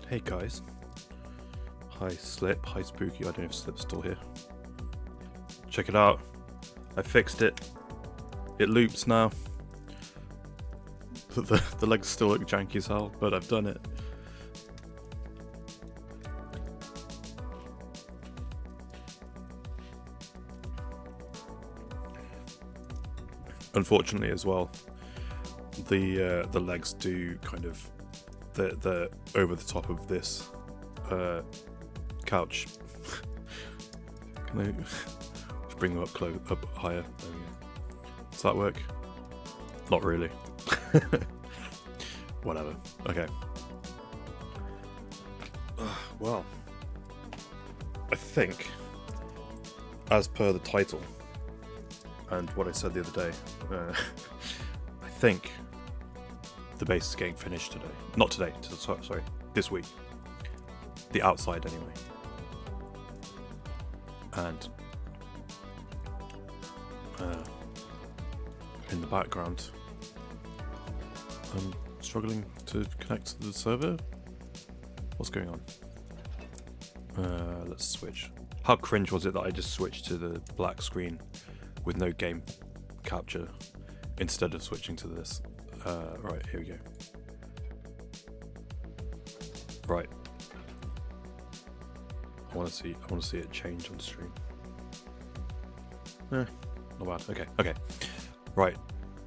Hey guys. Hi Slip, hi Spooky, I don't know if Slip's still here. Check it out. I fixed it. It loops now. The legs still look janky as hell, but I've done it. Unfortunately as well, the legs do kind of the over the top of this couch. Can I just bring them up higher? There we go. Does that work? Not really. Whatever. Okay. Well, I think, as per the title and what I said the other day, I think the base is getting finished today. Not today, sorry, this week. The outside, anyway. And in the background, I'm struggling to connect to the server. What's going on? Let's switch. How cringe was it that I just switched to the black screen with no game capture instead of switching to this? Right, here we go. Right. I want to see it change on stream. Not bad. Okay. Right.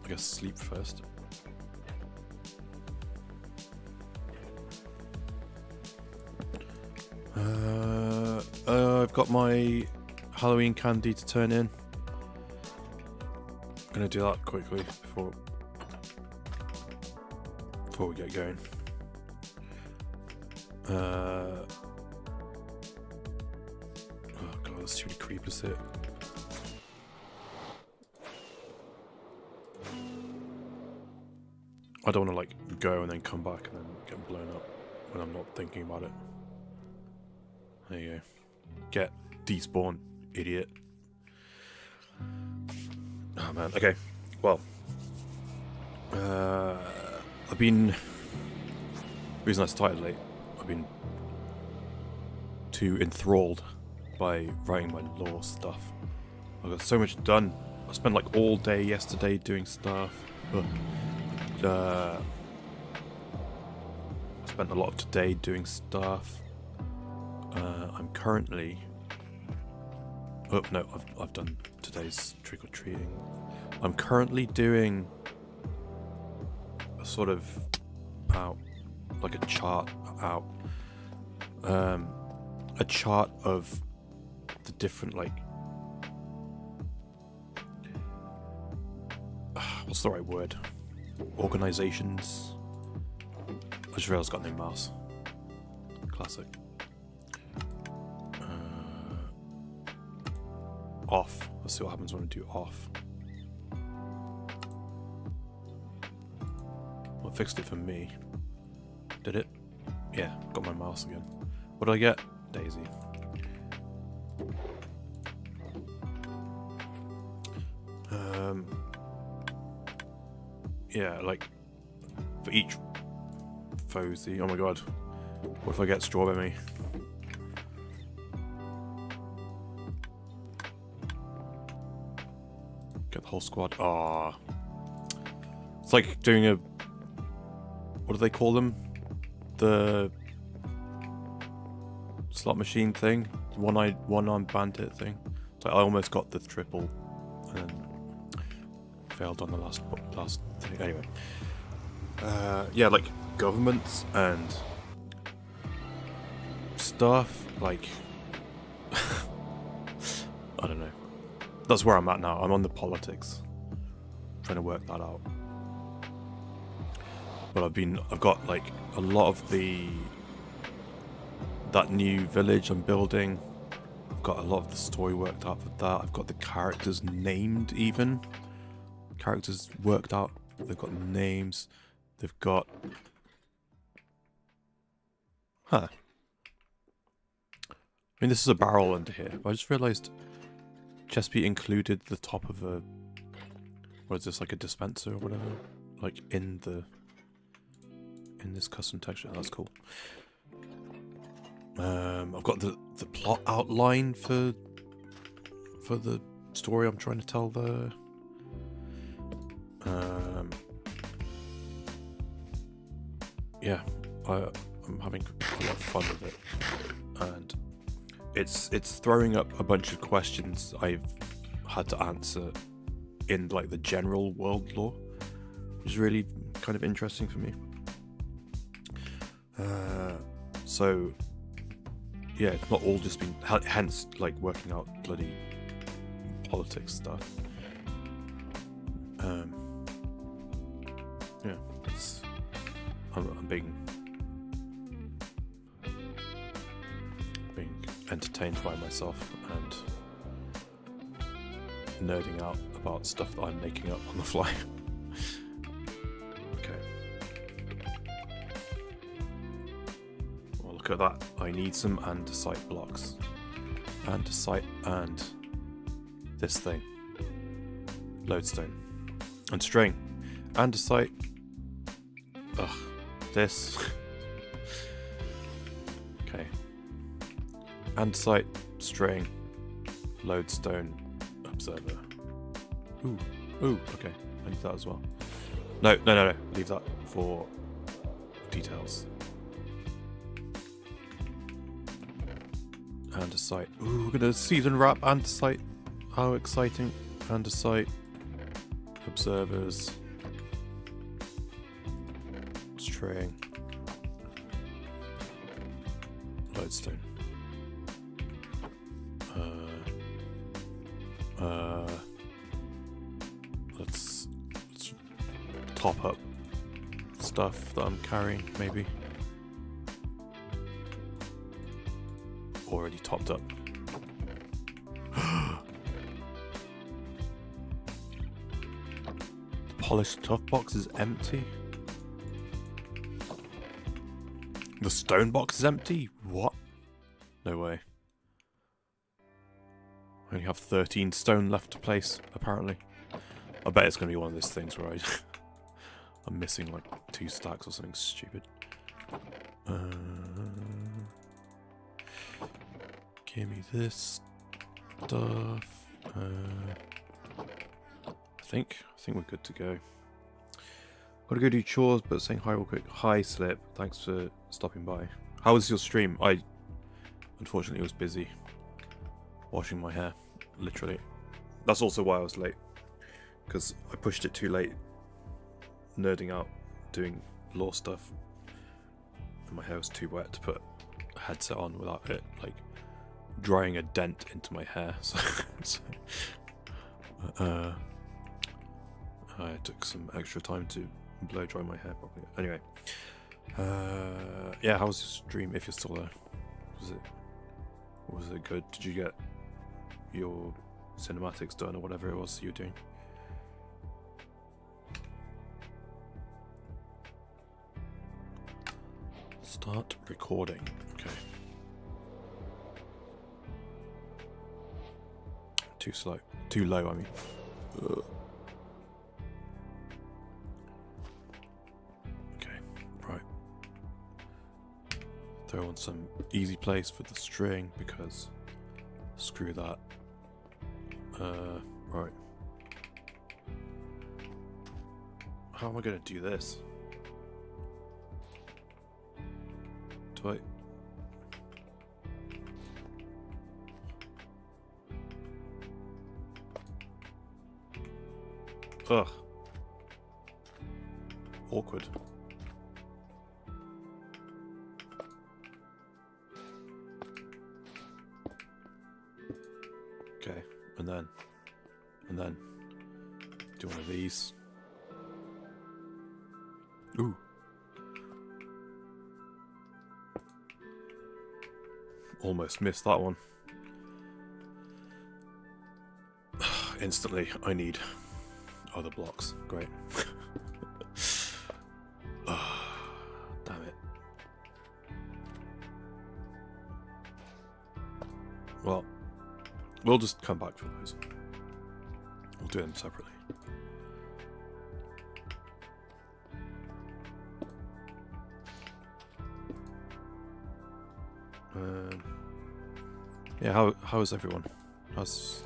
I guess sleep first. I've got my Halloween candy to turn in. I'm gonna do that quickly before we get going. Oh god, there's too many creepers here. I don't want to like go and then come back and then get blown up when I'm not thinking about it. There you go. Get despawn, idiot. Oh man, okay. Well, I've been... The reason I started late, I've been too enthralled by writing my law stuff. I got so much done. I spent like all day yesterday doing stuff. I spent a lot of today doing stuff. I'm currently... Oh no, I've done today's trick-or-treating. I'm currently doing a sort of like a chart a chart of the different like what's the right word? Organizations. I just realized I've got no mouse. Classic. Off. Let's see what happens when I do off. Well, it fixed it for me. Did it? Yeah, got my mouse again. What did I get? Daisy. Yeah, like for each Fosy. Oh my god. What if I get strawberry? Get the whole squad. Ah, it's like doing a... What do they call them? The slot machine thing, one-armed bandit thing. So I almost got the triple, and then failed on the last thing. Anyway, yeah, like governments and stuff. Like, I don't know. That's where I'm at now. I'm on the politics, trying to work that out. But I've got like a lot of that new village I'm building. I've got a lot of the story worked out for that. I've got the characters named even. Characters worked out. They've got names. They've got... Huh. I mean, this is a barrel under here. But I just realised Chesapeake included the top of a... What is this, like a dispenser or whatever? Like in this custom texture. That's cool. I've got the plot outline for the story I'm trying to tell there. Yeah, I'm having a lot of fun with it, and it's throwing up a bunch of questions I've had to answer in like the general world lore, which is really kind of interesting for me. So yeah, it's not all just been hence like working out bloody politics stuff. Yeah, I'm being entertained by myself and nerding out about stuff that I'm making up on the fly. Okay. Well, look at that. I need some andesite blocks. Andesite and this thing. Lodestone. And string. Andesite. Ugh. This. Okay. Andesite, string, lodestone, observer. Ooh, okay. I need that as well. No. Leave that for details. Andesite. Ooh, we're gonna season wrap andesite. How exciting. Andesite. Observers. String. Lodestone. Let's top up stuff that I'm carrying, maybe. Already topped up. The polished tough box is empty. The stone box is empty? What? No way. I only have 13 stone left to place, apparently. I bet it's going to be one of those things where I'm missing like 2 stacks or something stupid. Give me this stuff. I think we're good to go. Gotta go do chores, but saying hi real quick. Hi, Slip. Thanks for stopping by. How was your stream? I unfortunately was busy washing my hair, literally. That's also why I was late, because I pushed it too late, nerding out, doing law stuff, and my hair was too wet to put a headset on without it like drying a dent into my hair. So I took some extra time to blow dry my hair properly. Anyway, yeah, how was your stream? If you're still there, was it good? Did you get your cinematics done or whatever it was you were doing? Start recording. Okay. Too slow. Too low, I mean. Ugh. Okay, right. Throw on some easy place for the string because screw that. Right. How am I gonna do this? Do I? Ugh. Awkward. Okay, and then do one of these. Ooh. Almost missed that one. Instantly, I need other blocks. Great. Damn it. Well, we'll just come back for those. We'll do them separately. Yeah, how is everyone? How's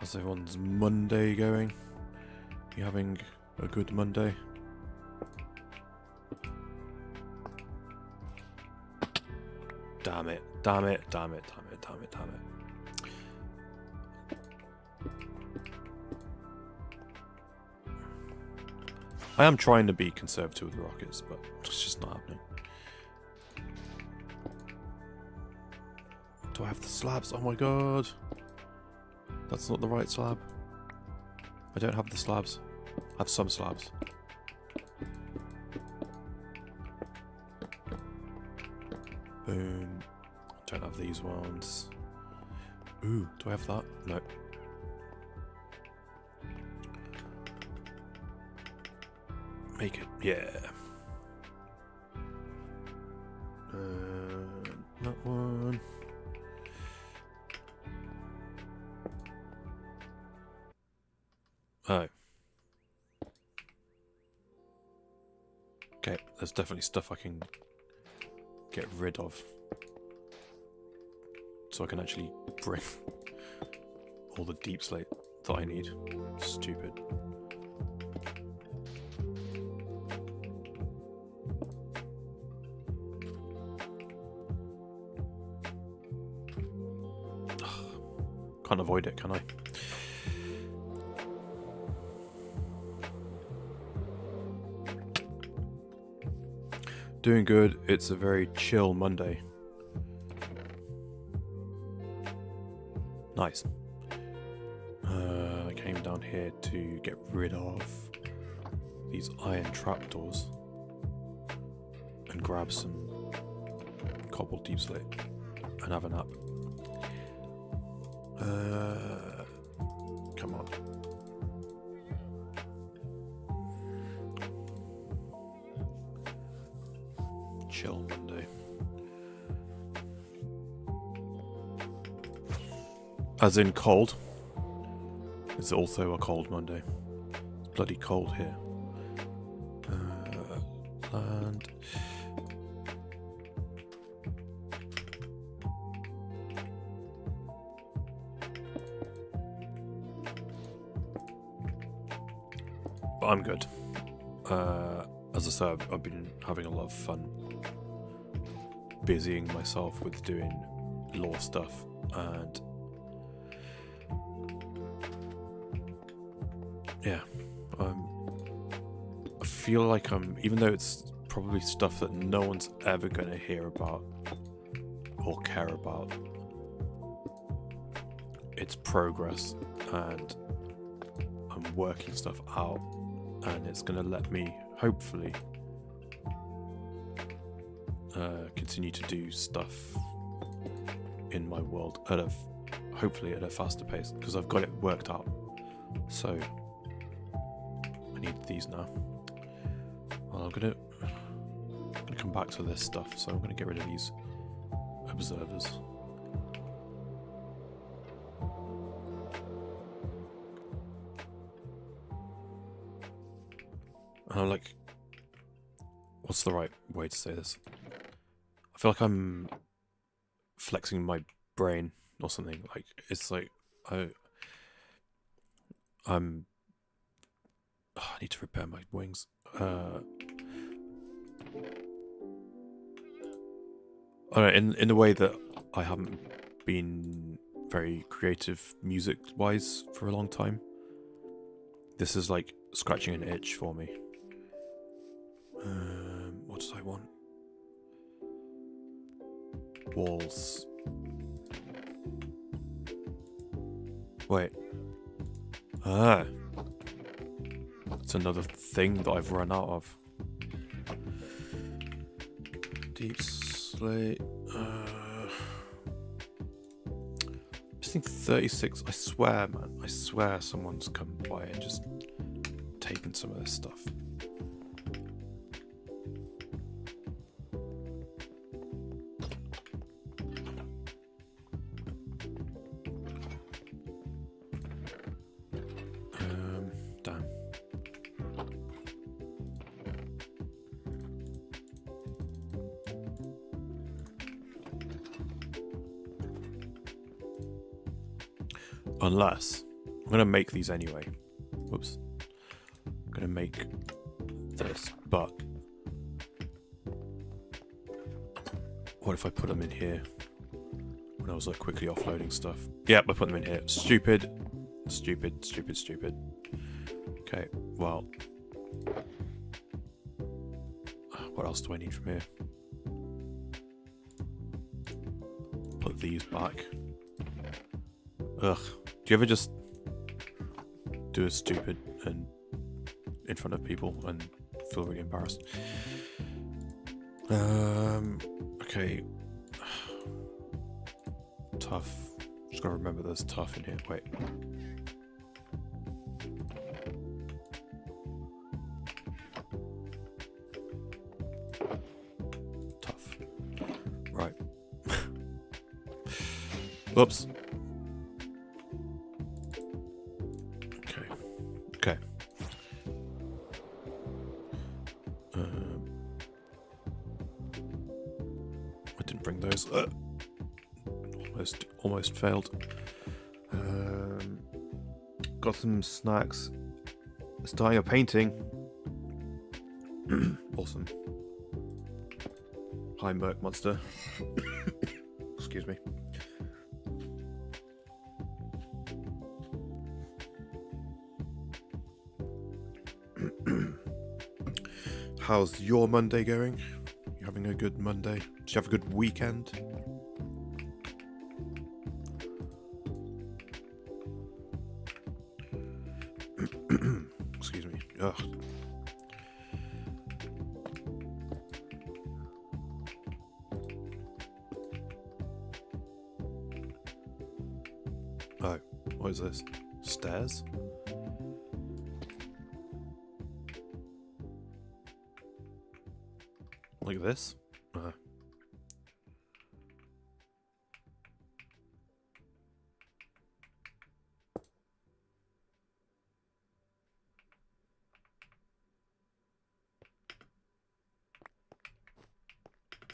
everyone's Monday going? You having a good Monday? Damn it, damn it, damn it, damn it, damn it, damn it. I am trying to be conservative with rockets, but it's just not happening. Do I have the slabs? Oh my god. That's not the right slab. I don't have the slabs. I have some slabs. Boom. Don't have these ones. Ooh, do I have that? No. Make it, yeah. That one. Oh. Okay, there's definitely stuff I can get rid of. So I can actually bring all the deep slate that I need. Stupid. Can't avoid it, can I? Doing good. It's a very chill Monday. Nice. I came down here to get rid of these iron trapdoors and grab some cobbled deep slate and have a nap. Come on. Chill Monday. As in cold. It's also a cold Monday. It's bloody cold here. Land. But I'm good. As I said, I've been having a lot of fun busying myself with doing law stuff, and yeah, I feel like even though it's probably stuff that no one's ever going to hear about or care about, it's progress, and I'm working stuff out, and it's going to let me hopefully continue to do stuff in my world hopefully at a faster pace, because I've got it worked out. So I need these now. Well, I'm gonna come back to this stuff, so I'm gonna get rid of these observers. And I'm like, what's the right way to say this? I feel like I'm flexing my brain or something. Like, it's like I need to repair my wings. Alright, in the way that I haven't been very creative music wise for a long time. This is like scratching an itch for me. What did I want? Walls. Wait. Ah. It's another thing that I've run out of. Deep slate. I think 36. I swear, man. I swear someone's come by and just taken some of this stuff. Damn. Unless I'm gonna make these anyway. Whoops. I'm gonna make this, but what if I put them in here when I was like quickly offloading stuff? Yep, I put them in here. Stupid. Stupid, stupid, stupid. Okay, well, what else do I need from here? Put these back. Ugh. Do you ever just do a stupid and in front of people and feel really embarrassed? Okay. Tough. Just gotta remember there's tough in here. Wait. Tough. Right. Whoops. Okay. Okay. I didn't bring those. Almost failed. Got some snacks. Starting a painting. Awesome. Hi, Merc Monster. Excuse me. How's your Monday going? You having a good Monday? Did you have a good weekend? Excuse me. Ugh. Oh, what is this? Stairs? Like this?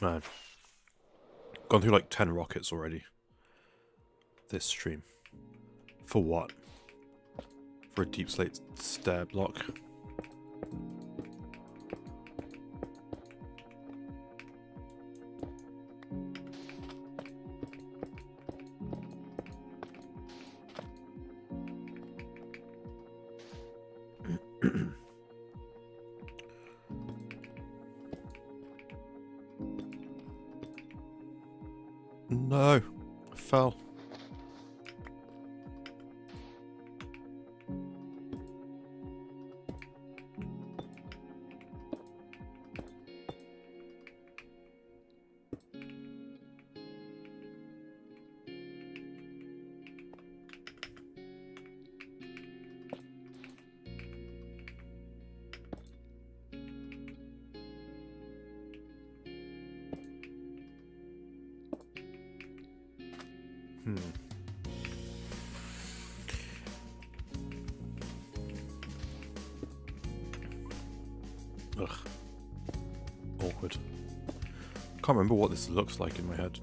Man. Gone through like 10 rockets already. This stream. For what? For a deep slate stair block. No, I fell. Ugh. Awkward. Can't remember what this looks like in my head.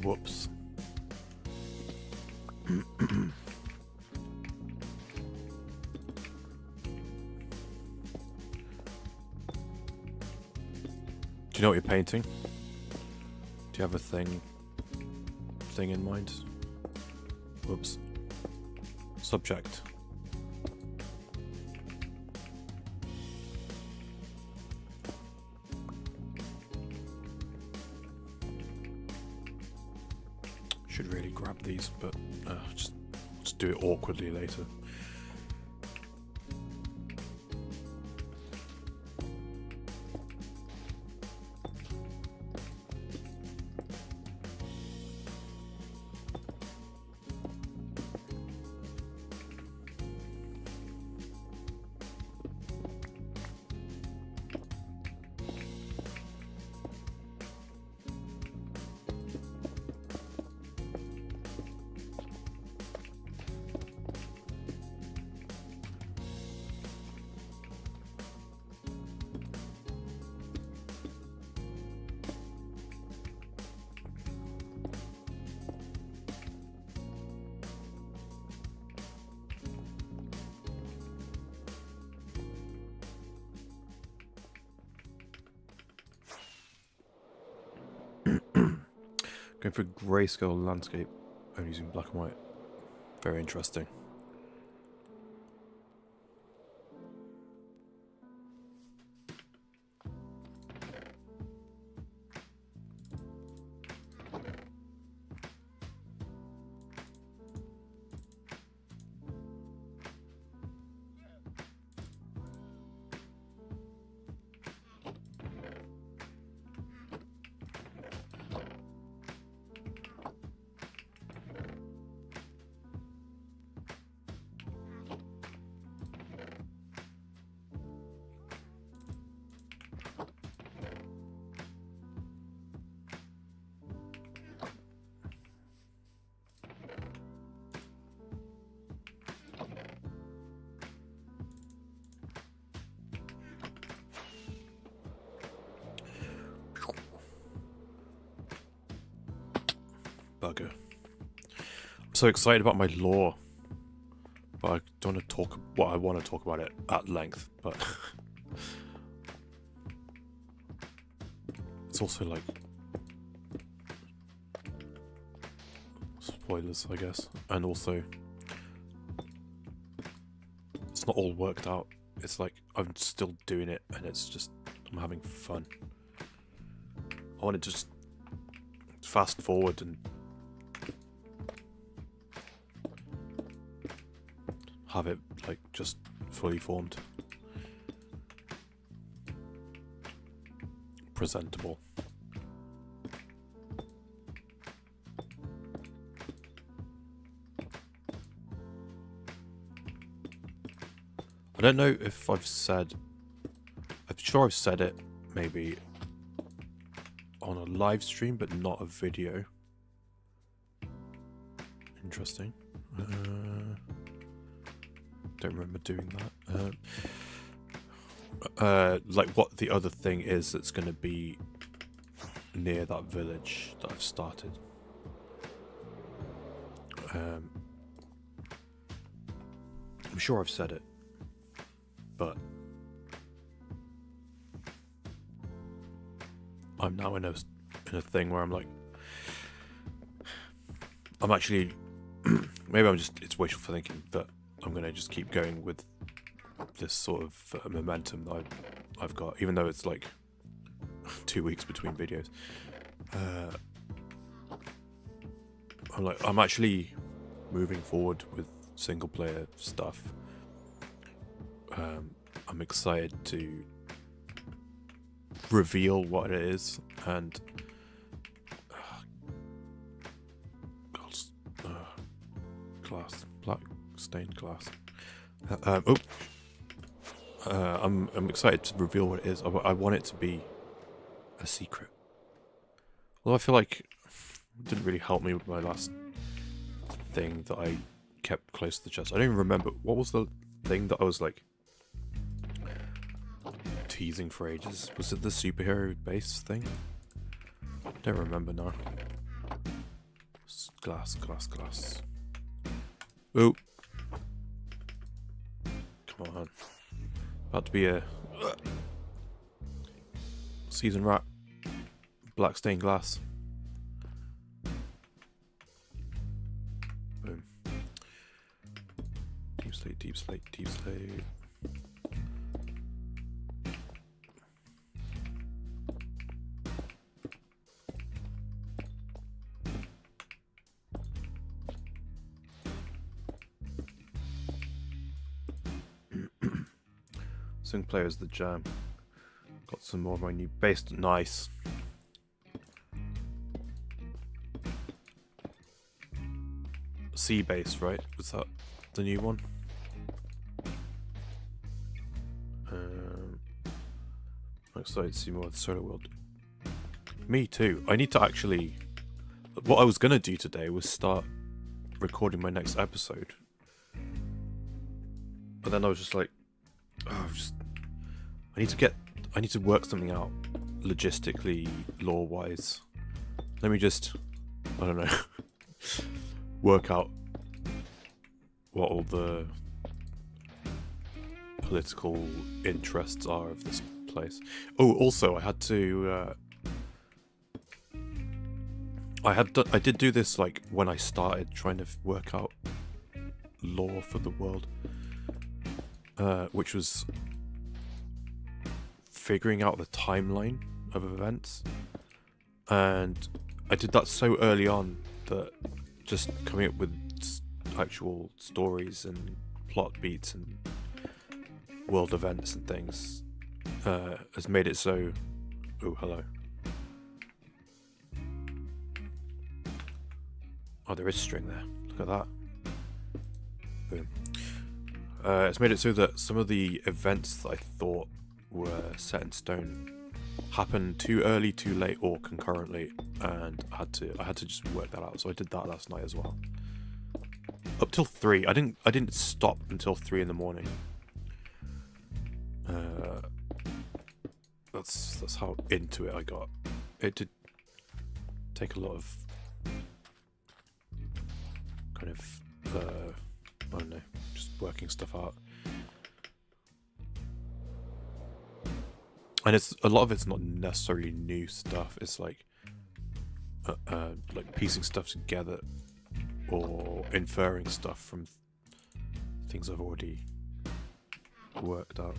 Whoops. Do you know what you're painting? Do you have a thing in mind? Whoops. Subject. Should really grab these, but just do it awkwardly later. Going for grayscale landscape and using black and white. Very interesting. Bugger. I'm so excited about my lore, but I don't want to talk. Well, I want to talk about it at length, but it's also like spoilers, I guess, and also it's not all worked out. It's like I'm still doing it, and it's just I'm having fun. I want to just fast forward and have it like just fully formed, presentable. I don't know if I'm sure I've said it maybe on a live stream, but not a video. Interesting. Don't remember doing that. Like what the other thing is that's going to be near that village that I've started. I'm sure I've said it, but I'm now in a thing where I'm like, I'm actually maybe it's wishful thinking, but I'm gonna just keep going with this sort of momentum that I've got, even though it's like 2 weeks between videos. I'm actually moving forward with single player stuff. I'm excited to reveal what it is, and glass, black stained glass. I'm excited to reveal what it is. I want it to be a secret. Although I feel like it didn't really help me with my last thing that I kept close to the chest. I don't even remember what was the thing that I was like teasing for ages. Was it the superhero base thing? I don't remember now. Glass. Oh, come on! About to be a season rat. Black stained glass. Boom. Deep slate. Single player is the jam. Got some more of my new base. Nice. Sea base, right? Was that the new one? I'm excited to see more of the Solar World. Me too. I need to actually... What I was going to do today was start recording my next episode. But then I was just like... Oh, I need to work something out logistically, lore-wise. Let me just... I don't know. Work out what all the political interests are of this place. Oh, also, I had to... I did do this like when I started trying to work out lore for the world, which was figuring out the timeline of events, and I did that so early on that just coming up with actual stories and plot beats and world events and things has made it so... Oh, hello. Oh, there is string there. Look at that. Boom. It's made it so that some of the events that I thought were set in stone happen too early, too late, or concurrently, and I had to just work that out. So I did that last night as well. Up till 3. I didn't stop until 3 in the morning. That's how into it I got. It did take a lot of kind of I don't know, just working stuff out. And it's a lot of it's not necessarily new stuff. It's like piecing stuff together or inferring stuff from things I've already worked out.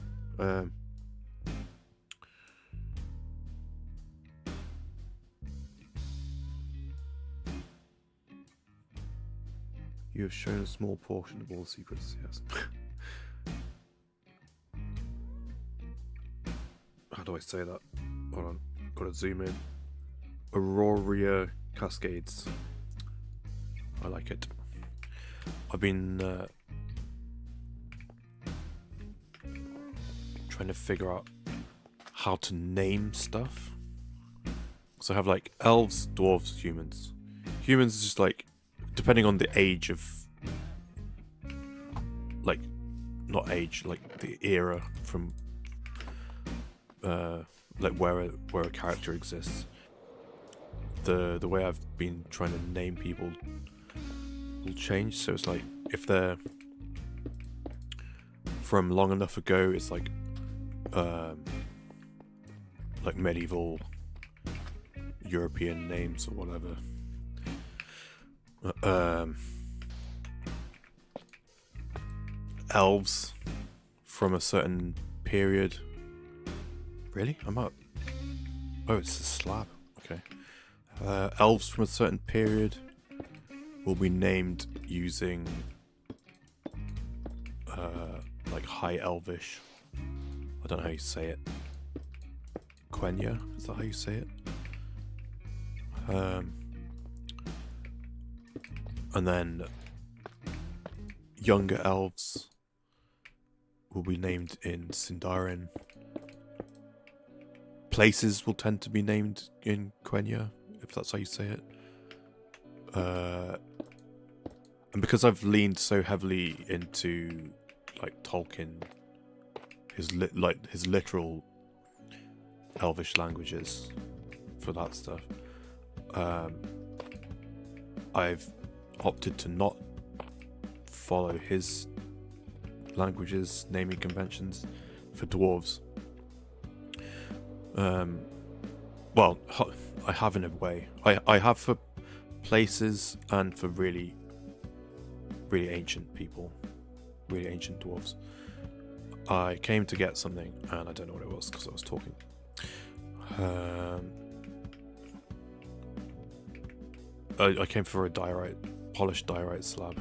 You have shown a small portion of all the secrets, yes. How do I say that? Hold on, gotta zoom in. Aurora Cascades. I like it. I've been trying to figure out how to name stuff. So I have like elves, dwarves, humans. Humans is just like, depending on the age of, like, not age, like the era from, like where a character exists. The way I've been trying to name people will change. So it's like if they're from long enough ago, it's like medieval European names or whatever. Elves from a certain period. Really? I'm up. Oh, it's a slab. Okay. Elves from a certain period will be named using like High Elvish. I don't know how you say it. Quenya? Is that how you say it? And then younger elves will be named in Sindarin. Places will tend to be named in Quenya, if that's how you say it. And because I've leaned so heavily into like Tolkien, his literal Elvish languages for that stuff, I've opted to not follow his languages naming conventions for dwarves. Well, I have in a way. I have for places and for really, really ancient people, really ancient dwarves. I came to get something and I don't know what it was because I was talking. I came for a polished diorite slab.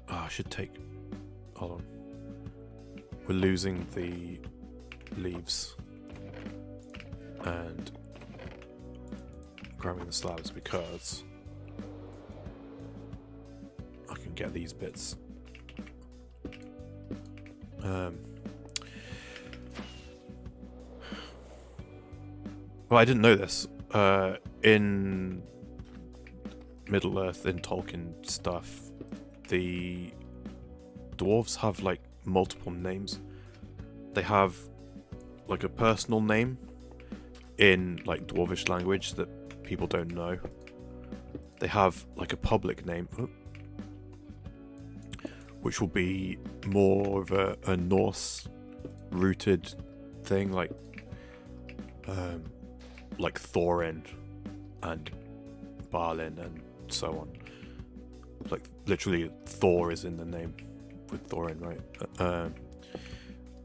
I should take... Hold on. We're losing the leaves and grabbing the slabs because I can get these bits. Well, I didn't know this. In Middle Earth, in Tolkien stuff, the dwarves have like multiple names. They have like a personal name in like dwarvish language that people don't know. They have like a public name, which will be more of a Norse rooted thing, like like Thorin and Balin and so on. Like literally Thor is in the name with Thorin, right?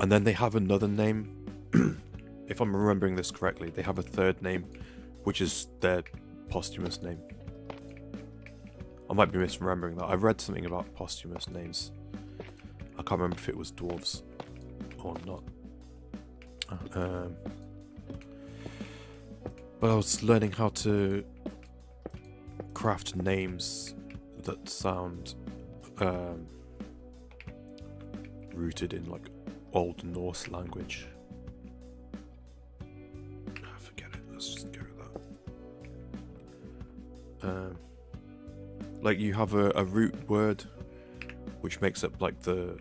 And then they have another name. If I'm remembering this correctly, they have a third name, which is their posthumous name. I might be misremembering that. I read something about posthumous names. I can't remember if it was dwarves or not. But I was learning how to craft names that sound rooted in like Old Norse language. Forget it. Let's just go with that. Like you have a root word which makes up like the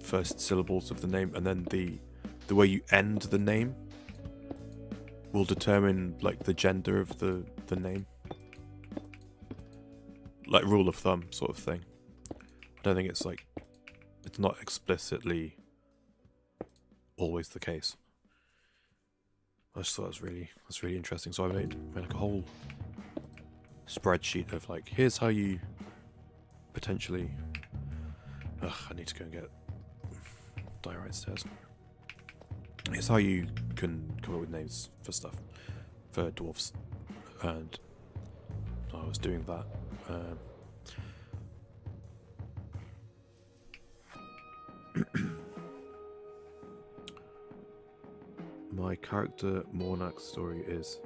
first syllables of the name, and then the way you end the name will determine like the gender of the name. Like rule of thumb sort of thing. I don't think it's like, it's not explicitly always the case. I just thought that's really interesting. So I made like a whole spreadsheet of like, here's how you potentially. I need to go and get diorite stairs. Here's how you can come up with names for stuff for dwarves, and I was doing that. My character Mornak's story is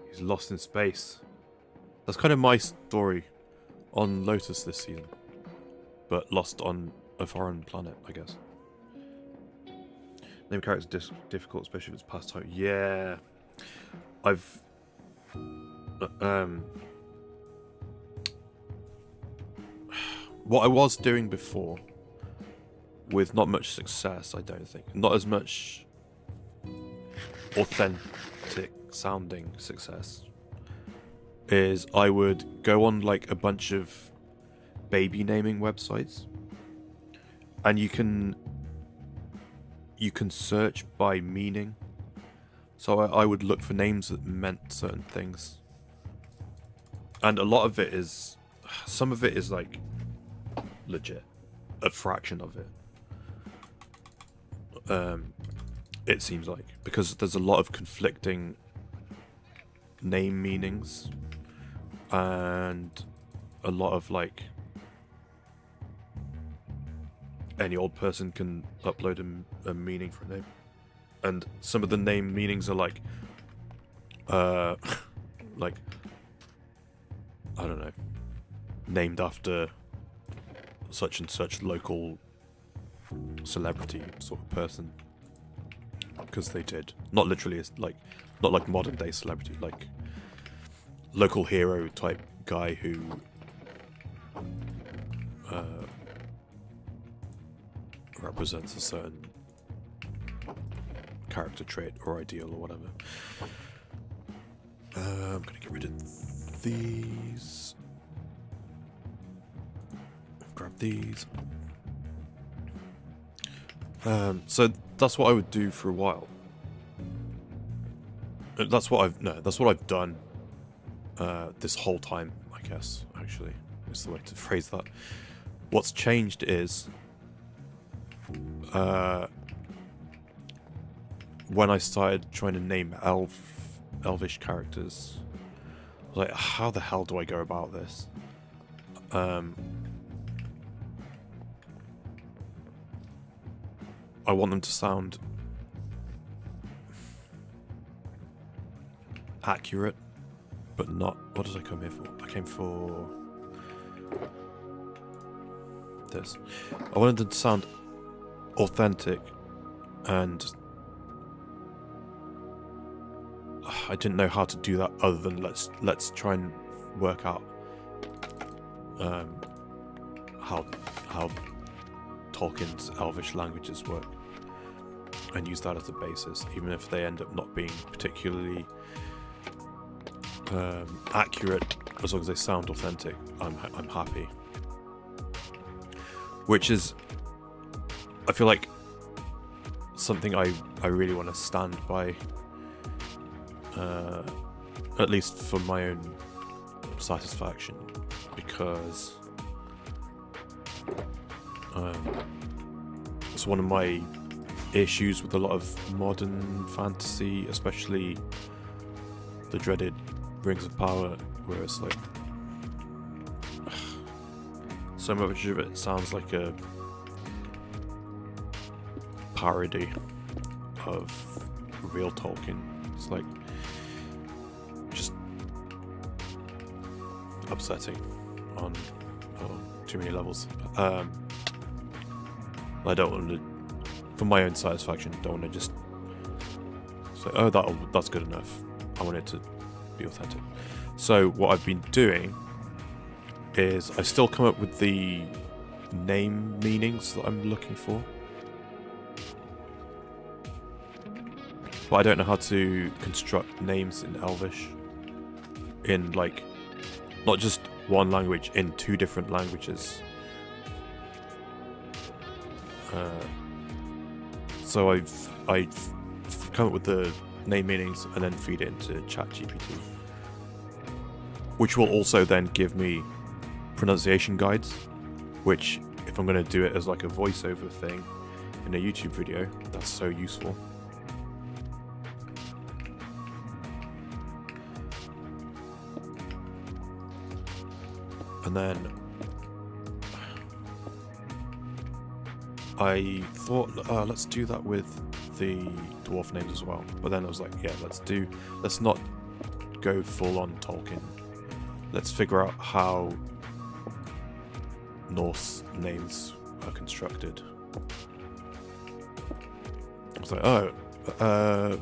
he's lost in space. That's kind of my story on Lotus this season, but lost on a foreign planet, I guess. Name characters difficult, especially if it's past time. Yeah, I've what I was doing before, with not much success, I don't think. Not as much authentic sounding success, is I would go on like a bunch of baby naming websites, and you can search by meaning. So I would look for names that meant certain things, and a lot of it is, some of it is like legit, a fraction of it. It seems like, because there's a lot of conflicting name meanings, and a lot of like, any old person can upload a meaning for a name, and some of the name meanings are like like, I don't know, named after such and such local celebrity sort of person, because they did. Not literally, like, not like modern day celebrity, like local hero type guy who represents a certain character trait or ideal or whatever. I'm gonna get rid of these. Grab these. So that's what I would do for a while. That's what I've done this whole time, I guess, actually, is the way to phrase that. What's changed is when I started trying to name elvish characters, I was like, how the hell do I go about this? I want them to sound accurate, but not... What did I come here for? I came for this. I wanted them to sound authentic, and I didn't know how to do that other than let's try and work out how Tolkien's elvish languages work, and use that as a basis, even if they end up not being particularly accurate. As long as they sound authentic, I'm happy. Which is, I feel like something I really want to stand by, at least for my own satisfaction, because it's one of my issues with a lot of modern fantasy, especially the dreaded Rings of Power, where it's like so much of it sounds like a parody of real Tolkien. It's like just upsetting on too many levels. I don't want to, for my own satisfaction, don't want to just say, oh, that's good enough. I want it to be authentic. So what I've been doing is I still come up with the name meanings that I'm looking for, but I don't know how to construct names in Elvish in, like, not just one language, in 2 different languages. So I've come up with the name meanings and then feed it into ChatGPT, which will also then give me pronunciation guides, which, if I'm going to do it as like a voiceover thing in a YouTube video, that's so useful. And then I thought, let's do that with the dwarf names as well. But then I was like, yeah, let's not go full on Tolkien. Let's figure out how Norse names are constructed. I was like,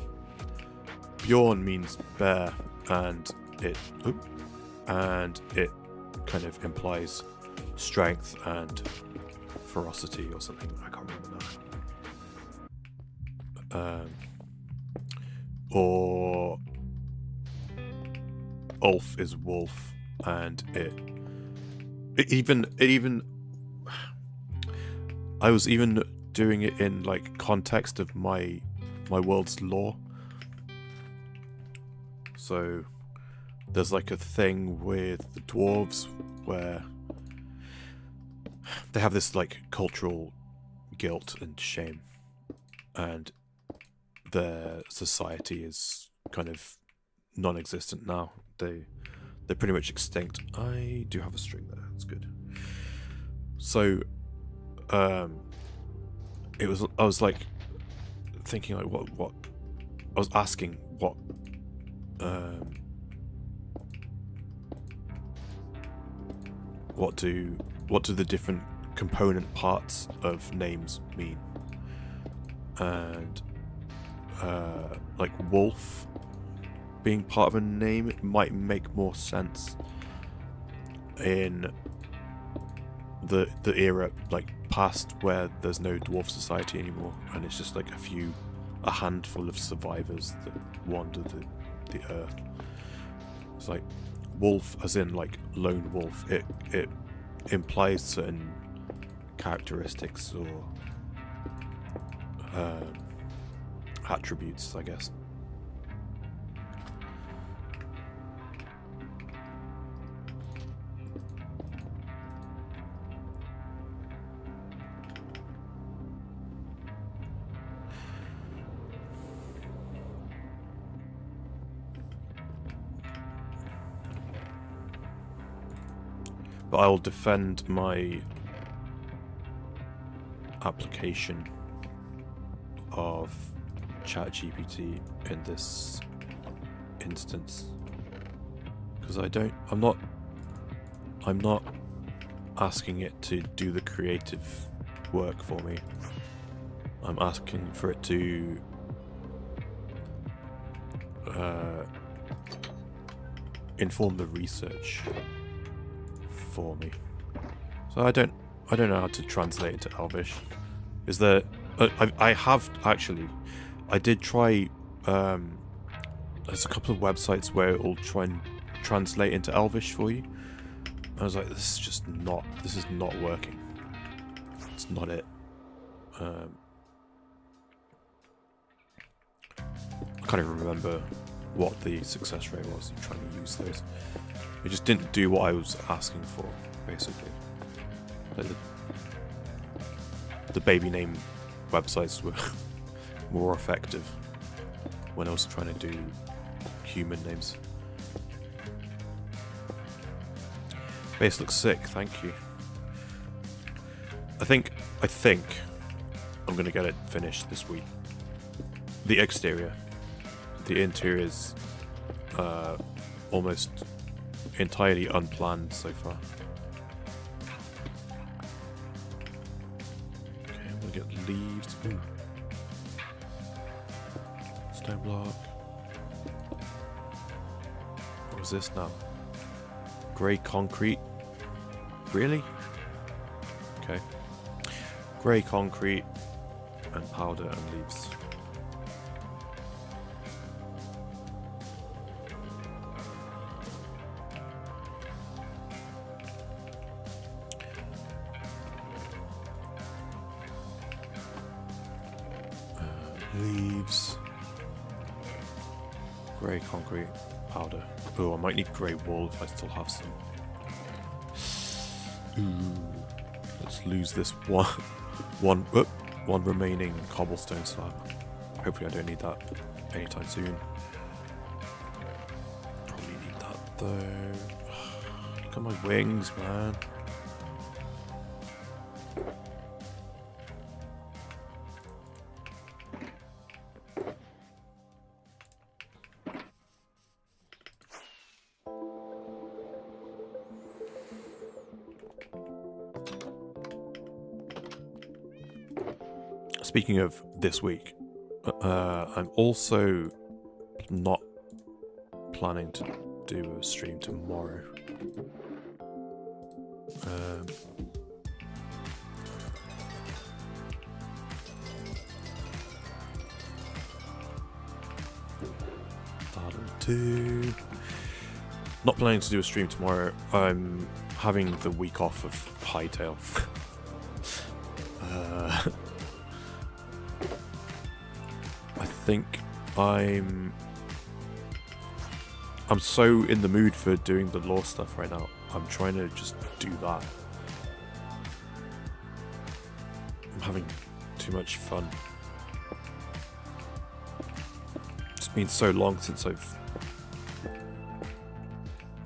Bjorn means bear, and it kind of implies strength and ferocity or something. I can't remember now. Or Ulf is wolf, and it even I was even doing it in like context of my world's lore. So there's like a thing with the dwarves where they have this like cultural guilt and shame, and their society is kind of non-existent now. They're pretty much extinct. I do have a string there. That's good. So I was like thinking like what I was asking what do the different component parts of names mean? And like wolf being part of a name, it might make more sense in the era like past, where there's no dwarf society anymore, and it's just like a handful of survivors that wander the earth. It's like wolf as in like lone wolf. It implies certain characteristics or attributes, I guess. But I'll defend my application of ChatGPT in this instance, because I'm not asking it to do the creative work for me. I'm asking for it to inform the research for me. So I don't know how to translate it to Elvish. Is there? I have actually. I did try. There's a couple of websites where it will try and translate into Elvish for you. I was like, this is not working. It's not it. can't even remember what the success rate was in trying to use those. It just didn't do what I was asking for, basically. Like the baby name websites were more effective when I was trying to do human names. Base looks sick, thank you. I think I'm gonna get it finished this week. The exterior. The interior is almost entirely unplanned so far. Okay, I'm gonna get leaves. Ooh. Stone block. What was this now? Grey concrete. Really? Okay. Grey concrete and powder and leaves. Leaves. Grey concrete, powder. Oh, I might need grey wool if I still have some. Ooh. Let's lose this one remaining cobblestone slab. Hopefully I don't need that anytime soon. Probably need that though. Look at my wings, man. Speaking of this week, I'm also not planning to do a stream tomorrow. Not planning to do a stream tomorrow. I'm having the week off of Hightail. I think I'm so in the mood for doing the lore stuff right now. I'm trying to just do that. I'm having too much fun. It's been so long since I've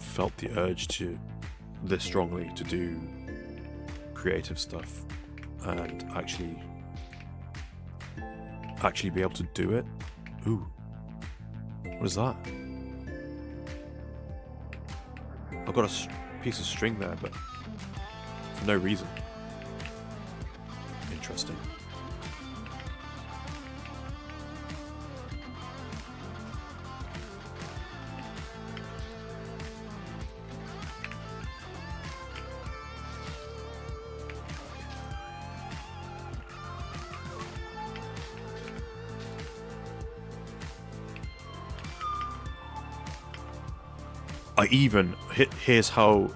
felt the urge to this strongly to do creative stuff and actually be able to do it. Ooh, what is that? I've got a piece of string there, but for no reason. Interesting. Here's how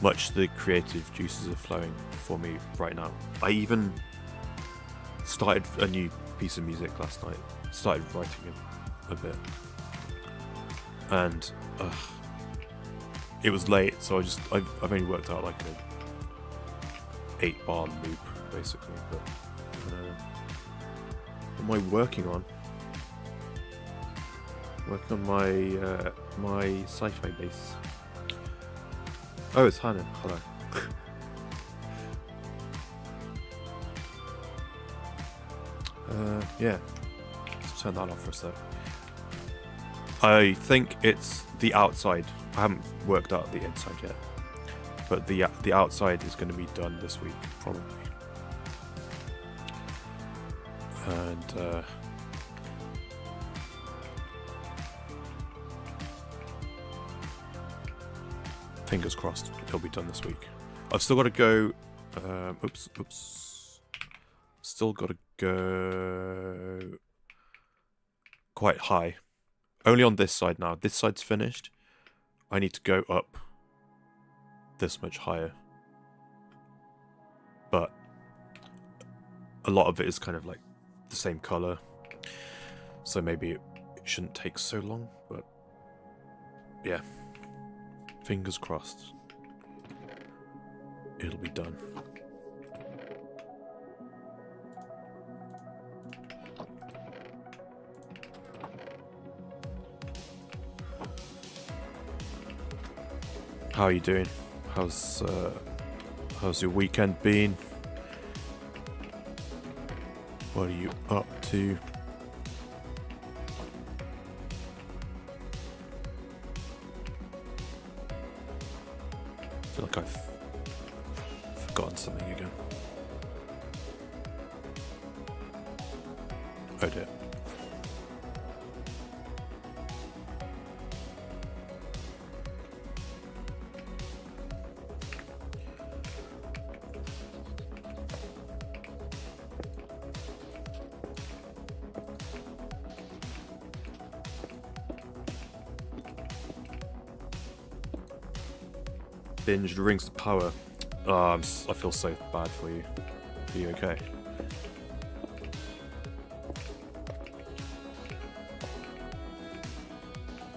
much the creative juices are flowing for me right now. I even started a new piece of music last night. Started writing a bit, and it was late, so I've only worked out like a 8-bar loop basically. But what am I working on? Working on my my sci-fi base. Oh, it's Hanan. Hello. Yeah. Let's turn that off for a sec. I think it's the outside. I haven't worked out the inside yet, but the outside is going to be done this week probably. And fingers crossed it'll be done this week. I've still got to go. Still got to go quite high. Only on this side now. This side's finished. I need to go up this much higher. But a lot of it is kind of like the same color. So maybe shouldn't take so long, but yeah, fingers crossed. It'll be done. How are you doing? How's your weekend been? What are you up to? I feel like I've forgotten something again. Oh dear. Binged Rings of Power. Oh, I feel so bad for you. Are you okay?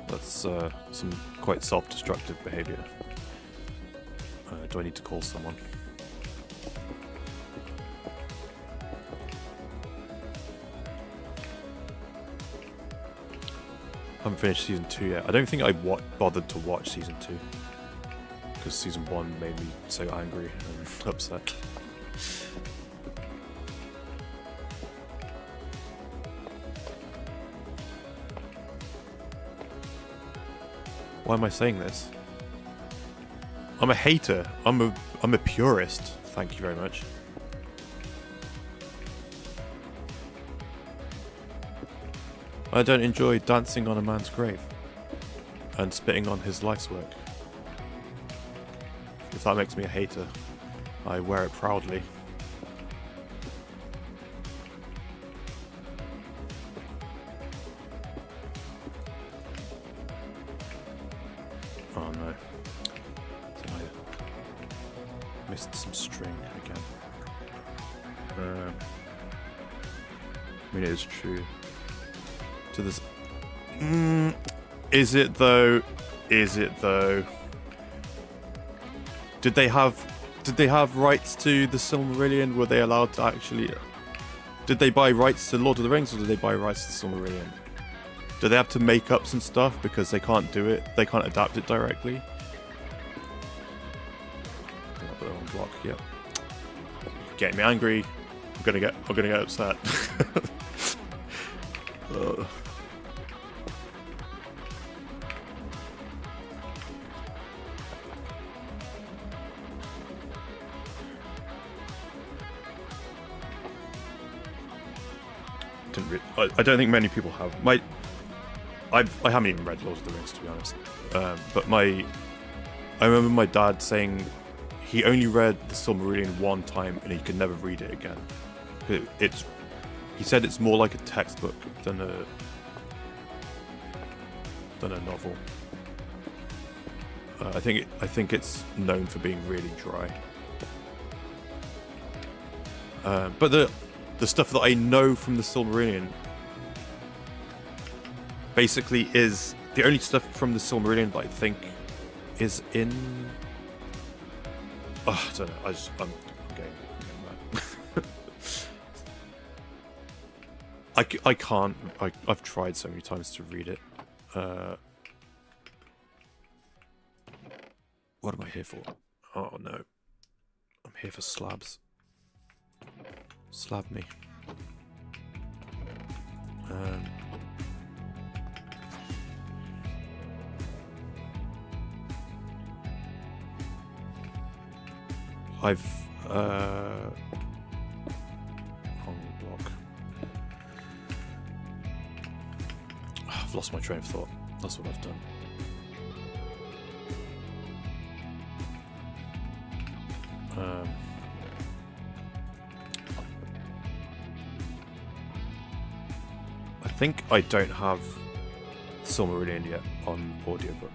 That's some quite self-destructive behaviour. Do I need to call someone? Haven't finished season 2 yet. I don't think I bothered to watch season 2. Because season 1 made me so angry and upset. Why am I saying this? I'm a hater. I'm a purist. Thank you very much. I don't enjoy dancing on a man's grave and spitting on his life's work. If that makes me a hater, I wear it proudly. Oh no. I missed some string again. I mean, it is true. To this. Is it though? Is it though? Did they have rights to the Silmarillion? Were they allowed to actually? Did they buy rights to Lord of the Rings, or did they buy rights to the Silmarillion? Do they have to make up some stuff because they can't do it? They can't adapt it directly. Put it on block. Yep. Getting me angry. I'm gonna get upset. I don't think many people have. I haven't even read Lord of the Rings, to be honest. But I remember my dad saying he only read the Silmarillion one time and he could never read it again. He said it's more like a textbook than a novel. I think it's known for being really dry. But the stuff that I know from the Silmarillion basically is the only stuff from the Silmarillion that I think is in. Oh, I don't know. I'm getting mad. I can't. I've tried so many times to read it. What am I here for? Oh no, I'm here for slabs. Slab me. I've block. I've lost my train of thought. That's what I've done. I think I don't have Silmarillion yet on audiobook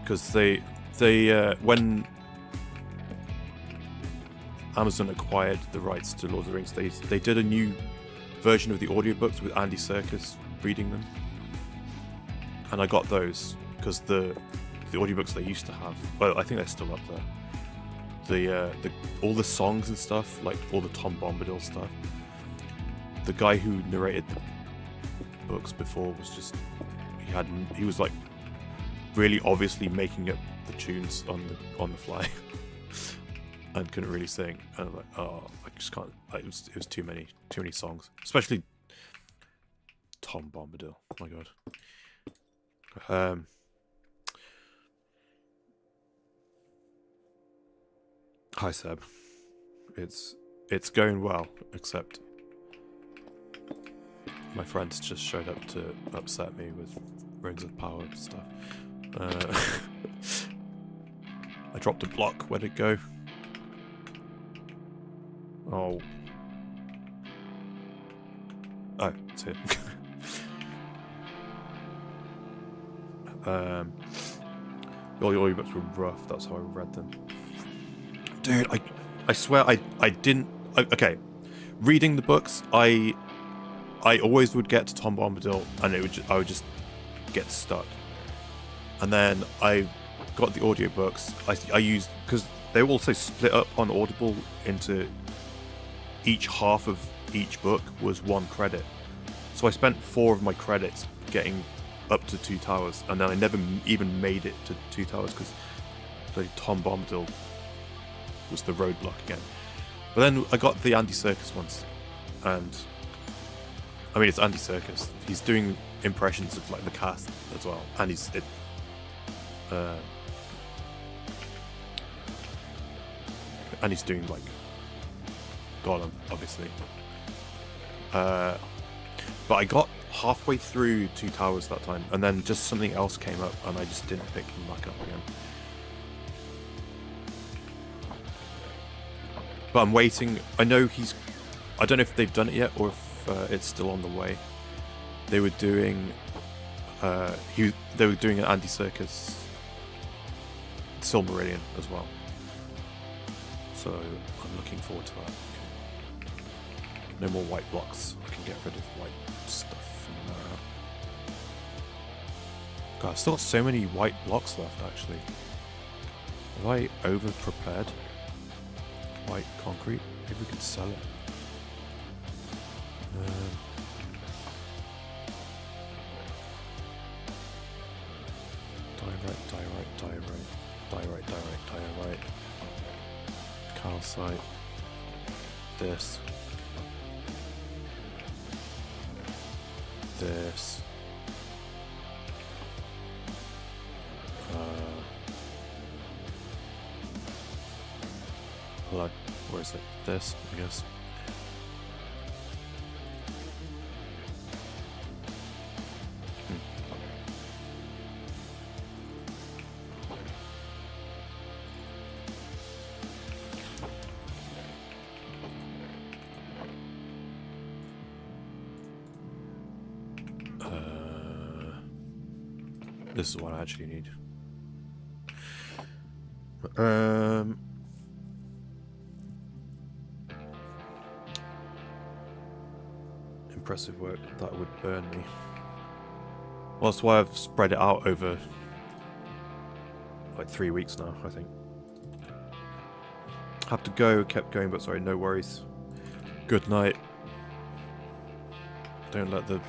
because they when Amazon acquired the rights to Lord of the Rings, they did a new version of the audiobooks with Andy Serkis reading them, and I got those because the audiobooks they used to have. Well, I think they're still up there. The all the songs and stuff, like all the Tom Bombadil stuff. The guy who narrated the books before was just he was like really obviously making up the tunes on the fly and couldn't really sing. And I was like, oh, I just can't. Like, it was too many songs, especially Tom Bombadil. Oh my god. Hi Seb. It's going well, except my friends just showed up to upset me with Rings of Power stuff. I dropped a block. Where'd it go? Oh, it's here. All the audiobooks were rough. That's how I read them. Dude, I swear I didn't. Okay, reading the books, I always would get to Tom Bombadil, and I would just get stuck. And then I got the audiobooks. I used, because they were also split up on Audible into each half of each book was 1 credit. So I spent 4 of my credits getting up to 2 Towers, and then I never even made it to 2 Towers because Tom Bombadil was the roadblock again. But then I got the Andy Serkis ones, and I mean, it's Andy Serkis. He's doing impressions of like the cast as well, and he's doing like Gollum, obviously. But I got halfway through 2 Towers that time, and then just something else came up, and I just didn't pick him back up again. But I'm waiting. I know I don't know if they've done it yet or if it's still on the way. They were doing an Andy Serkis Silmarillion as well. So I'm looking forward to that. No more white blocks. I can get rid of white stuff from there. God, I've still got so many white blocks left actually. Have I over prepared? White concrete. Maybe we could sell it. Diorite. Calcite. This. Blood. Where is it? This, I guess. This is what I actually need. Impressive work. That would burn me. Well, that's why I've spread it out over like 3 weeks now, I think. Have to go, kept going, but sorry, no worries. Good night. Don't let the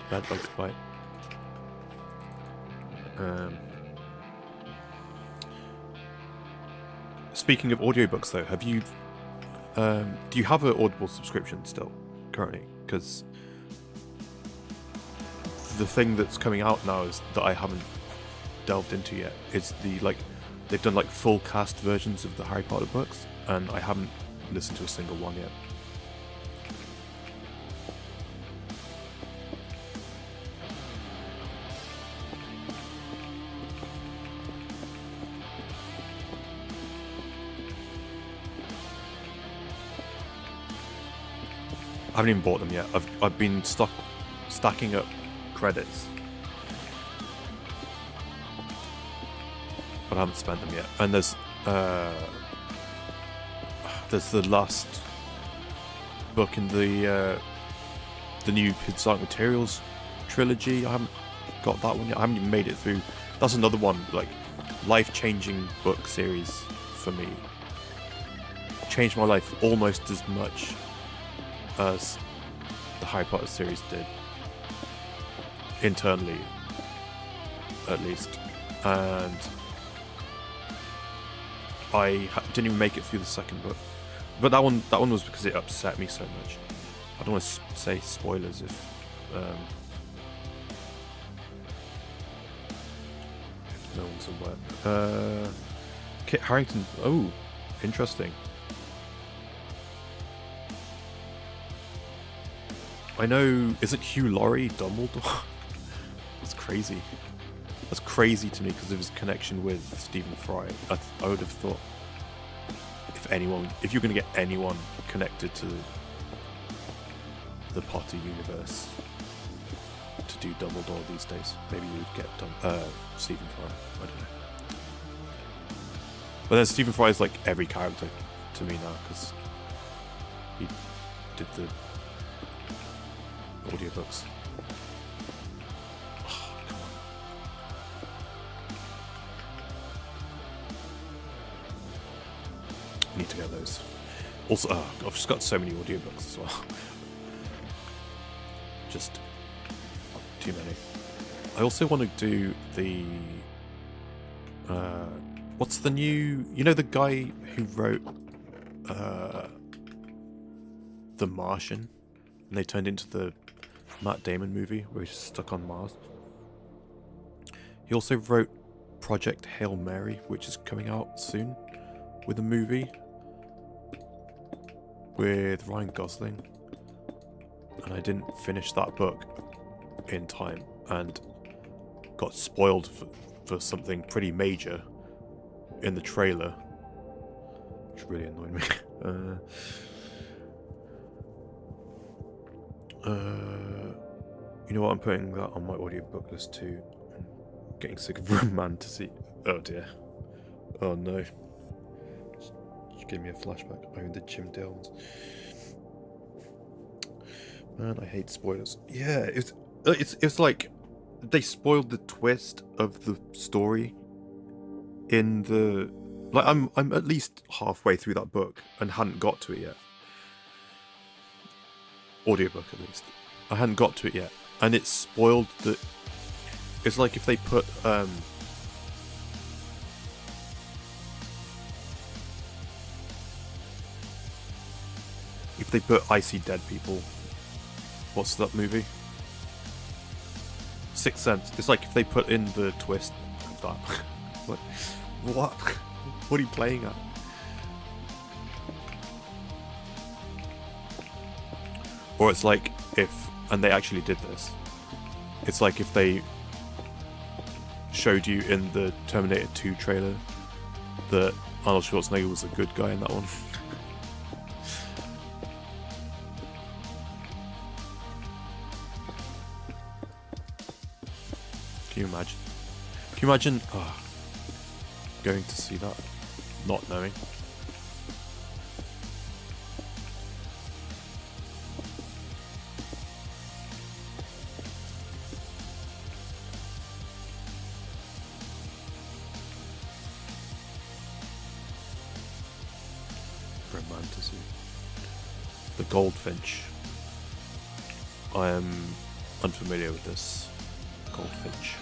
bed bugs bite. Speaking of audiobooks though, have you do you have an Audible subscription still currently? Because the thing that's coming out now is that I haven't delved into yet. It's they've done like full cast versions of the Harry Potter books, and I haven't listened to a single one yet. I haven't even bought them yet. I've been stacking up credits, but I haven't spent them yet. And there's the last book in the new Dark Materials trilogy. I haven't got that one yet. I haven't even made it through. That's another one, like, life-changing book series for me. Changed my life almost as much as the Harry Potter series did. Internally, at least. And I didn't even make it through the second book. But that one was because it upset me so much. I don't want to say spoilers if no one's aware. Kit Harington. Oh, interesting. I know. Isn't Hugh Laurie Dumbledore? That's crazy. That's crazy to me because of his connection with Stephen Fry. I would have thought if you're going to get anyone connected to the Potter universe to do Dumbledore these days, maybe you'd get Stephen Fry. I don't know. But then Stephen Fry is like every character to me now because he did the audiobooks. Oh, come on. I need to get those. Also, I've just got so many audiobooks as well. Just too many. I also want to do the what's the new, you know, the guy who wrote The Martian, and they turned into the Matt Damon movie where he's stuck on Mars. He also wrote Project Hail Mary, which is coming out soon with a movie with Ryan Gosling. And I didn't finish that book in time and got spoiled for something pretty major in the trailer, which really annoyed me. You know what? I'm putting that on my audiobook list too. I'm getting sick of romantasy. Oh dear. Oh no. Just gave me a flashback. I own the Jim Dales. Man, I hate spoilers. Yeah, it's like they spoiled the twist of the story in the, like, I'm at least halfway through that book and hadn't got to it yet. Audiobook at least. I hadn't got to it yet. And it spoiled the, it's like if they put I See Dead People. What's that movie? Sixth Sense. It's like if they put in the twist of that. Like, what? What are you playing at? Or it's like if, and they actually did this, it's like if they showed you in the Terminator 2 trailer that Arnold Schwarzenegger was a good guy in that one. Can you imagine? Can you imagine going to see that, not knowing? Romantasy. The Goldfinch. I am unfamiliar with this Goldfinch.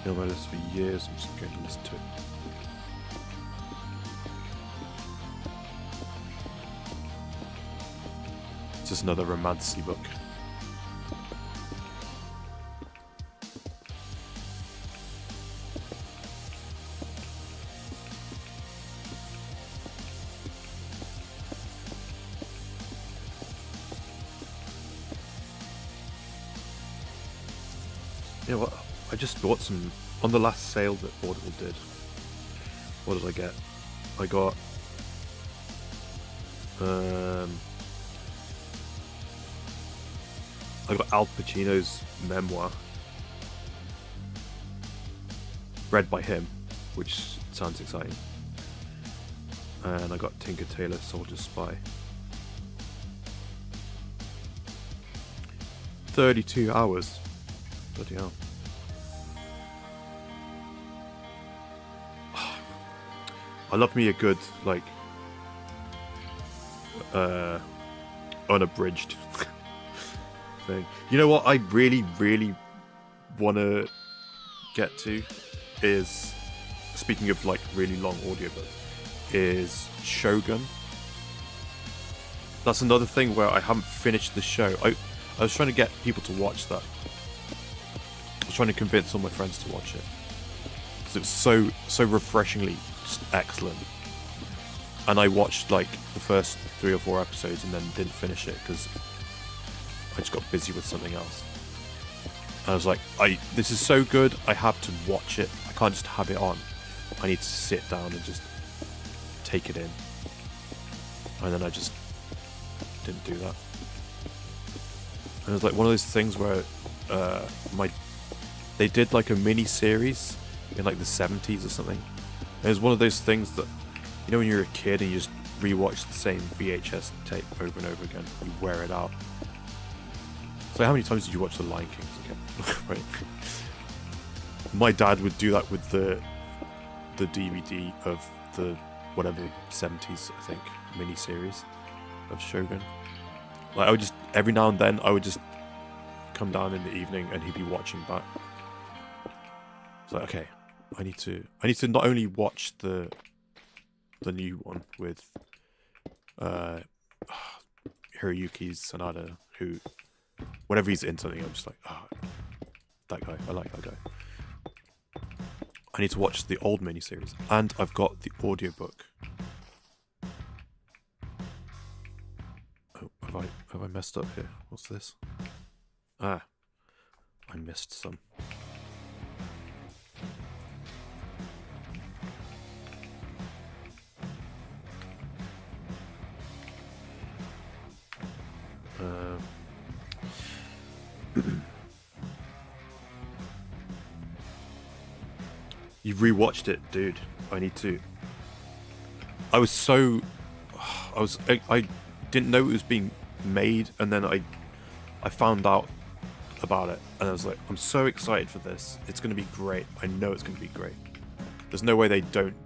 Been on my list for years. I'm just going to listen to it. It's just another romantasy book. You know what? I just bought some on the last sale that Audible did. What did I get? I got Al Pacino's memoir, read by him, which sounds exciting. And I got Tinker Tailor Soldier Spy. 32 hours. Bloody hell. I love me a good, like, unabridged thing. You know what I really, really want to get to is, speaking of like really long audiobooks, is Shogun. That's another thing where I haven't finished the show. I was trying to get people to watch that. I was trying to convince all my friends to watch it because it was so refreshingly excellent. And I watched like the first 3 or 4 episodes and then didn't finish it because I just got busy with something else. And I was like, this is so good, I have to watch it. I can't just have it on. I need to sit down and just take it in. And then I just didn't do that. And it was like one of those things where they did like a mini series in like the 70s or something. And it was one of those things that, you know, when you're a kid and you just rewatch the same VHS tape over and over again, you wear it out. So how many times did you watch The Lion King as a kid? Right. My dad would do that with the DVD of the whatever 70s, I think, mini series of Shogun. Like I would just every now and then I would just come down in the evening and he'd be watching back. It's like, okay, I need to not only watch the new one with Hiroyuki Sanada, who whenever he's in something I'm just like, that guy, I like that guy. I need to watch the old miniseries, and I've got the audiobook. Oh, have I messed up here? What's this? I missed some. You've rewatched it, dude. I need to. I didn't know it was being made, and then I found out about it, and I was like, I'm so excited for this. It's going to be great. I know it's going to be great. There's no way they don't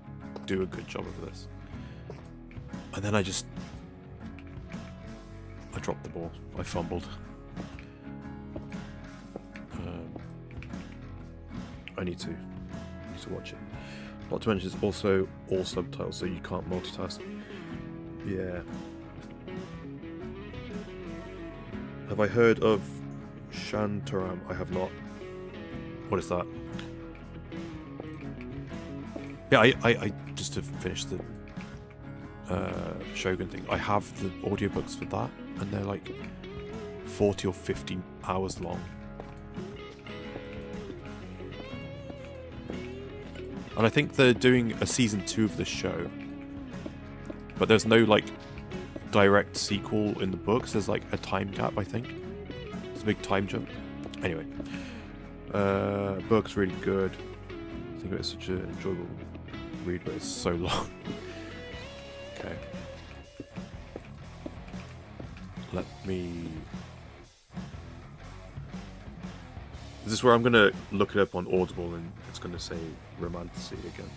do a good job of this. And then I dropped the ball. I fumbled. I need to watch it. Not to mention it's also all subtitles, so you can't multitask. Yeah. Have I heard of Shantaram? I have not. What is that? Yeah, I just to finish the Shogun thing. I have the audiobooks for that, and they're like 40 or 50 hours long. And I think they're doing a season 2 of this show, but there's no like direct sequel in the books. There's like a time gap, I think. It's a big time jump. Anyway, book's really good. I think it's such an enjoyable read, but it's so long. Okay. Let me... Is this where I'm going to look it up on Audible and it's going to say Romantasy again?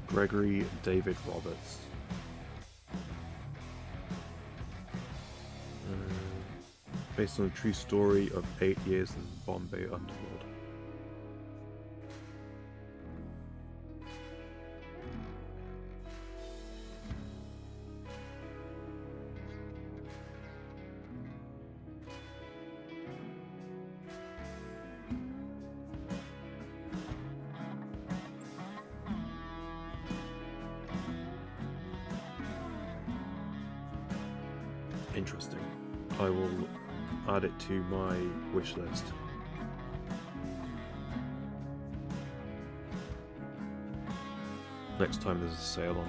Gregory David Roberts. Based on a true story of 8 years in Bombay underworld. Interesting. I will add it to my wish list. Next time there's a sale on.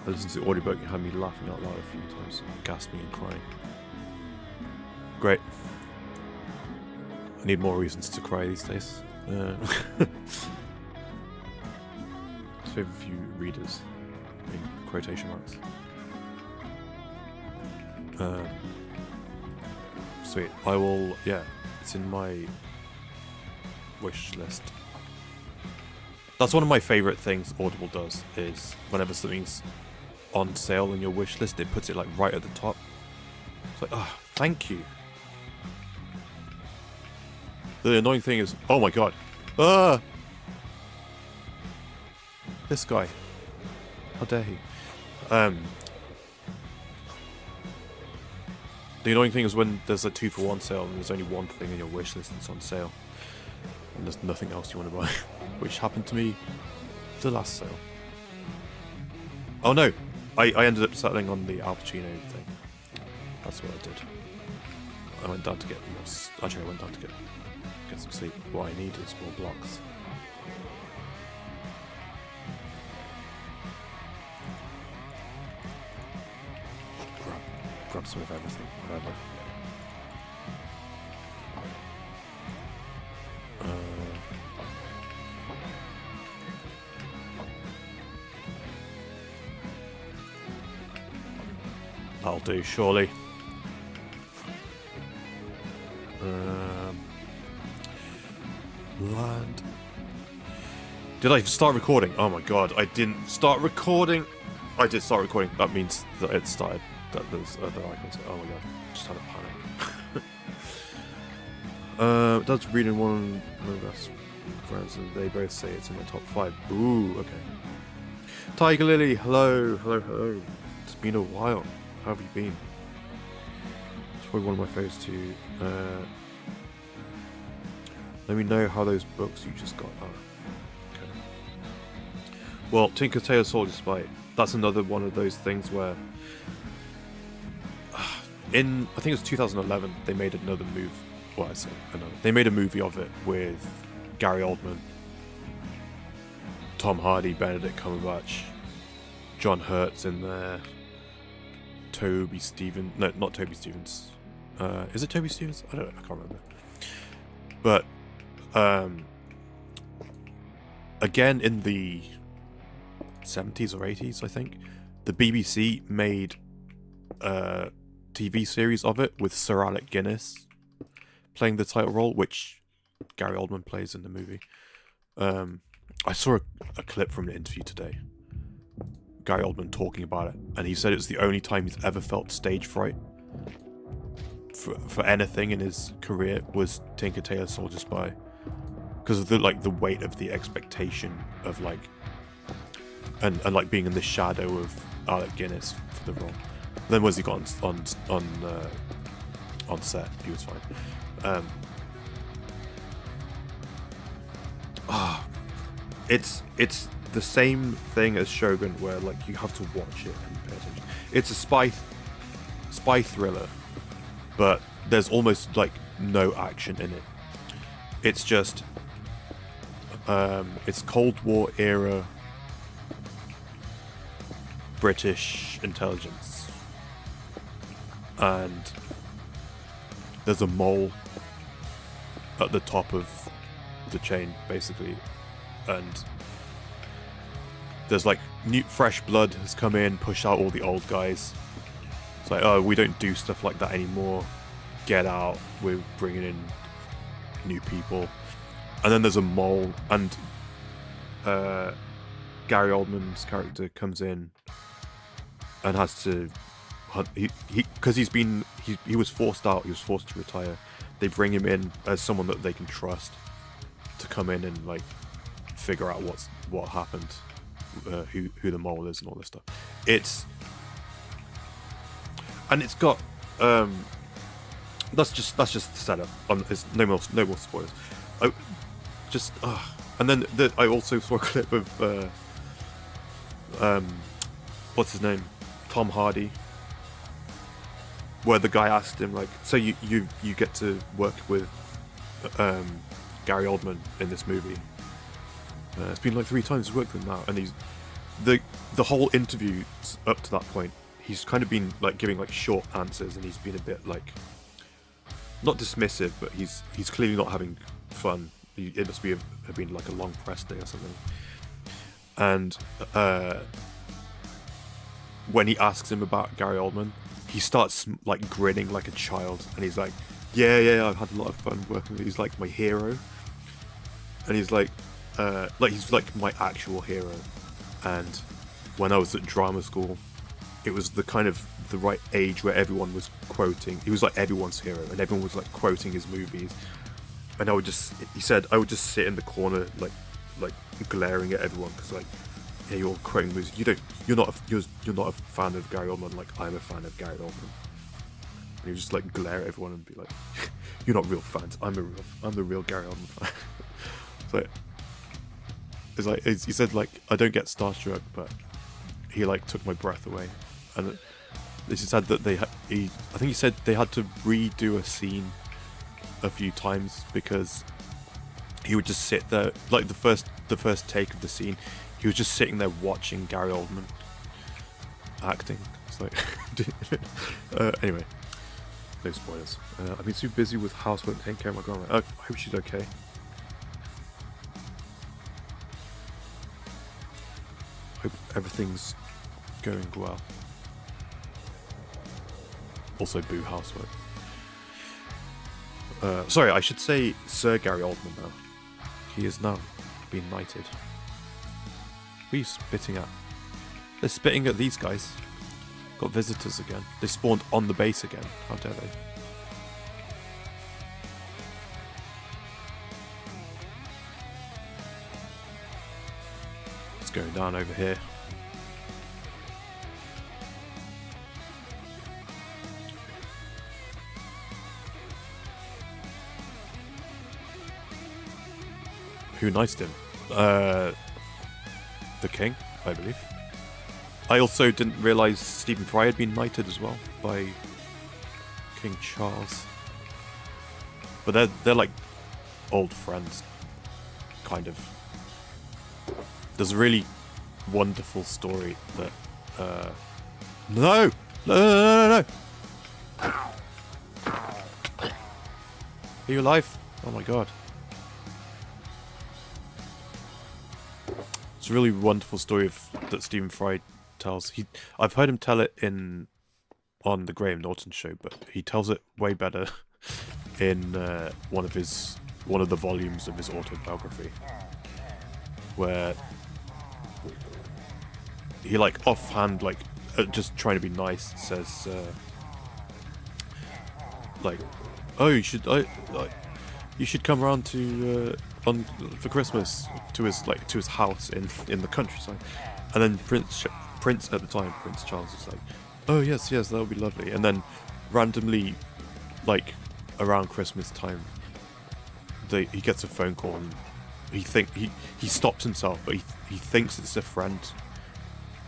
I listened to the audiobook, you had me laughing out loud a few times, gasping and crying. Great. I need more reasons to cry these days. Favorite few readers, in quotation marks. Sweet. I will, yeah, it's in my wish list. That's one of my favorite things Audible does, is whenever something's on sale in your wish list, it puts it like right at the top. It's like, oh, thank you. The annoying thing is, oh my god, this guy, how dare he? The annoying thing is when there's a 2-for-1 sale and there's only one thing in your wish list that's on sale, and there's nothing else you want to buy, which happened to me the last sale. Oh no, I ended up settling on the Al Pacino thing. That's what I did. I went down to get more. Actually, I went down to get some sleep. What I need is more blocks. Grab some of everything, whatever. That'll do, surely. Land. Did I start recording? Oh my god, I didn't start recording. I did start recording. That means that it started. That there's other icons. Oh my god, just had a panic. That's reading one of my best friends, and they both say it's in my top 5. Ooh, okay. Tiger Lily, hello, hello, hello. It's been a while. How have you been? It's probably one of my favorites too. Let me know how those books you just got are. Okay. Well, Tinker Tailor Soldier Spy. That's another one of those things where, I think it was 2011, they made another move. Well, I say another. They made a movie of it with Gary Oldman, Tom Hardy, Benedict Cumberbatch, John Hurt's in there. Toby Stevens. No, not Toby Stevens. Is it Toby Stevens? I don't know. I can't remember. But again, in the 70s or 80s, I think, the BBC made a TV series of it with Sir Alec Guinness playing the title role, which Gary Oldman plays in the movie. I saw a clip from an interview today. Gary Oldman talking about it, and he said it's the only time he's ever felt stage fright for anything in his career was Tinker Tailor Soldier Spy, because of the weight of the expectation of and being in the shadow of Alec Guinness for the role. Then once he got on set, he was fine. It's the same thing as Shogun, where you have to watch it and pay attention. It's a spy thriller, but there's almost no action in it. It's just it's Cold War era British intelligence, and there's a mole at the top of the chain, basically, and there's new fresh blood has come in, pushed out all the old guys. It's like, oh, we don't do stuff like that anymore. Get out. We're bringing in new people. And then there's a mole, and Gary Oldman's character comes in and has to hunt. Because he was forced out. He was forced to retire. They bring him in as someone that they can trust to come in and figure out what happened. Who the mole is and all this stuff. It's got that's just the setup. It's no more spoilers. And then I also saw a clip of what's his name, Tom Hardy, where the guy asked him so you get to work with Gary Oldman in this movie. It's been like 3 times his work with him now, and he's the whole interview up to that point. He's kind of been like giving like short answers, and he's been a bit like not dismissive, but he's clearly not having fun. It must have been like a long press day or something. And when he asks him about Gary Oldman, he starts like grinning like a child, and he's like, yeah, I've had a lot of fun working with him. He's like my hero, and he's like he's like my actual hero. And when I was at drama school, it was the kind of the right age where everyone was quoting. He was like everyone's hero, and everyone was like quoting his movies. And he said I would just sit in the corner like glaring at everyone because like, yeah, you're all quoting movies. You're not a fan of Gary Oldman like I'm a fan of Gary Oldman. And he would just like glare at everyone and be like, you're not real fans. I'm the real Gary Oldman fan. He said like I don't get starstruck, but he like took my breath away. And he said that I think he said they had to redo a scene a few times because he would just sit there like the first take of the scene. He was just sitting there watching Gary Oldman acting. It's like anyway, no spoilers. I've been too busy with housework taking care of my grandma. I hope she's okay. Hope everything's going well. Also, boo housework. Sorry, I should say Sir Gary Oldman now. He is now been knighted. What are you spitting at? They're spitting at these guys. Got visitors again. They spawned on the base again. How dare they? It's going down over here. Who knighted him? The king, I believe. I also didn't realise Stephen Fry had been knighted as well by King Charles. But they're like old friends, kind of. There's a really wonderful story that No! Are you alive? Oh my god. It's a really wonderful story that Stephen Fry tells. I've heard him tell it on the Graham Norton show, but he tells it way better in one of the volumes of his autobiography, where he like offhand, like just trying to be nice, says like, oh, you should come around to for Christmas to his house in the countryside. And then Prince at the time, Prince Charles, was like, oh yes, that would be lovely. And then randomly, like around Christmas time, he gets a phone call, and he stops himself, but he thinks it's a friend,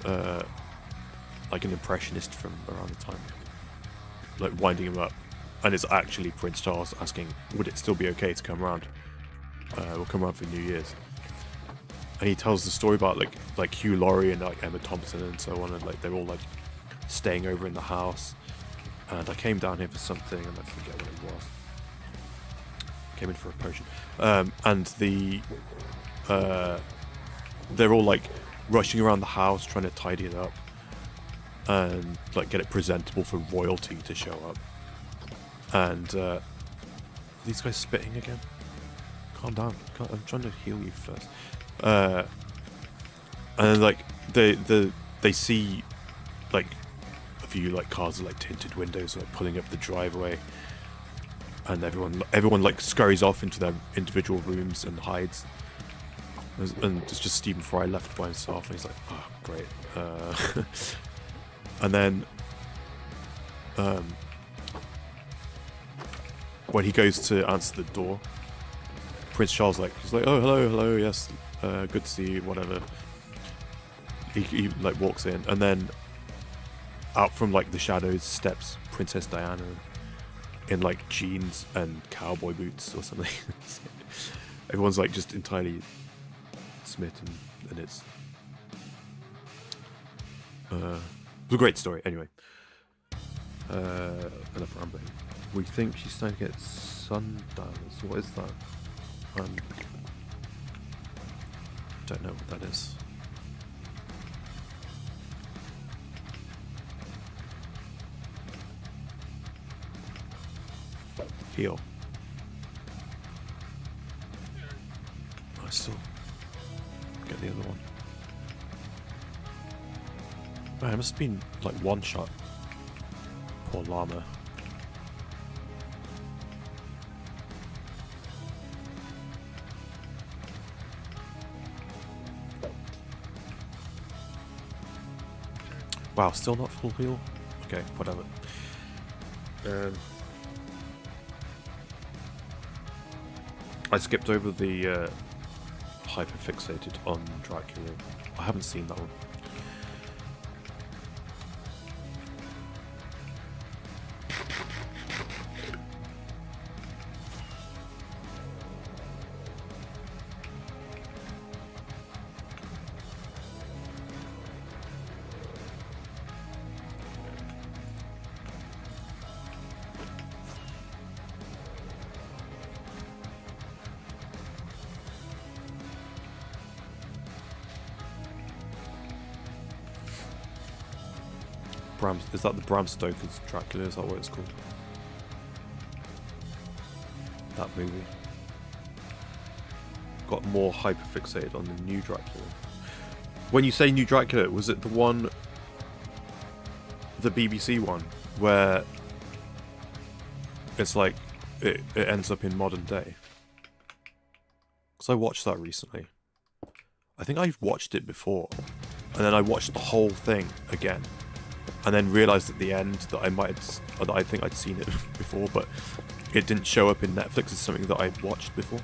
like an impressionist from around the time, like winding him up, and it's actually Prince Charles asking, would it still be okay to come around? We'll come around for New Year's. And he tells the story about like Hugh Laurie and like Emma Thompson and so on, and like they're all like staying over in the house. And I came down here for something, and I forget what it was. Came in for a potion. And they're all like rushing around the house trying to tidy it up and like get it presentable for royalty to show up. And these guys spitting again. Calm down. I'm trying to heal you first. And then like they see like a few like cars with like tinted windows like pulling up the driveway, and everyone like scurries off into their individual rooms and hides, and it's just Stephen Fry left by himself, and he's like, oh great. And then when he goes to answer the door, Prince Charles he's like, oh hello, yes, good to see you, whatever. He like walks in, and then out from like the shadows steps Princess Diana in like jeans and cowboy boots or something. Everyone's like just entirely Smith, and it's a great story. Anyway, enough rambling. We think she's starting to get sundials. What is that? Don't know what that is. Heal. I still get the other one. Man, it must have been like one shot. Poor llama. Wow, still not full heal? Okay, whatever. I skipped over the hyperfixated on Dracula. I haven't seen that one. Is that the Bram Stoker's Dracula? Is that what it's called? That movie got more hyperfixated on the new Dracula. When you say new Dracula, was it the one, the BBC one, where it's like it ends up in modern day? Because I watched that recently. I think I watched it before, and then I watched the whole thing again. And then realised at the end that I think I'd seen it before, but it didn't show up in Netflix as something that I'd watched before.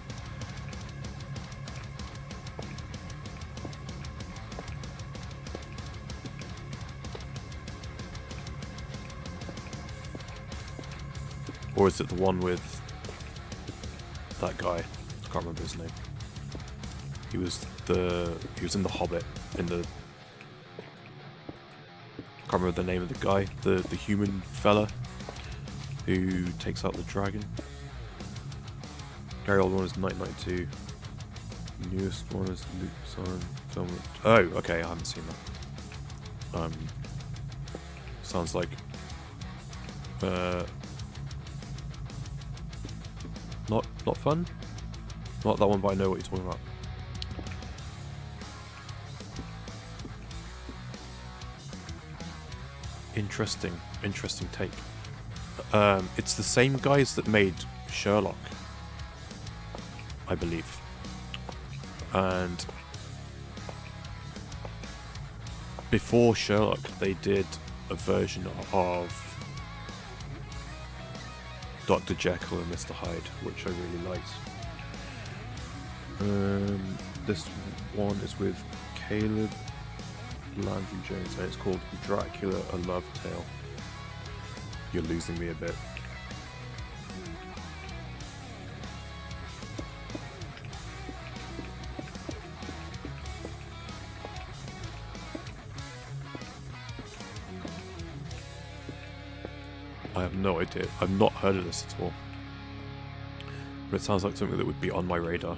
Or is it the one with that guy? I can't remember his name. He was in The Hobbit, in the... I can't remember the name of the guy, the human fella who takes out the dragon. Gary Oldman is 1992. Newest one is Luke film. Oh, okay, I haven't seen that. Sounds like not fun. Not that one, but I know what you're talking about. Interesting take. It's the same guys that made Sherlock, I believe. And before Sherlock, they did a version of Dr. Jekyll and Mr. Hyde, which I really liked. This one is with Caleb Landry Jones, and it's called Dracula, A Love Tale. You're losing me a bit. I have no idea. I've not heard of this at all. But it sounds like something that would be on my radar.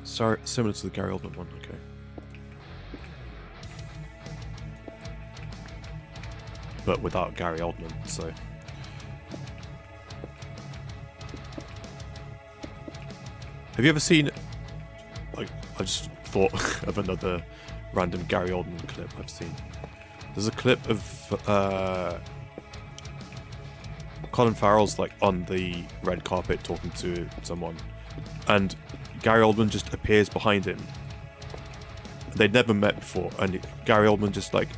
Similar to the Gary Oldman one, okay. But without Gary Oldman, so... Have you ever seen... Like, I just thought of another random Gary Oldman clip I've seen. There's a clip of Colin Farrell's like on the red carpet talking to someone, and Gary Oldman just appears behind him. They'd never met before, and Gary Oldman just like...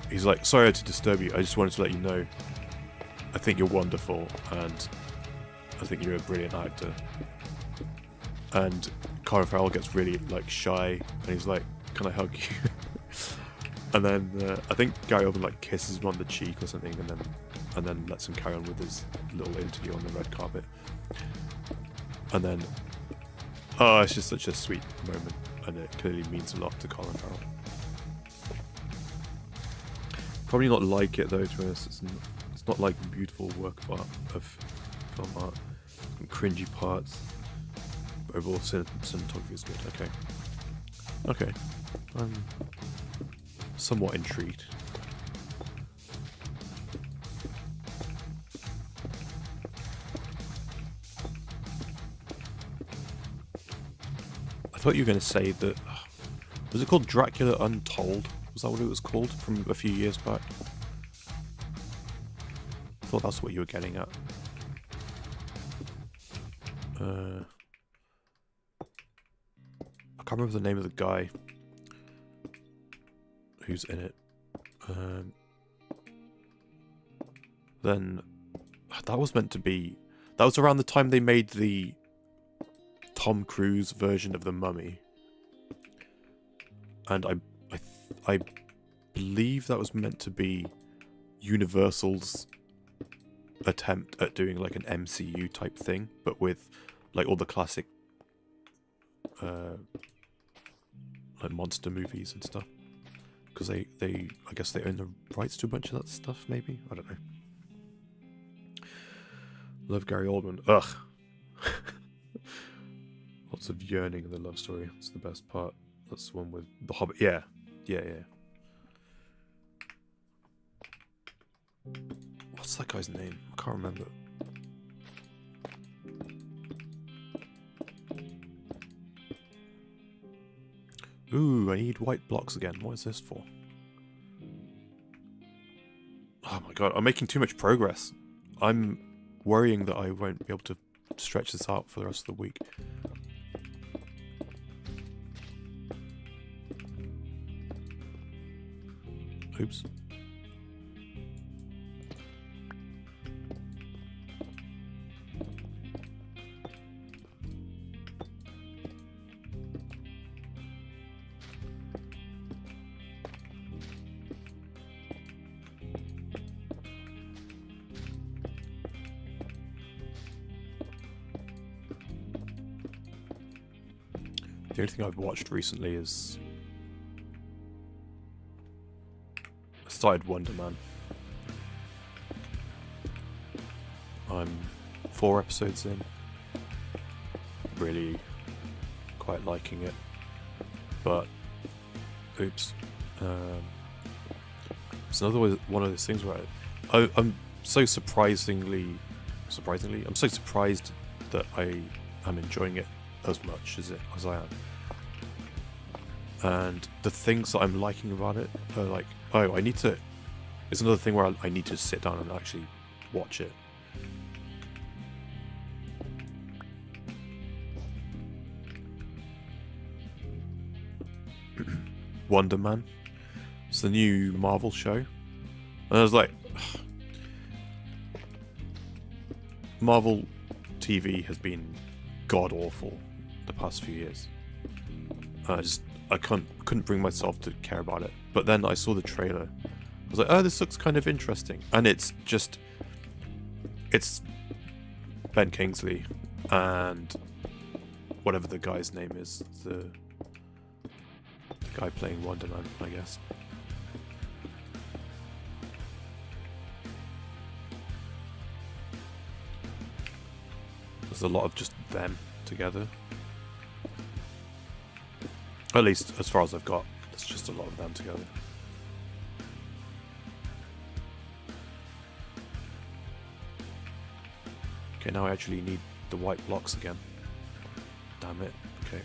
he's like, sorry to disturb you, I just wanted to let you know I think you're wonderful and I think you're a brilliant actor. And Colin Farrell gets really like shy and he's like, can I hug you? And then I think Gary Oldman like kisses him on the cheek or something, and then lets him carry on with his little interview on the red carpet. And then Oh, it's just such a sweet moment, and it clearly means a lot to Colin Farrell. Probably not like it though, to be honest. It's not like a beautiful work of art, of film art. Some cringy parts. But overall, cinematography is good. Okay. Okay. I'm somewhat intrigued. I thought you were going to say that... Was it called Dracula Untold? Was that what it was called from a few years back? I thought that's what you were getting at. I can't remember the name of the guy who's in it. Then that was meant to be... That was around the time they made the Tom Cruise version of The Mummy. And I believe that was meant to be Universal's attempt at doing like an MCU type thing, but with like all the classic like monster movies and stuff. Because I guess they own the rights to a bunch of that stuff, maybe? I don't know. Love Gary Oldman. Ugh. Lots of yearning in the love story. That's the best part. That's the one with the Hobbit. Yeah. Yeah. What's that guy's name? I can't remember. Ooh, I need white blocks again. What is this for? Oh my god, I'm making too much progress. I'm worrying that I won't be able to stretch this out for the rest of the week. Oops. The only thing I've watched recently is... I started Wonder Man. I'm 4 episodes in. Really quite liking it. But... Oops. It's another one of those things where I'm so surprisingly... I'm so surprised that I am enjoying it as much as I am. And the things that I'm liking about it are like, oh, I need to... It's another thing where I need to sit down and actually watch it. Wonder Man. It's the new Marvel show. And I was like... Marvel TV has been god-awful the past few years. I couldn't bring myself to care about it. But then I saw the trailer. I was like, oh, this looks kind of interesting. And it's Ben Kingsley and whatever the guy's name is, the guy playing Wonder Man, I guess. There's a lot of just them together. At least, as far as I've got, there's just a lot of them together. Okay, now I actually need the white blocks again. Damn it. Okay.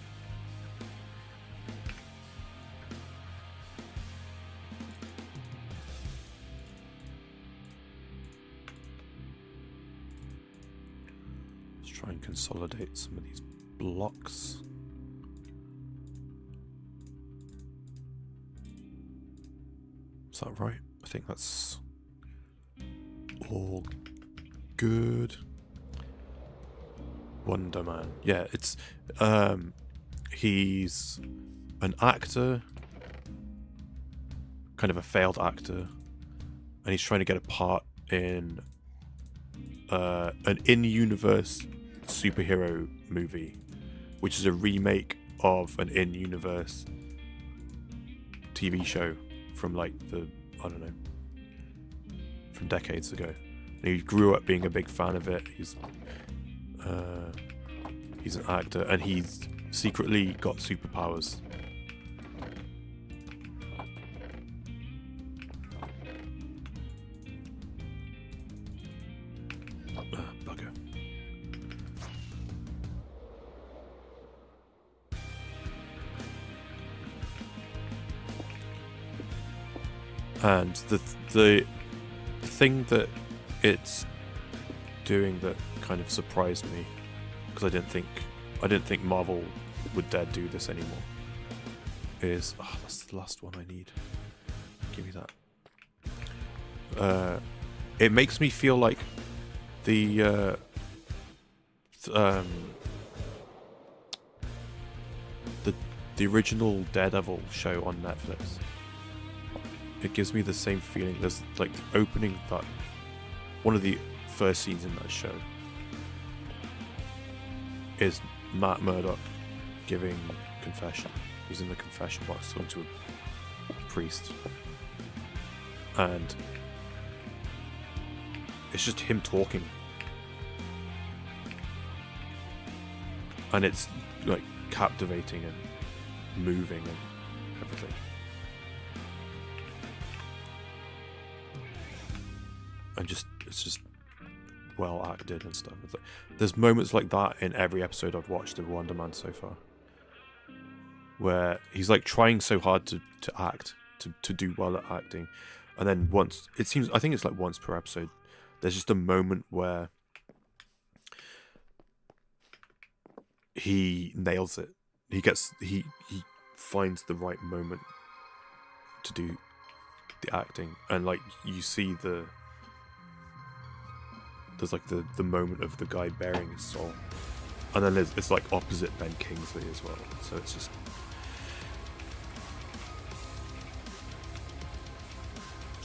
Let's try and consolidate some of these blocks. Is that right? I think that's all good. Wonder Man. Yeah, it's he's an actor, kind of a failed actor, and he's trying to get a part in an in-universe superhero movie which is a remake of an in-universe TV show from like I don't know, from decades ago. And he grew up being a big fan of it. He's an actor, and he's secretly got superpowers. Bugger. And the thing that it's doing that kind of surprised me, because I didn't think Marvel would dare do this anymore, is that's the last one I need. Give me that. It makes me feel like the original Daredevil show on Netflix. It gives me the same feeling. There's like opening that one of the first scenes in that show is Matt Murdock giving confession. He's in the confession box talking to a priest, and it's just him talking, and it's like captivating and moving and everything. And it's just well acted and stuff. There's moments like that in every episode I've watched of Wonder Man so far, where he's like trying so hard to act, to do well at acting, and then I think it's like once per episode, there's just a moment where he nails it. He finds the right moment to do the acting, and like you see there's like the moment of the guy bearing his soul, and then it's like opposite Ben Kingsley as well, so it's just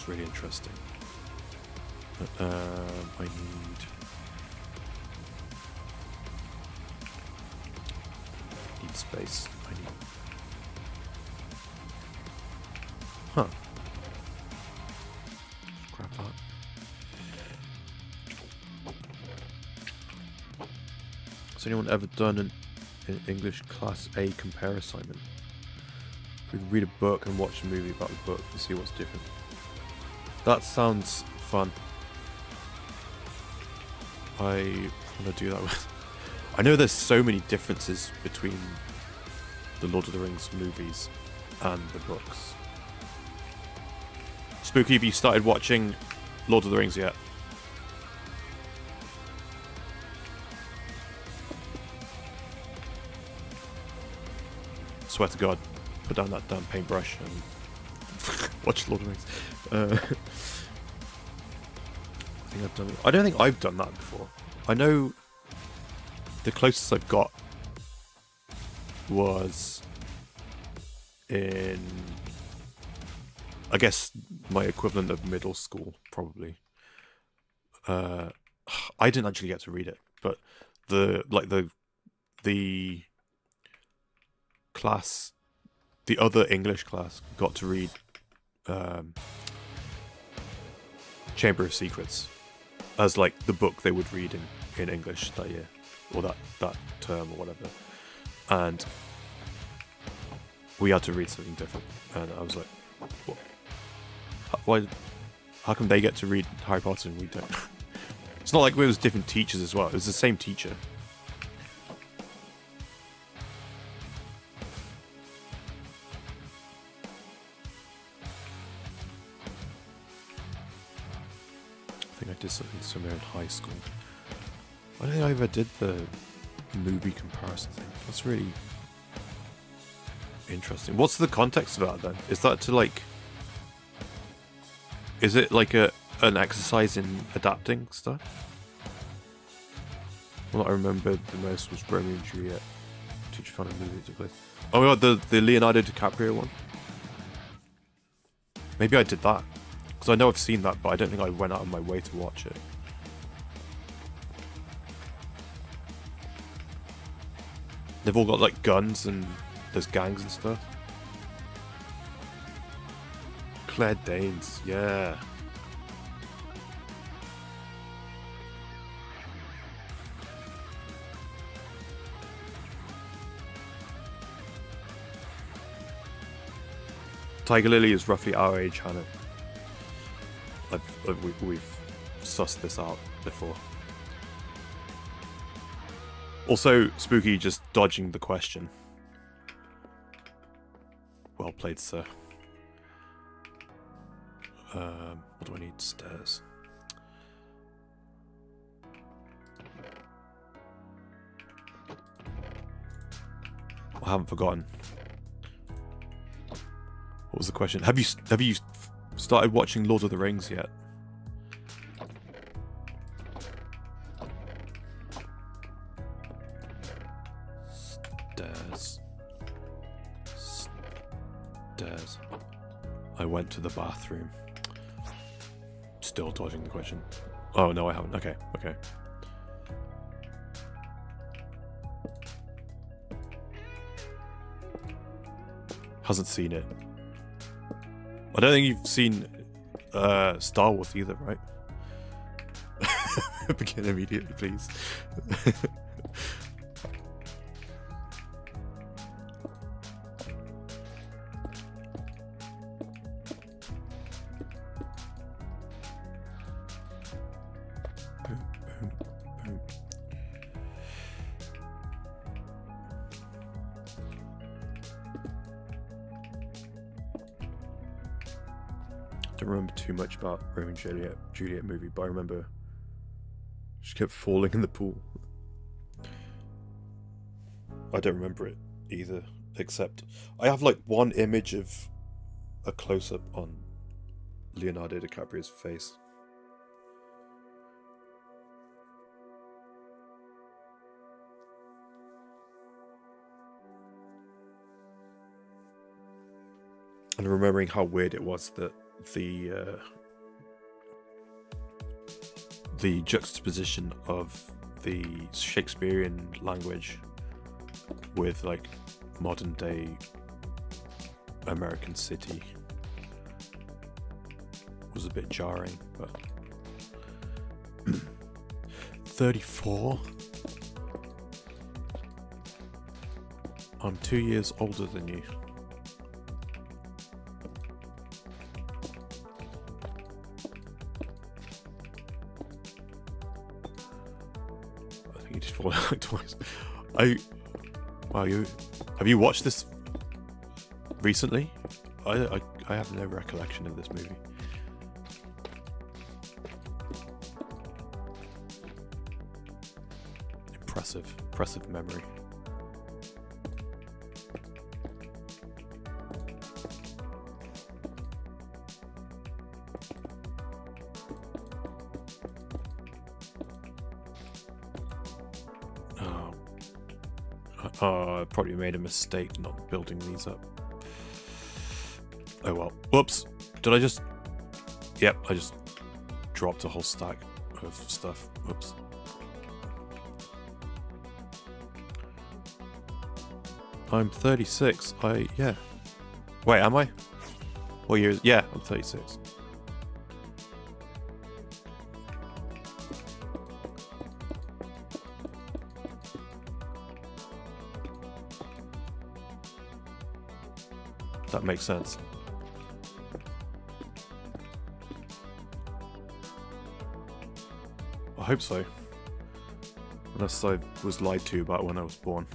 really interesting. I need space. Grab that. Has anyone ever done an English Class A compare assignment? We read a book and watch a movie about the book to see what's different. That sounds fun. I want to do that with. I know there's so many differences between the Lord of the Rings movies and the books. Spooky, have you started watching Lord of the Rings yet? Swear to God, put down that damn paintbrush and watch Lord of the Rings. I don't think I've done that before. I know the closest I've got was in, I guess, my equivalent of middle school, probably. I didn't actually get to read it, but the class, the other English class, got to read Chamber of Secrets as like the book they would read in English that year, or that term or whatever, and we had to read something different, and I was like, why? How come they get to read Harry Potter and we don't? It's not like it was different teachers as well. It was the same teacher. I think I did something similar in high school. I don't think I ever did the movie comparison thing. That's really interesting. What's the context of that then? Is that to like... Is it like an exercise in adapting stuff? Well, I remember the most was Romeo and Juliet. Teacher found a movie that took place. Oh my god, the Leonardo DiCaprio one? Maybe I did that. Because I know I've seen that, but I don't think I went out of my way to watch it. They've all got like guns and there's gangs and stuff. Claire Danes, yeah. Tiger Lily is roughly our age, Hannah. We've sussed this out before. Also, Spooky just dodging the question. Well played, sir. What do I need? Stairs. I haven't forgotten. What was the question? Have you started watching Lord of the Rings yet? Stairs. I went to the bathroom. Still dodging the question. Oh no, I haven't. Okay. Hasn't seen it. I don't think you've seen Star Wars either, right? Begin immediately, please. Don't remember too much about Romeo and Juliet movie, but I remember she kept falling in the pool. I don't remember it either, except I have like one image of a close-up on Leonardo DiCaprio's face. And remembering how weird it was that the juxtaposition of the Shakespearean language with like modern day American city was a bit jarring, but 34? I'm 2 years older than you. Like twice. Wow, have you watched this recently? I have no recollection of this movie. Impressive memory. I probably made a mistake not building these up. Oh well. Whoops. Did I just... Yep, I just dropped a whole stack of stuff. Whoops. I'm 36. Yeah. Wait, am I? What year is... Yeah, I'm 36. That makes sense. I hope so. Unless I was lied to about when I was born.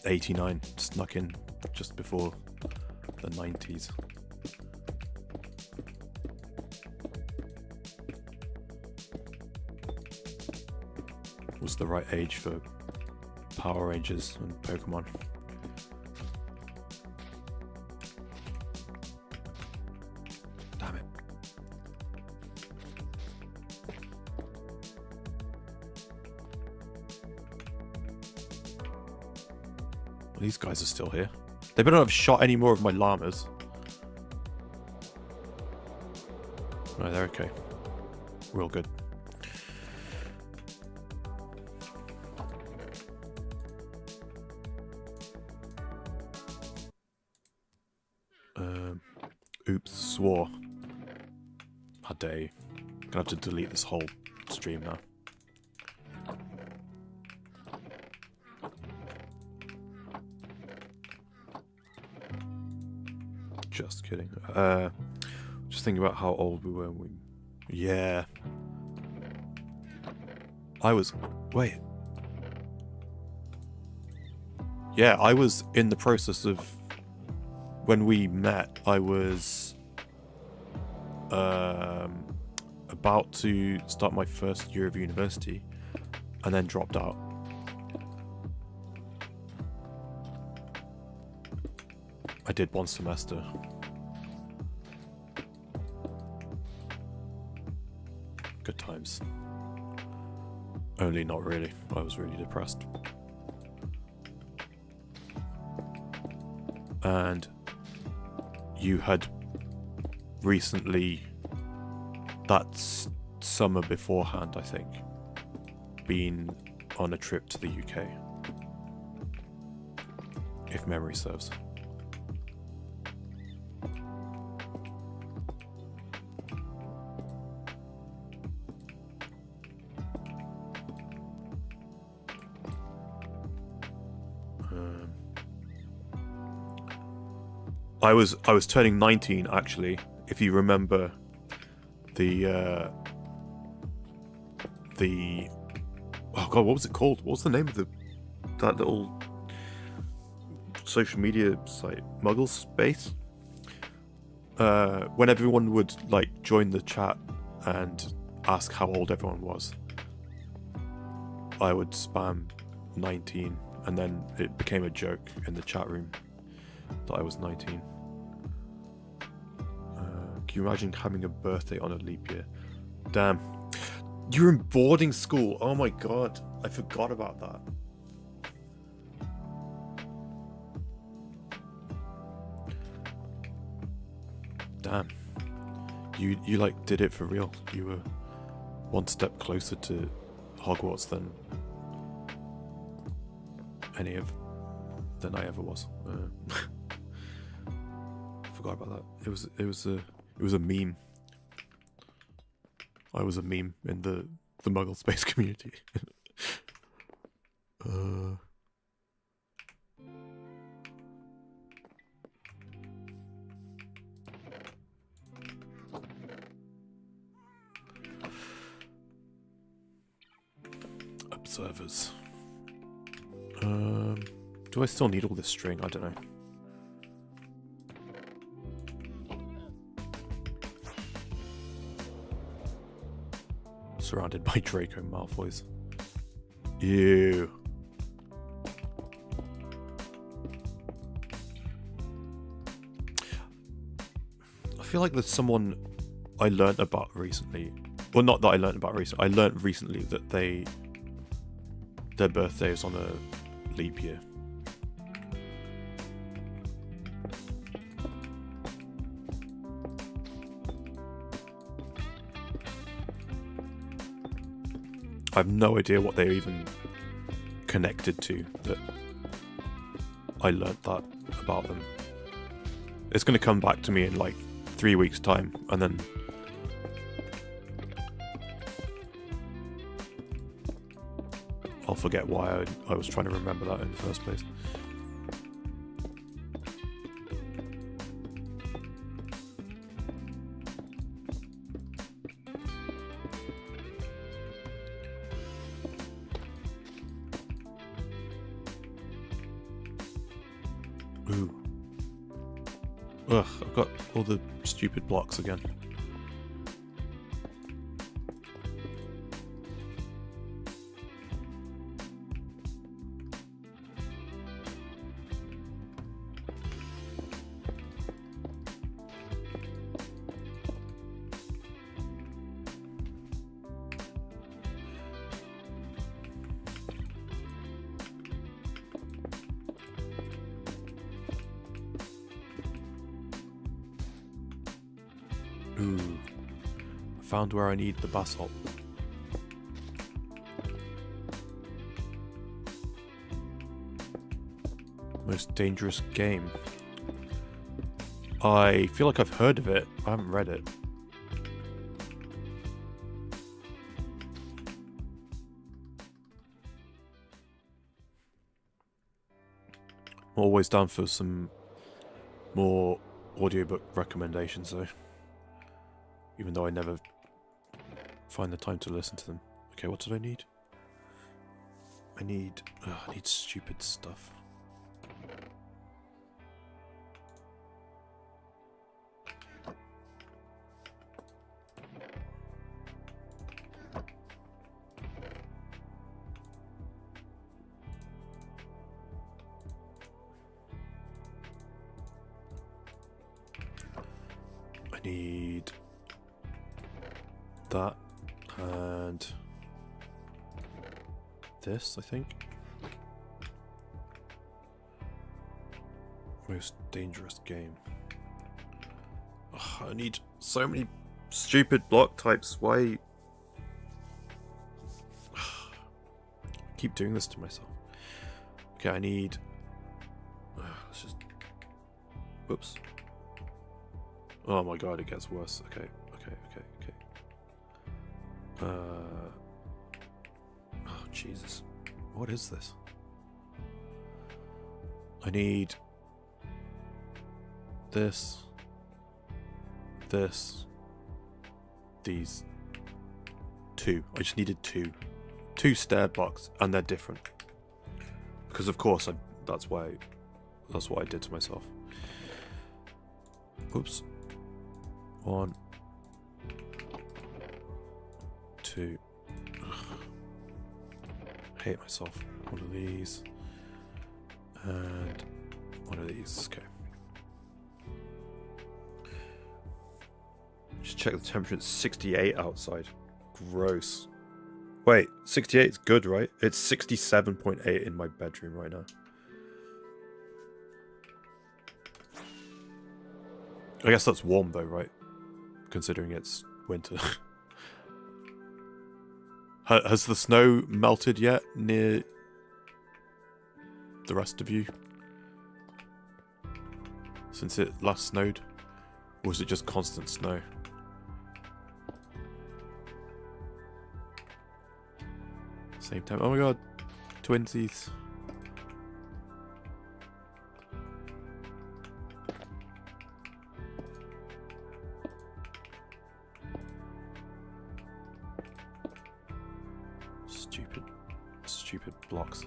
'89 snuck in just before the 90s. Was the right age for Power Rangers and Pokemon. Damn it. Well, these guys are still here. They better not have shot any more of my llamas. No, they're okay. We're all good. Oops, swore. How dare you. Gonna have to delete this whole stream now. Just kidding. Just thinking about how old we were when we... Yeah. I was... Wait. Yeah, I was in the process of... When we met, I was... about to start my first year of university. And then dropped out. I did one semester. Good times. Only not really. I was really depressed. And you had recently, that summer beforehand, I think, been on a trip to the UK. If memory serves. I was turning 19 actually, if you remember the oh god, what was it called? What was the name of that little social media site? Muggle Space? When everyone would like join the chat and ask how old everyone was, I would spam 19 and then it became a joke in the chat room that I was 19. Can you imagine having a birthday on a leap year? Damn. You're in boarding school. Oh my god. I forgot about that. Damn. You like did it for real. You were one step closer to Hogwarts than I ever was. Forgot about that. It was a meme. I was a meme in the Muggle space community. Observers. Do I still need all this string? I don't know. Surrounded by Draco Malfoys. Ew. I feel like there's someone I learnt about recently. Well, not that I learnt about recently. I learnt recently that their birthday is on a leap year. I have no idea what they're even connected to that I learnt that about them. It's going to come back to me in like 3 weeks' time, and then I'll forget why I was trying to remember that in the first place. Ooh. Ugh, I've got all the stupid blocks again. Ooh. Found where I need the basalt. Most dangerous game. I feel like I've heard of it. I haven't read it. I'm always down for some more audiobook recommendations though. Even though I never find the time to listen to them. Okay, what did I need? I need stupid stuff. I need that and this, I think. Most dangerous game. Ugh, I need so many stupid block types. Why? I keep doing this to myself. Okay, I need. Let's just. Whoops. Oh my god, it gets worse. Okay. Oh Jesus. What is this? I need this, these two. I just needed two stair blocks, and they're different because of course that's what I did to myself. Oops. 1, 2. Ugh. I hate myself. One of these and one of these. Okay. Just check the temperature. It's 68 outside. Gross. Wait, 68 is good, right? It's 67.8 in my bedroom right now. I guess that's warm though, right? Considering it's winter. Has the snow melted yet near the rest of you? Since it last snowed? Or was it just constant snow? Same time. Oh my god. Twinsies. Stupid blocks.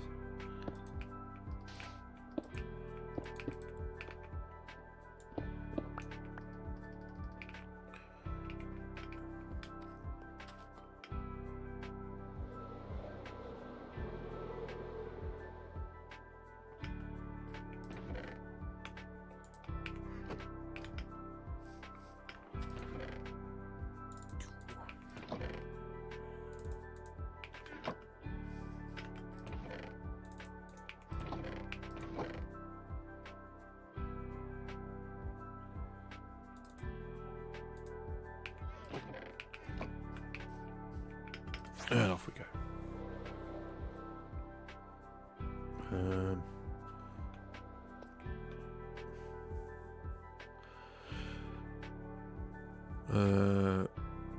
And off we go.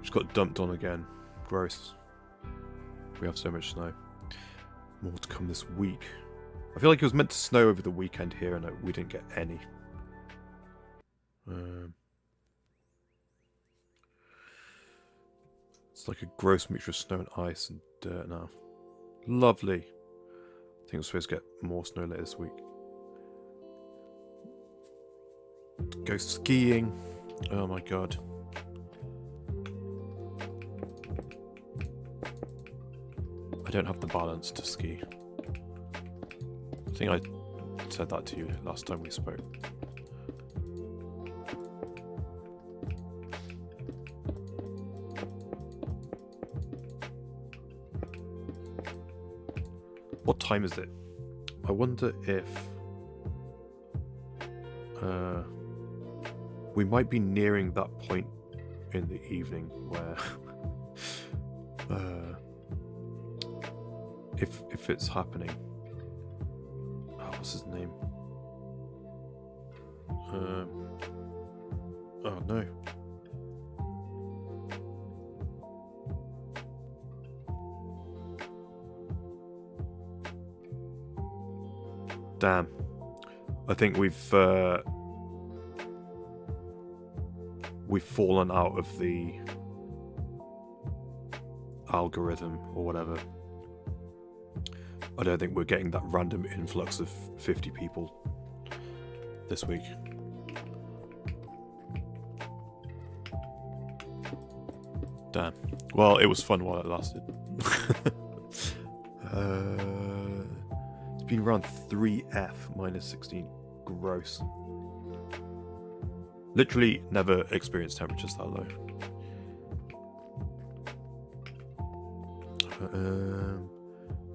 Just got dumped on again. Gross. We have so much snow. More to come this week. I feel like it was meant to snow over the weekend here, and we didn't get any. It's like a gross mixture of snow and ice and dirt now. Lovely. I think we're supposed to get more snow later this week. Go skiing. Oh my god. I don't have the balance to ski. I think I said that to you last time we spoke. What time is it? I wonder if we might be nearing that point in the evening where if it's happening. Oh, what's his name? Oh no. Damn. I think we've fallen out of the algorithm or whatever. I don't think we're getting that random influx of 50 people this week. Damn. Well, it was fun while it lasted. It's been around 3F minus 16. Gross. Literally never experienced temperatures that low.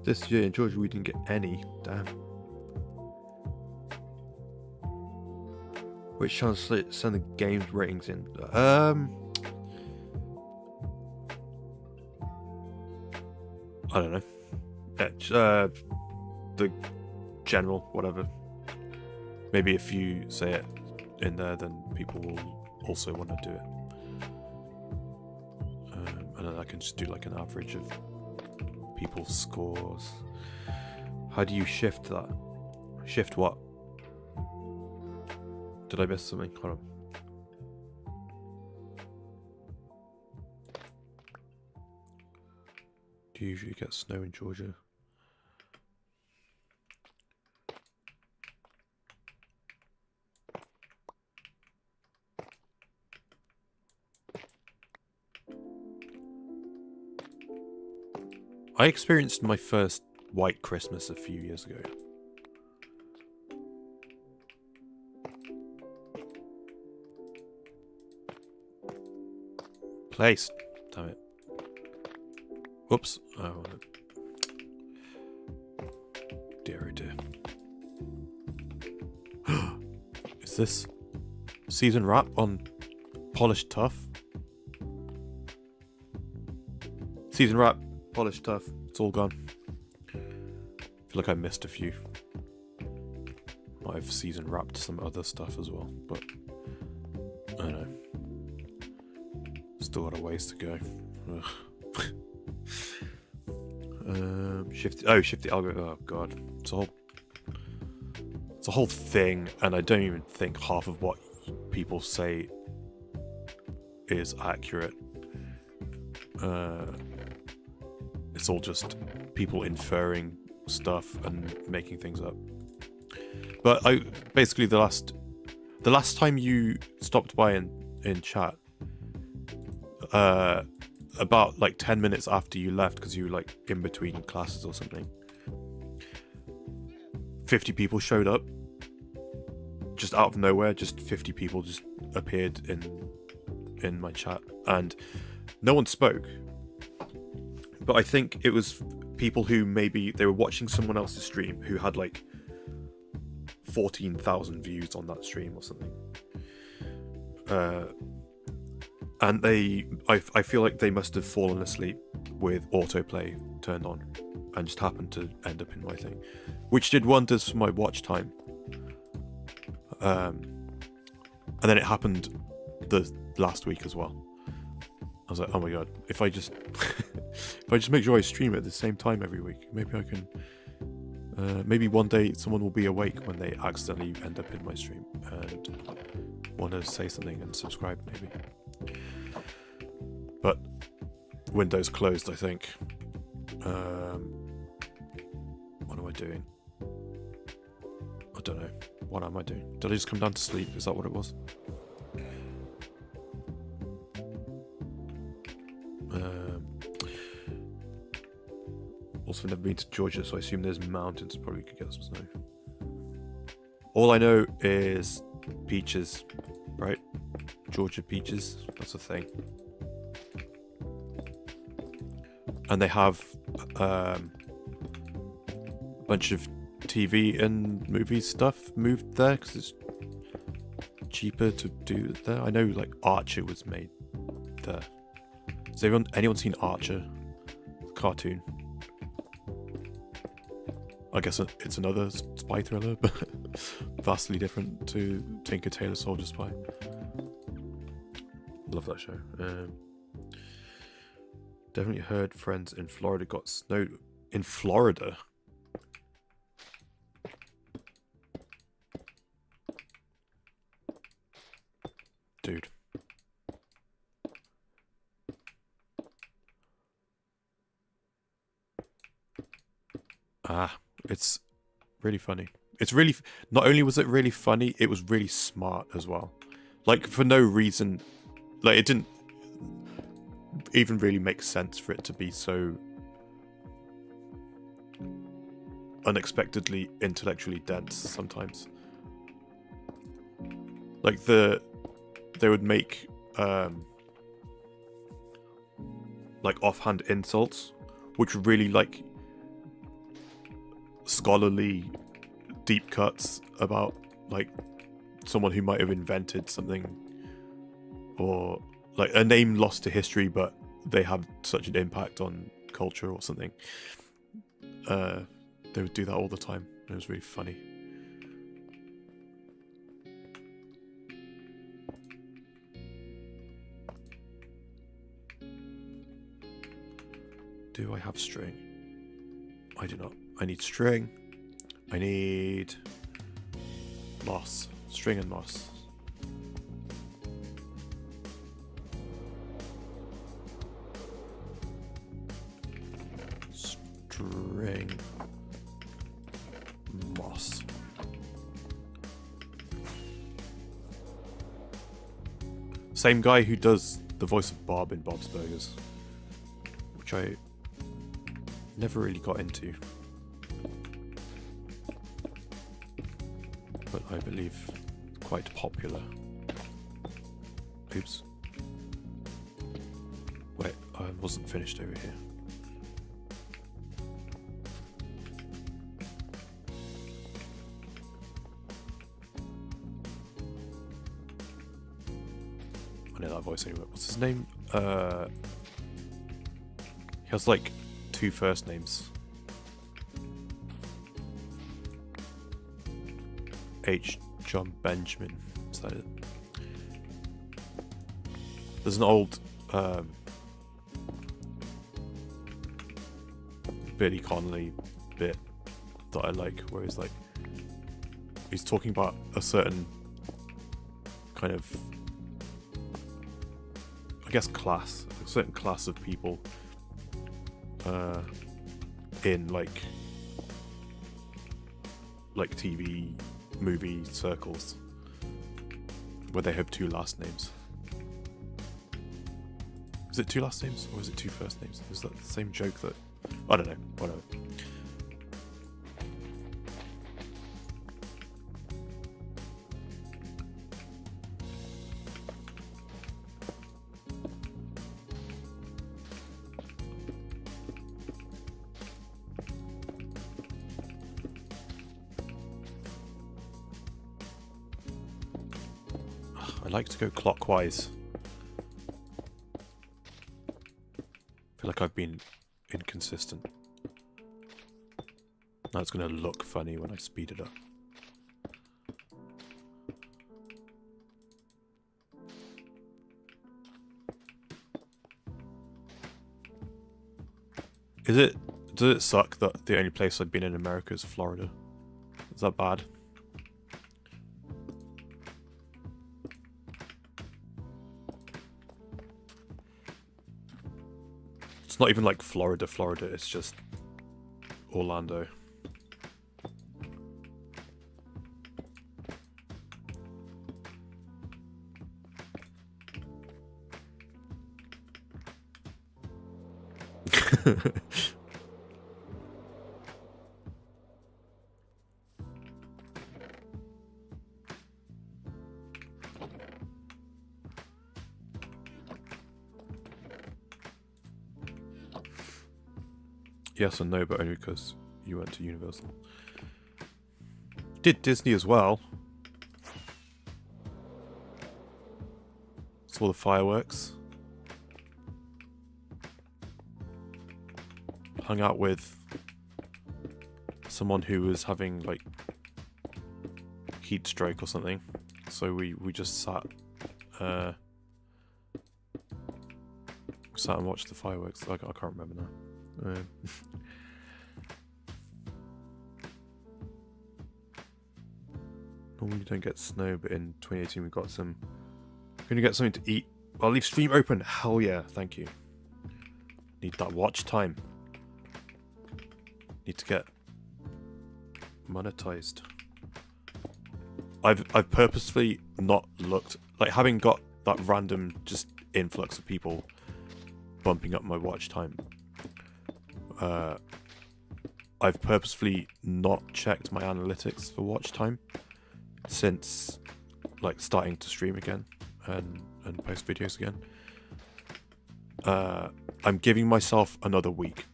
This year in Georgia we didn't get any. Damn. Which channel send the games ratings in? I don't know. The general, whatever. Maybe if you say it in there, then people will also want to do it. And then I can just do like an average of people's scores. How do you shift that? Shift what? Did I miss something? Hold on. Do you usually get snow in Georgia? I experienced my first white Christmas a few years ago. Place. Damn it. Whoops. Oh, dear, oh dear. Is this season wrap on polished tough? Season wrap, polished tough. It's all gone. I feel like I missed a few. Might have season wrapped some other stuff as well, but I don't know. Still got a ways to go. Shift the algorithm. Oh god, it's a whole thing, and I don't even think half of what people say is accurate. It's all just people inferring stuff and making things up. But basically the last time you stopped by in chat, about like 10 minutes after you left, because you were like in between classes or something, 50 people showed up just out of nowhere. Just 50 people just appeared in my chat, and no one spoke. But I think it was people who maybe they were watching someone else's stream who had like 14,000 views on that stream or something. And I feel like they must have fallen asleep with autoplay turned on and just happened to end up in my thing, which did wonders for my watch time. And then it happened the last week as well. I was like, oh my god, if I just make sure I stream at the same time every week, maybe I can. Maybe one day someone will be awake when they accidentally end up in my stream and want to say something and subscribe, maybe. But Windows closed, I think. What am I doing? I don't know. What am I doing? Did I just come down to sleep? Is that what it was? Also, never been to Georgia, so I assume there's mountains. Probably could get some snow. All I know is peaches, right? Georgia peaches. That's a thing. And they have a bunch of TV and movie stuff moved there because it's cheaper to do it there. I know, like, Archer was made there. Has anyone seen Archer? The cartoon. I guess it's another spy thriller, but vastly different to Tinker Tailor Soldier Spy. Love that show. Definitely heard friends in Florida got snowed. In Florida? Dude. It's really funny. It's really... Not only was it really funny, it was really smart as well. Like, for no reason... Like, it didn't even really make sense for it to be so unexpectedly intellectually dense sometimes. Like, they would make like offhand insults, which were really like scholarly deep cuts about like someone who might have invented something, or like a name lost to history but they have such an impact on culture or something. They would do that all the time. It was really funny. Do I have string? I do not. I need string. I need moss. String and moss. String. Moss. Same guy who does the voice of Bob in Bob's Burgers, which I never really got into, but I believe quite popular. Oops. Wait, I wasn't finished over here. I know that voice anyway. What's his name? He has like 2 first names. H. John Benjamin. Is that it? There's an old Billy Connolly bit that I like, where he's talking about a certain kind of, I guess, class, a certain class of people in like TV movie circles, where they have 2 last names. Is it 2 last names or is it 2 first names? Is that the same joke that... I don't know, whatever. I like to go clockwise. I feel like I've been inconsistent. Now it's going to look funny when I speed it up. Does it suck that the only place I've been in America is Florida? Is that bad? It's not even like Florida, it's just Orlando. Yes and no, but only because you went to Universal. Did Disney as well. Saw the fireworks. Hung out with someone who was having like heat stroke or something. So we just sat sat and watched the fireworks. I can't remember now. Normally you don't get snow, but in 2018 we got some. Gonna get something to eat. I'll leave stream open. Hell yeah, thank you. Need that watch time. Need to get monetized. I've purposefully not looked, like, having got that random just influx of people bumping up my watch time. I've purposefully not checked my analytics for watch time since, like, starting to stream again and post videos again. I'm giving myself another week,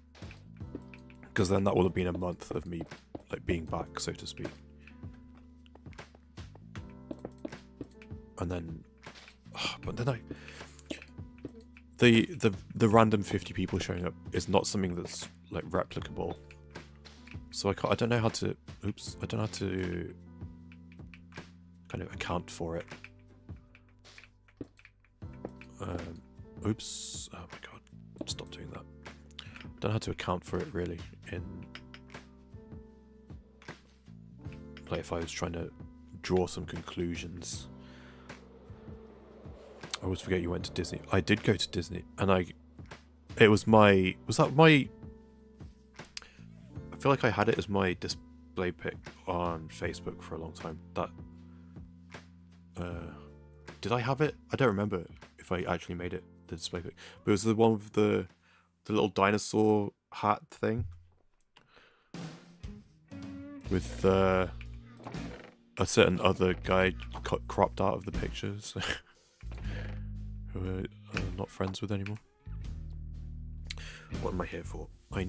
because then that will have been a month of me, like, being back, so to speak. And then, but then the random 50 people showing up is not something that's, like, replicable. So I don't know how to, I don't know how to kind of account for it. Oops, oh my god, stop doing that. I don't know how to account for it really in, like, if I was trying to draw some conclusions. I always forget you went to Disney. I did go to Disney, and I feel like I had it as my display pic on Facebook for a long time. That, did I have it? I don't remember if I actually made it the display pic. But it was the one with the little dinosaur hat thing. With a certain other guy cropped out of the pictures. Who I'm not friends with anymore. What am I here for? I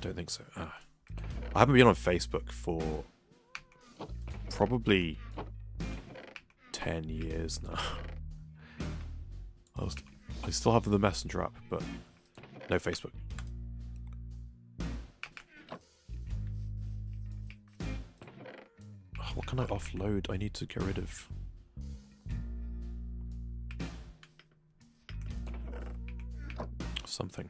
don't think so. I haven't been on Facebook for probably 10 years now. I still have the Messenger app, but no Facebook. What can I offload? I need to get rid of... something.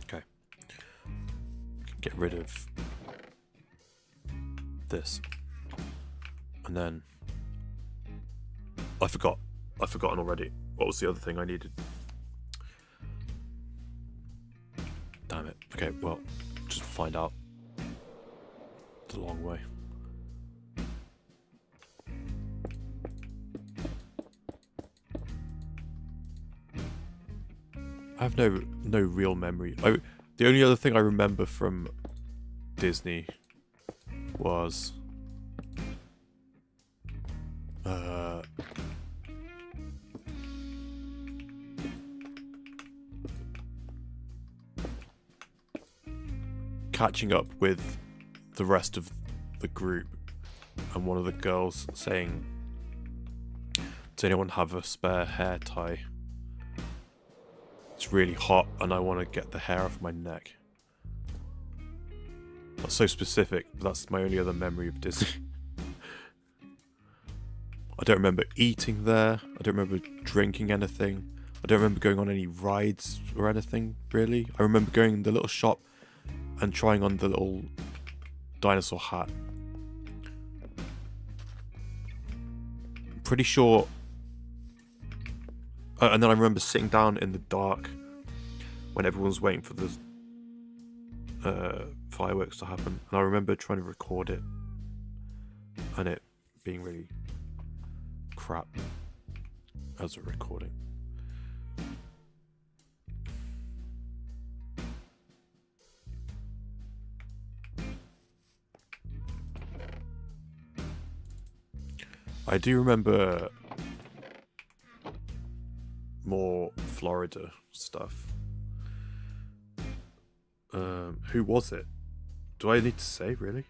Okay. Get rid of this. And then I've forgotten already. What was the other thing I needed? Damn it. Okay, well, just find out. It's a long way. I have no real memory. The only other thing I remember from Disney was catching up with the rest of the group and one of the girls saying, does anyone have a spare hair tie? It's really hot and I want to get the hair off my neck. That's so specific, but that's my only other memory of Disney. I don't remember eating there. I don't remember drinking anything. I don't remember going on any rides or anything, really. I remember going in the little shop and trying on the little dinosaur hat. I'm pretty sure... and then I remember sitting down in the dark when everyone's waiting for the fireworks to happen. And I remember trying to record it and it being really crap as a recording. I do remember more Florida stuff. Who was it? Do I need to say, really?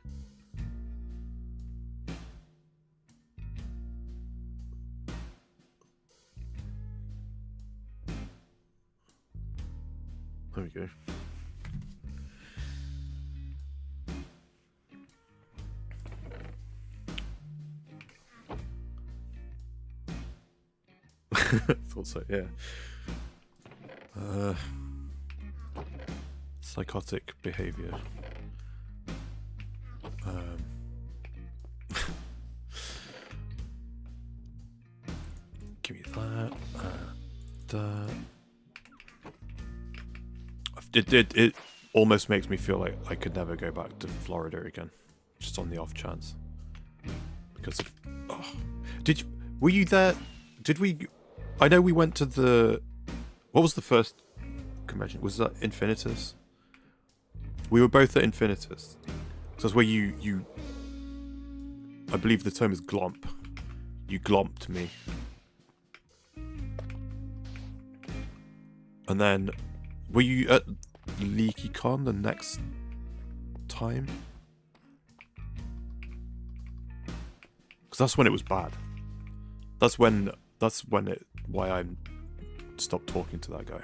There we go. Thought so, yeah. Psychotic behavior. Give me that. It almost makes me feel like I could never go back to Florida again, just on the off chance. Because of, were you there? Did we? I know we went to the. What was the first convention? Was that Infinitus? We were both at Infinitus. So that's where you. I believe the term is glomp. You glomped me. And then, were you at LeakyCon the next time? Because that's when it was bad. That's when why I stopped talking to that guy.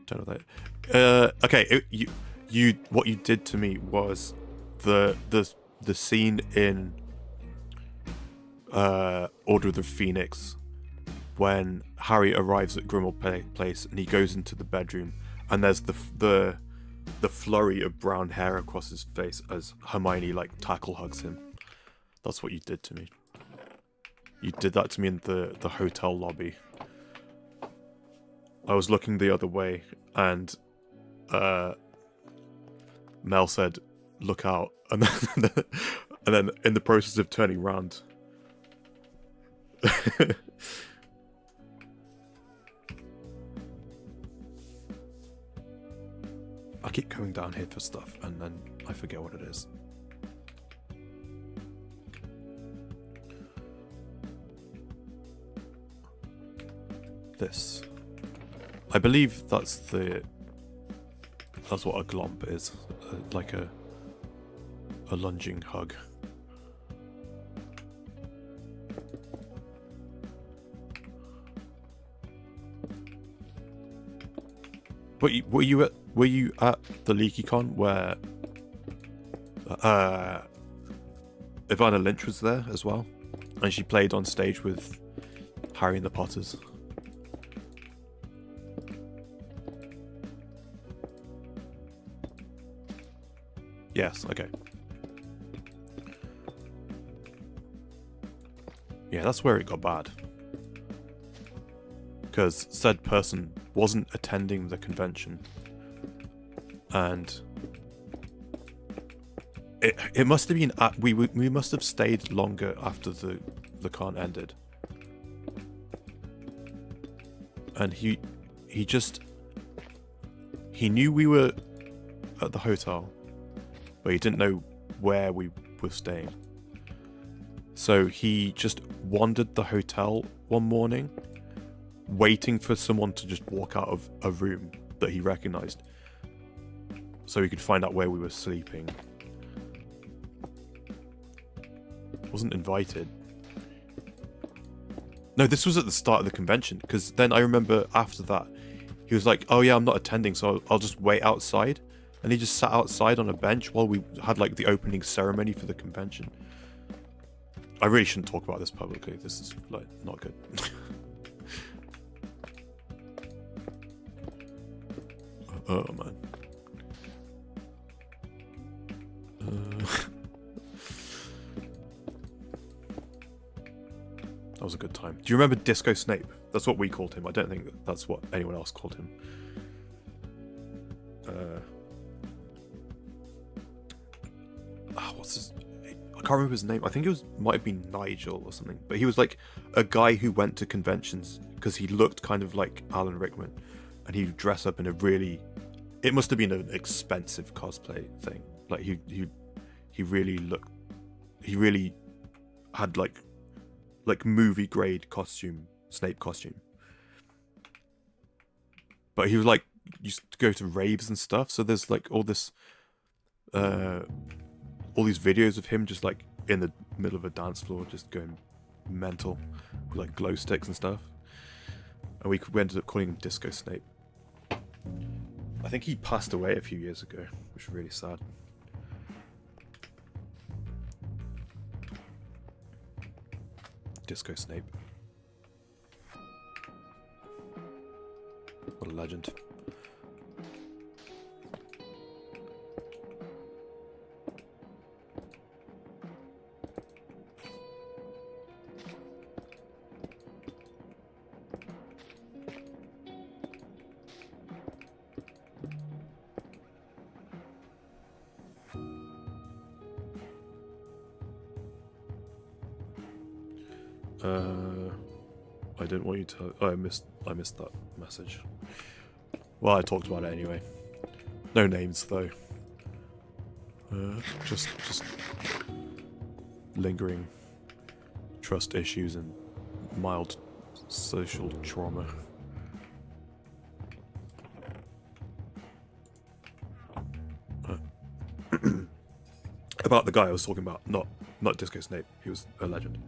Don't know that. Okay, what you did to me was the scene in Order of the Phoenix when Harry arrives at Grimmauld Place and he goes into the bedroom and there's the flurry of brown hair across his face as Hermione like tackle hugs him. That's what you did to me. You did that to me in the hotel lobby. I was looking the other way and Mel said, "Look out," and then in the process of turning around. I keep coming down here for stuff and then I forget what it is. This. I believe that's what a glomp is, like a lunging hug. Were you at the LeakyCon where Ivana Lynch was there as well, and she played on stage with Harry and the Potters? Yes, okay. Yeah, that's where it got bad. Because said person wasn't attending the convention. And it must have been we must have stayed longer after the con ended. And he knew we were at the hotel, but he didn't know where we were staying. So he just wandered the hotel one morning, waiting for someone to just walk out of a room that he recognized, so he could find out where we were sleeping. Wasn't invited. No, this was at the start of the convention, because then I remember after that, he was like, "Oh yeah, I'm not attending, so I'll just wait outside." And he just sat outside on a bench while we had like the opening ceremony for the convention. I really shouldn't talk about this publicly. This is like not good. Oh man. That was a good time. Do you remember Disco Snape? That's what we called him. I don't think that's what anyone else called him. What's his? I can't remember his name. I think it might have been Nigel or something. But he was like a guy who went to conventions because he looked kind of like Alan Rickman, and he'd dress up in a really. It must have been an expensive cosplay thing. Like he really looked. He really had like movie grade costume, Snape costume. But he was like used to go to raves and stuff. So there's like all these videos of him just like in the middle of a dance floor, just going mental with like glow sticks and stuff. And we ended up calling him Disco Snape. I think he passed away a few years ago, which was really sad. Disco Snape. What a legend. I didn't want you to. Oh, I missed that message. Well, I talked about it anyway. No names though. Just lingering trust issues and mild social trauma. About the guy I was talking about, not Disco Snape. He was a legend.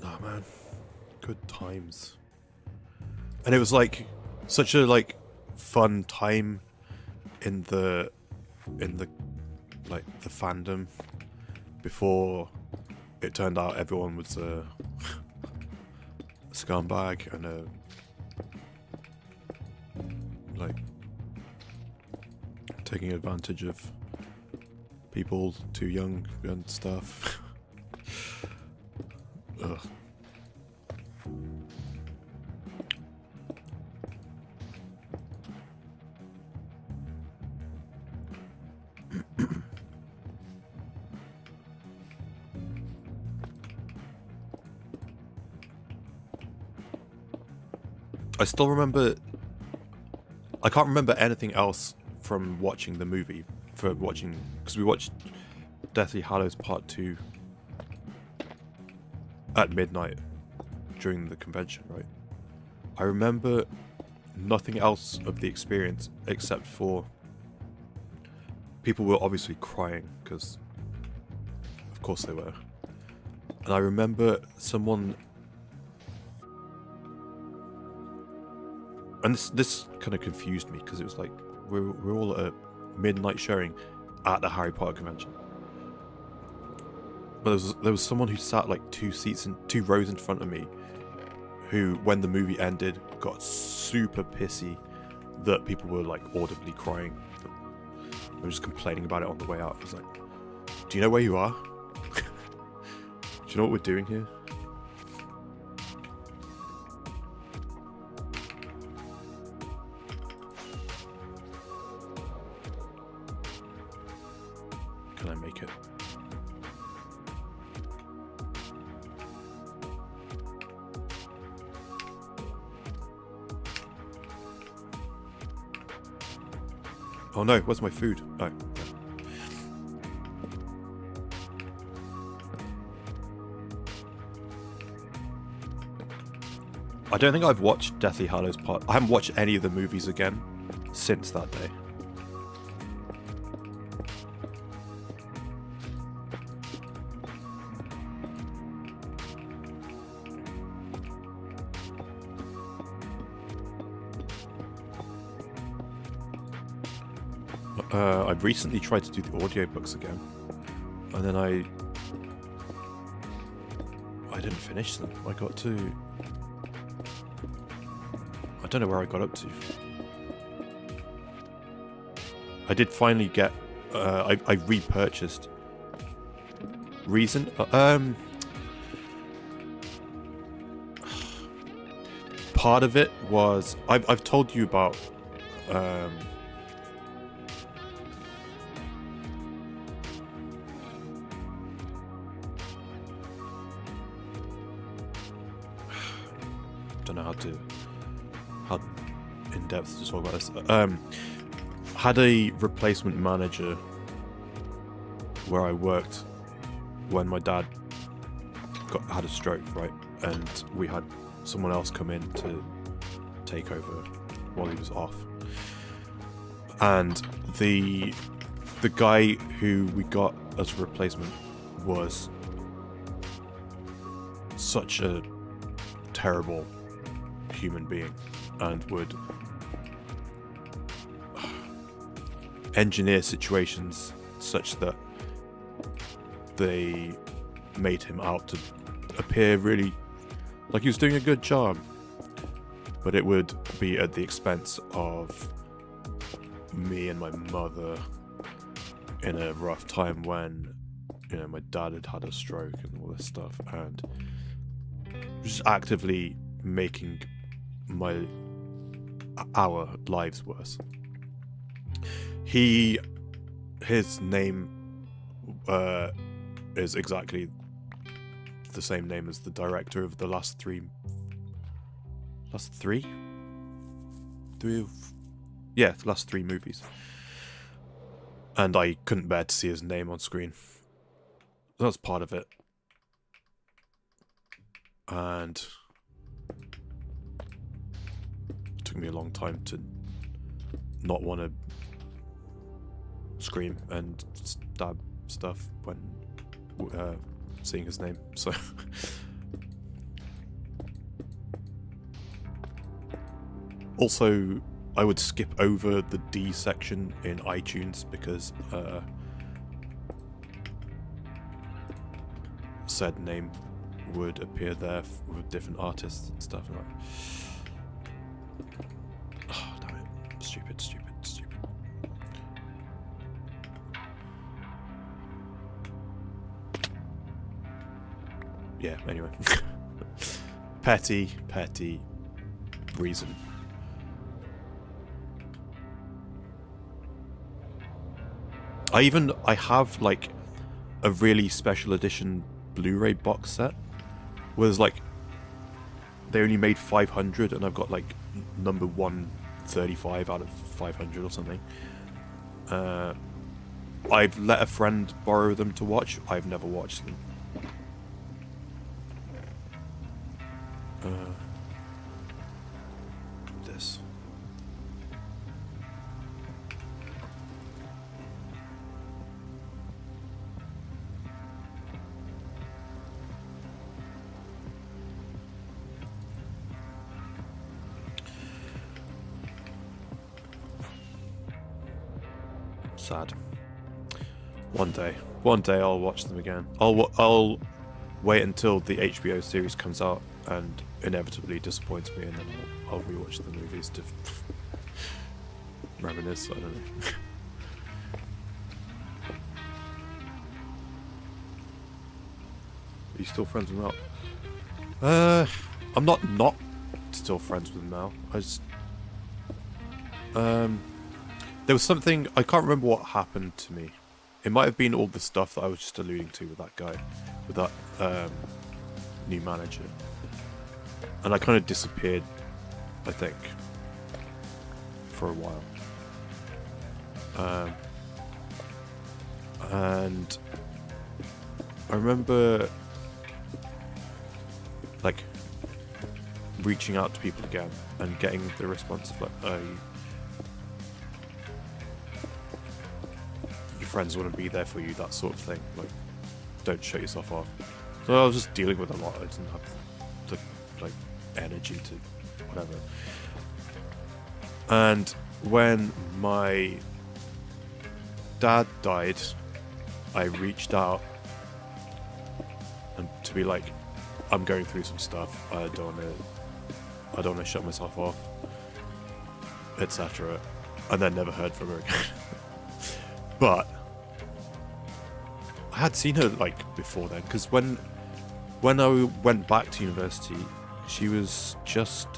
Oh man, good times. And it was like such a like fun time in the like the fandom before it turned out everyone was a scumbag and a like taking advantage of people too young and stuff. Ugh. I still remember. I can't remember anything else from watching the movie. Because we watched Deathly Hallows Part 2 at midnight during the convention, right? I remember nothing else of the experience except for people were obviously crying, because of course they were. And I remember someone, and this kind of confused me, because it was like we're all at a midnight showing at the Harry Potter convention. But there was someone who sat like two rows in front of me, who, when the movie ended, got super pissy that people were like audibly crying. They were just complaining about it on the way out. I was like, do you know where you are? Do you know what we're doing here? Can I make it? Oh no, where's my food? Oh. I don't think I've watched Deathly Hallows Part. I haven't watched any of the movies again since that day. I recently tried to do the audiobooks again, and then I didn't finish them. I don't know where I got up to. I did finally get, I repurchased Reason. Part of it was, I've told you about, don't know how in depth to talk about this. Had a replacement manager where I worked when my dad had a stroke, right? And we had someone else come in to take over while he was off. And the guy who we got as a replacement was such a terrible human being and would engineer situations such that they made him out to appear really like he was doing a good job, but it would be at the expense of me and my mother in a rough time when, you know, my dad had a stroke and all this stuff, and just actively making our lives worse. His name is exactly the same name as the director of the last three movies, and I couldn't bear to see his name on screen. That's part of it, and it took me a long time to not want to scream and stab stuff when seeing his name. So also, I would skip over the D section in iTunes because said name would appear there with different artists and stuff. Like, oh, damn it. Stupid. Yeah, anyway. petty reason. I have like a really special edition Blu-ray box set where there's like they only made 500 and I've got like number 135 out of 500 or something. I've let a friend borrow them to watch. I've never watched them. This. Sad. One day I'll watch them again. I'll wait until the HBO series comes out and inevitably disappoints me, and then I'll rewatch the movies to reminisce. I don't know. Are you still friends with Mel? I'm not still friends with Mel. I just there was something, I can't remember what happened to me. It might have been all the stuff that I was just alluding to with that guy, with that new manager. And I kind of disappeared, I think, for a while. And I remember like reaching out to people again and getting the response of like, your friends want to be there for you, that sort of thing. Like, don't shut yourself off. So I was just dealing with a lot. I didn't have the like energy to whatever. And when my dad died, I reached out and to be like, I'm going through some stuff. I don't want to shut myself off, etc. And then never heard from her again. But I had seen her like before then, because when I went back to university, she was just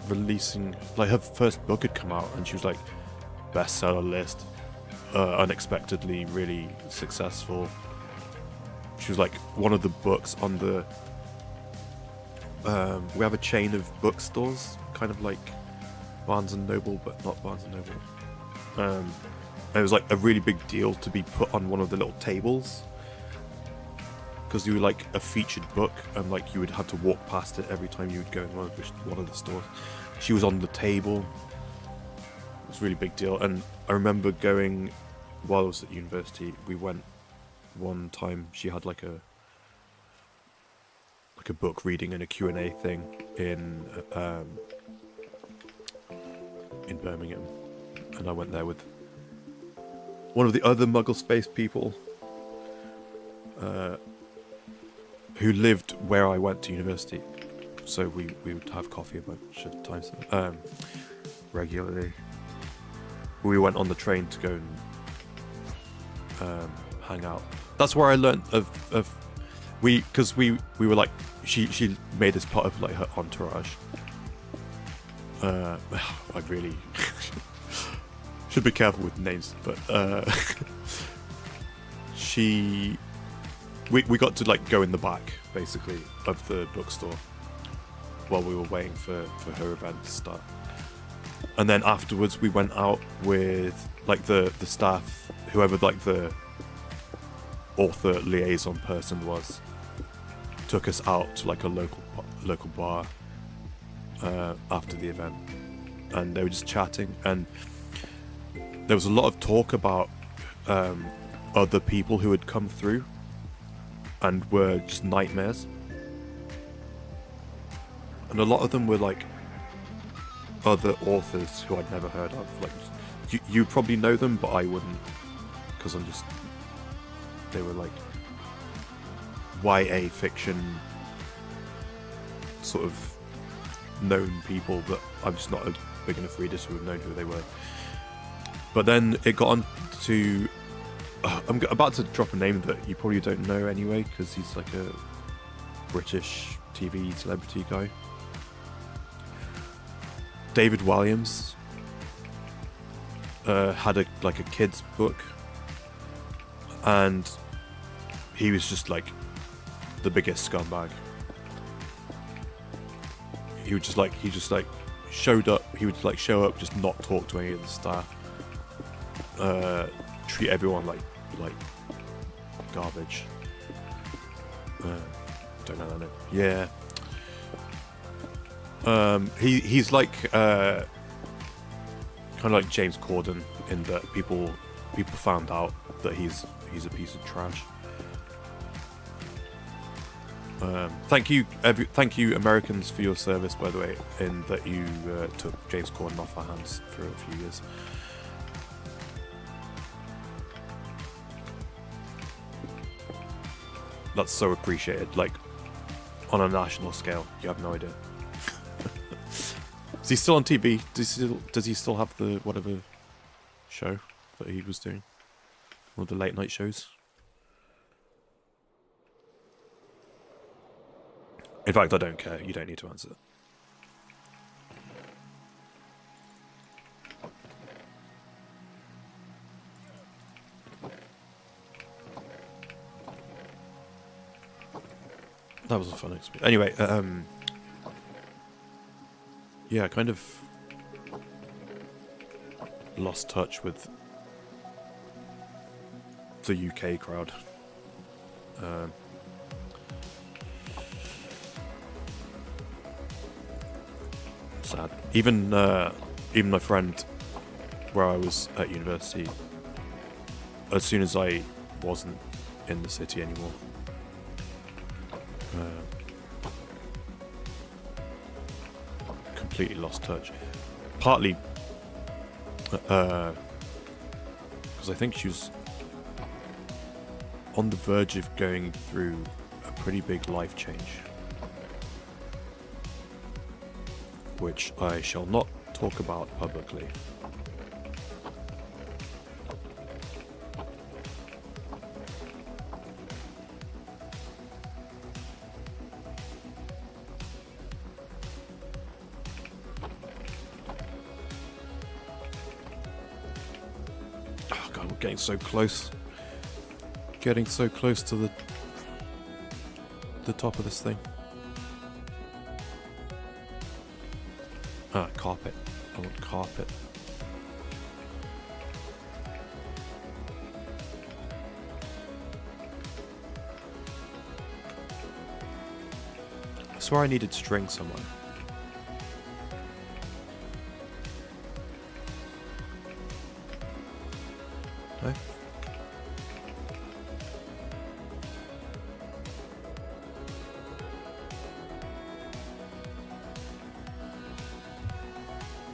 releasing, like, her first book had come out and she was like bestseller list, unexpectedly really successful. She was like one of the books on the we have a chain of bookstores, kind of like Barnes and Noble, but not Barnes and Noble, And it was like a really big deal to be put on one of the little tables, because you were like a featured book, and like you would have to walk past it every time you would go in one of the stores. She was on the table. It was a really big deal. And I remember going, while I was at university, we went one time, she had like a book reading and a Q&A thing in Birmingham, and I went there with one of the other Muggle Space people who lived where I went to university, so we would have coffee a bunch of times regularly. We went on the train to go and hang out. That's where I learnt of because we were like, she made us part of like her entourage. I really should be careful with names, but we got to like go in the back basically of the bookstore while we were waiting for her event to start. And then afterwards we went out with like the staff, whoever like the author liaison person was, took us out to like a local bar after the event, and they were just chatting, and there was a lot of talk about other people who had come through and were just nightmares, and a lot of them were like other authors who I'd never heard of. Like you probably know them, but I wouldn't, because they were like YA fiction sort of known people that I'm just not a big enough reader to have known who they were. But then it got on to I'm about to drop a name that you probably don't know anyway, because he's like a British TV celebrity guy. David Williams had a kid's book, and he was just like the biggest scumbag. He just showed up. He would like show up, just not talk to any of the staff, treat everyone like garbage. Don't know that name. Yeah. He's like kind of like James Corden, in that people found out that he's a piece of trash. Thank you Americans for your service, by the way, in that you took James Corden off our hands for a few years. That's so appreciated, like on a national scale. You have no idea. Is he still on TV? Does he still have the whatever show that he was doing? One of the late night shows? In fact, I don't care. You don't need to answer. That was a fun experience. Anyway, yeah, I kind of lost touch with the UK crowd. Sad. Even my friend, where I was at university, as soon as I wasn't in the city anymore, completely lost touch. Partly because I think she was on the verge of going through a pretty big life change, which I shall not talk about publicly. Oh god, we're getting so close. Getting so close to the top of this thing. Ah, carpet. I want carpet. swear I needed string somewhere. No?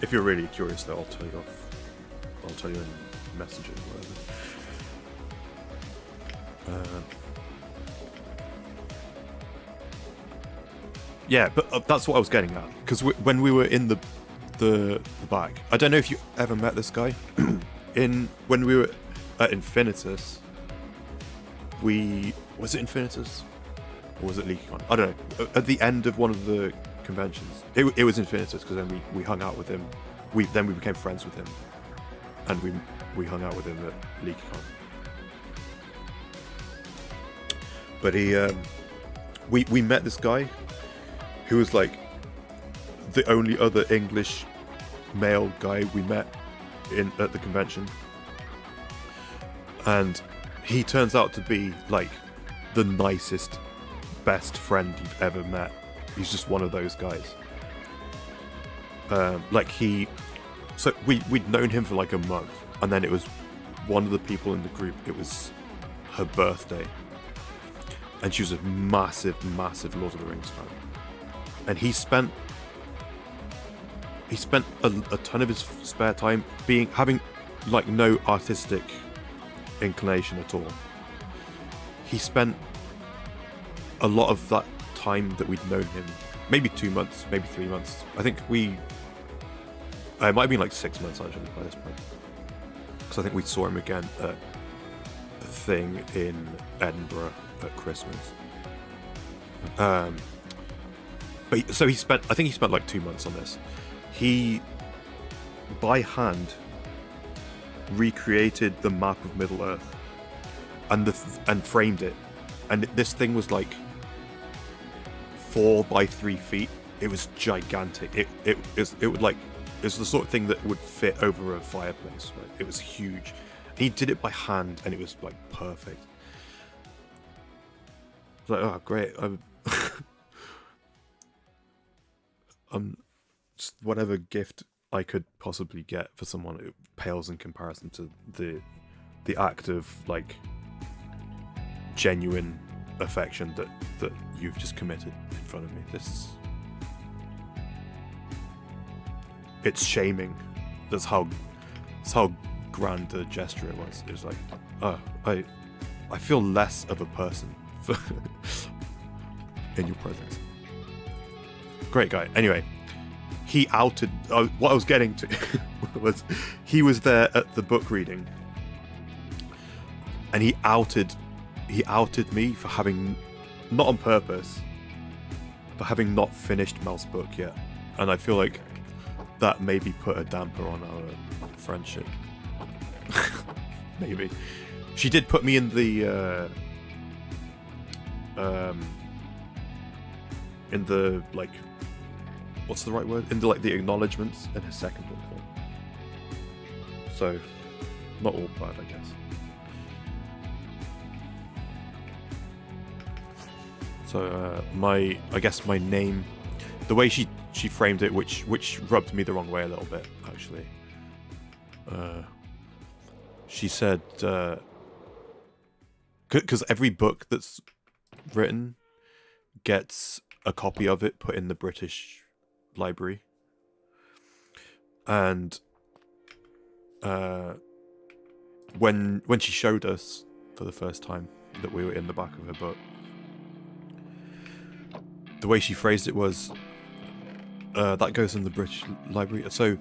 If you're really curious, though, I'll tell you in messages or whatever. Yeah, but that's what I was getting at. Because when we were in the back, I don't know if you ever met this guy. When we were at Infinitus, was it Infinitus or was it LeakyCon? I don't know. At the end of one of the conventions, it was Infinitus, because then we hung out with him. We became friends with him, and we hung out with him at LeakyCon. But we met this guy who was like the only other English male guy we met at the convention, and he turns out to be like the nicest, best friend you've ever met. He's just one of those guys. So we'd known him for like a month, and then it was one of the people in the group. It was her birthday, and she was a massive Lord of the Rings fan. And he spent a ton of his spare time having like no artistic inclination at all. He spent a lot of that time that we'd known him, maybe 2 months, maybe 3 months. I think it might have been like 6 months actually by this point, because I think we saw him again at the thing in Edinburgh at Christmas. So he spent like 2 months on this. He, by hand, recreated the map of Middle Earth and framed it. And this thing was like 4 by 3 feet. It was gigantic. It was the sort of thing that would fit over a fireplace. Right? It was huge. He did it by hand, and it was like perfect. I was like, oh great. Just whatever gift I could possibly get for someone, it pales in comparison to the act of like genuine affection that you've just committed in front of me. It's shaming. That's how grand a gesture it was. It was like, oh, I feel less of a person in your presence. Great guy. Anyway, he outed. What I was getting to was he was there at the book reading, and he outed me for having, not on purpose, but having not finished Mel's book yet. And I feel like that maybe put a damper on our friendship. Maybe. She did put me in the like, what's the right word? In the like the acknowledgements in her second book. So not all bad, I guess. So I guess my name, the way she framed it, which rubbed me the wrong way a little bit, actually. She said, because every book that's written gets a copy of it put in the British Library, and when she showed us for the first time that we were in the back of her book, the way she phrased it was, that goes in the British Library, so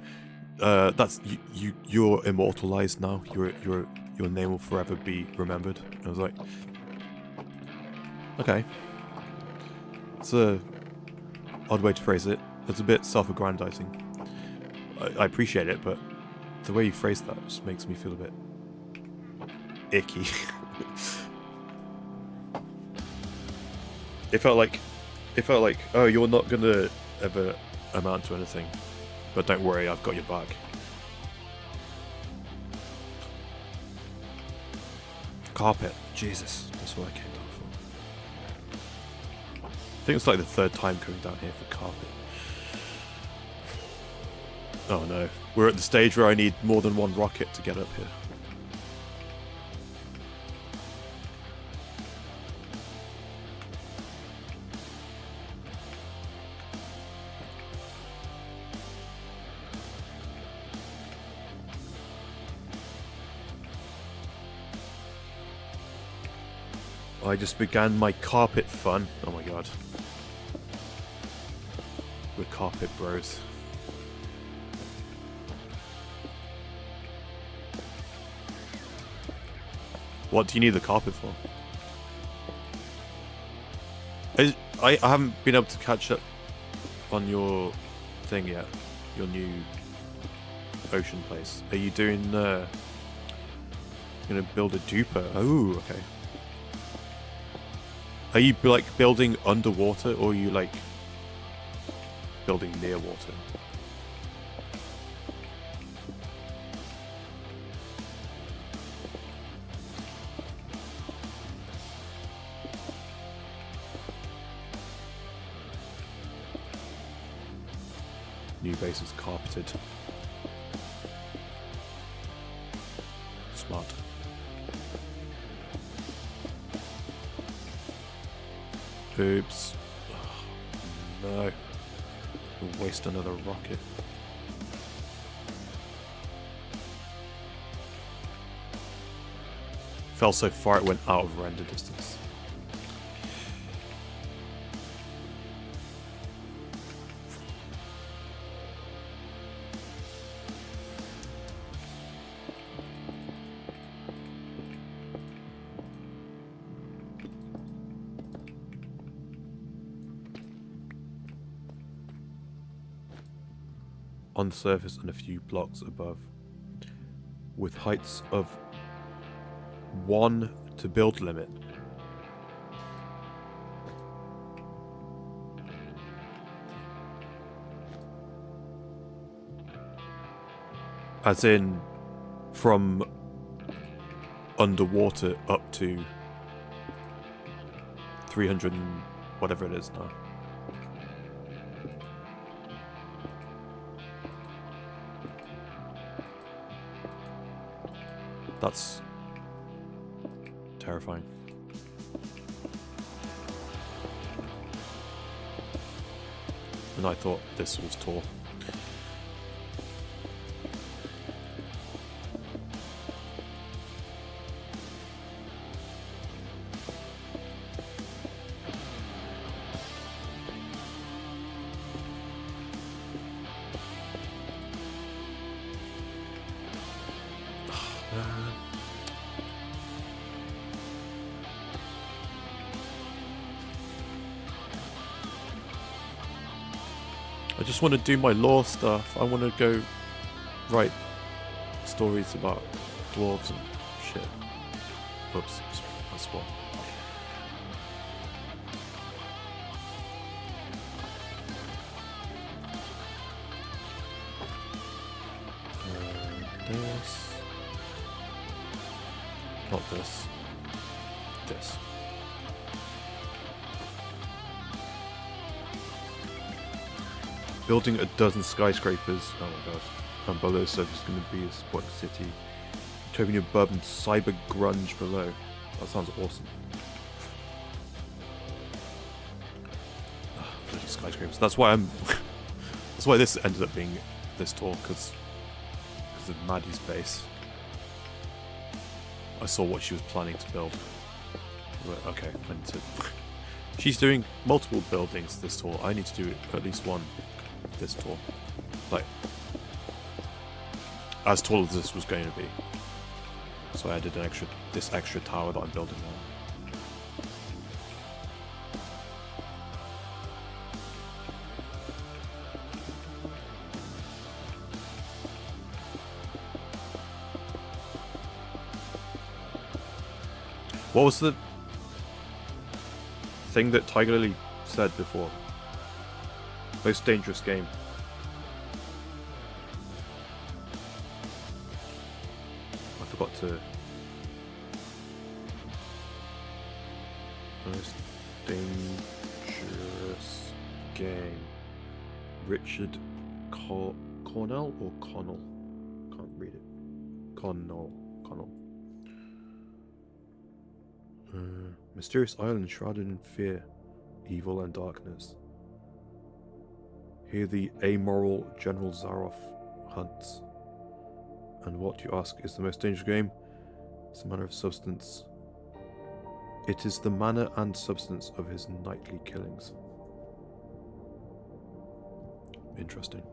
that's you're immortalized now. Your name will forever be remembered. And I was like, okay, it's a odd way to phrase it. It's a bit self-aggrandizing. I appreciate it, but the way you phrased that just makes me feel a bit icky. It felt like, oh, you're not gonna ever amount to anything, but don't worry, I've got your back. Carpet, Jesus, that's what I came down I think it's like the third time coming down here for carpet. Oh no, we're at the stage where I need more than one rocket to get up here. I just began my carpet fun. Oh my god. We're carpet bros. What do you need the carpet for? I haven't been able to catch up on your thing yet. Your new ocean place. Are you doing gonna build a duper? Oh, okay. Are you like building underwater, or are you like building near water? New base is carpeted. Smart. Oops. Oh, no. We'll waste another rocket. Fell so far it went out of render distance. On the surface and a few blocks above, with heights of 1 to build limit. As in, from underwater up to 300 and whatever it is now. That's terrifying. And I thought this was tall. I just want to do my lore stuff. I want to go write stories about dwarves and shit. Oops, that's what. This. Not this. This. Building a dozen skyscrapers. Oh my god. And below surface is going to be a spot city. Utopian above and cyber grunge below. That sounds awesome. Bloody skyscrapers. That's why I'm. That's why this ended up being this tall, because of Maddie's base. I saw what she was planning to build. But, okay, I need to. She's doing multiple buildings this tall. I need to do at least one this tall. Like, as tall as this was going to be. So I added this extra tower that I'm building now. What was the thing that Tiger Lily said before? Most dangerous game. I forgot to. Most dangerous Dangerous game. Richard Cornell or Connell? Can't read it. Connell. Mysterious island shrouded in fear, evil and darkness. Here the amoral General Zaroff hunts. And what, you ask, is the most dangerous game? It's the manner of substance. It is the manner and substance of his nightly killings. Interesting.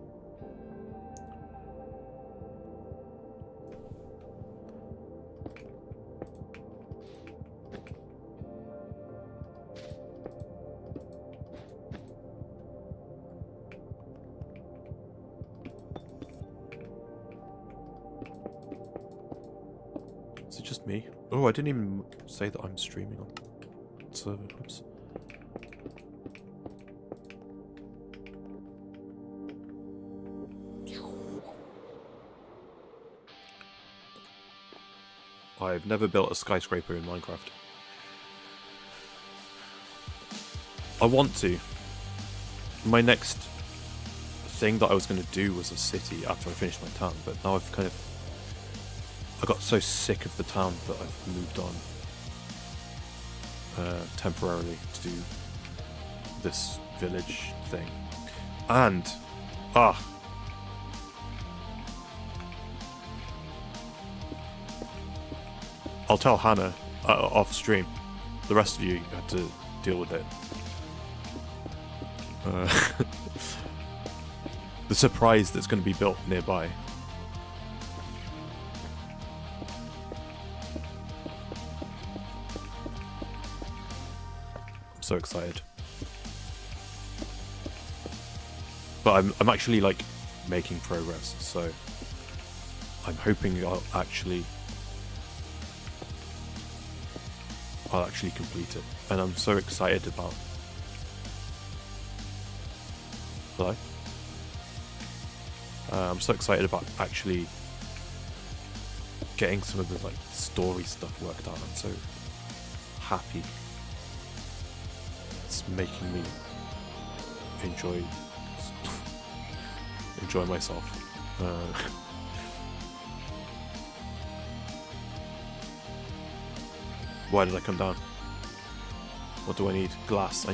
Is it just me? Oh, I didn't even say that I'm streaming on server. Oops. I've never built a skyscraper in Minecraft. I want to. My next thing that I was going to do was a city after I finished my town, but now I got so sick of the town that I've moved on temporarily to do this village thing. And I'll tell Hannah off stream. The rest of you have to deal with it. The surprise that's going to be built nearby. I'm so excited. But I'm actually like making progress, so I'm hoping I'll actually complete it, and I'm so excited about. Hello? I'm so excited about actually getting some of the like story stuff worked out. I'm so happy. It's making me enjoy myself. Why did I come down? What do I need? Glass. I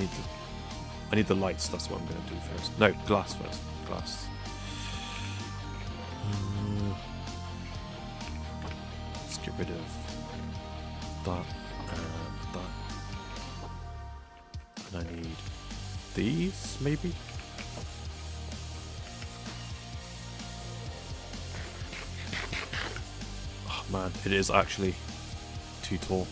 need the lights. That's what I'm going to do first. No, glass first. Glass. Let's get rid of that. That. And I need these, maybe? Oh man, it is actually too tall.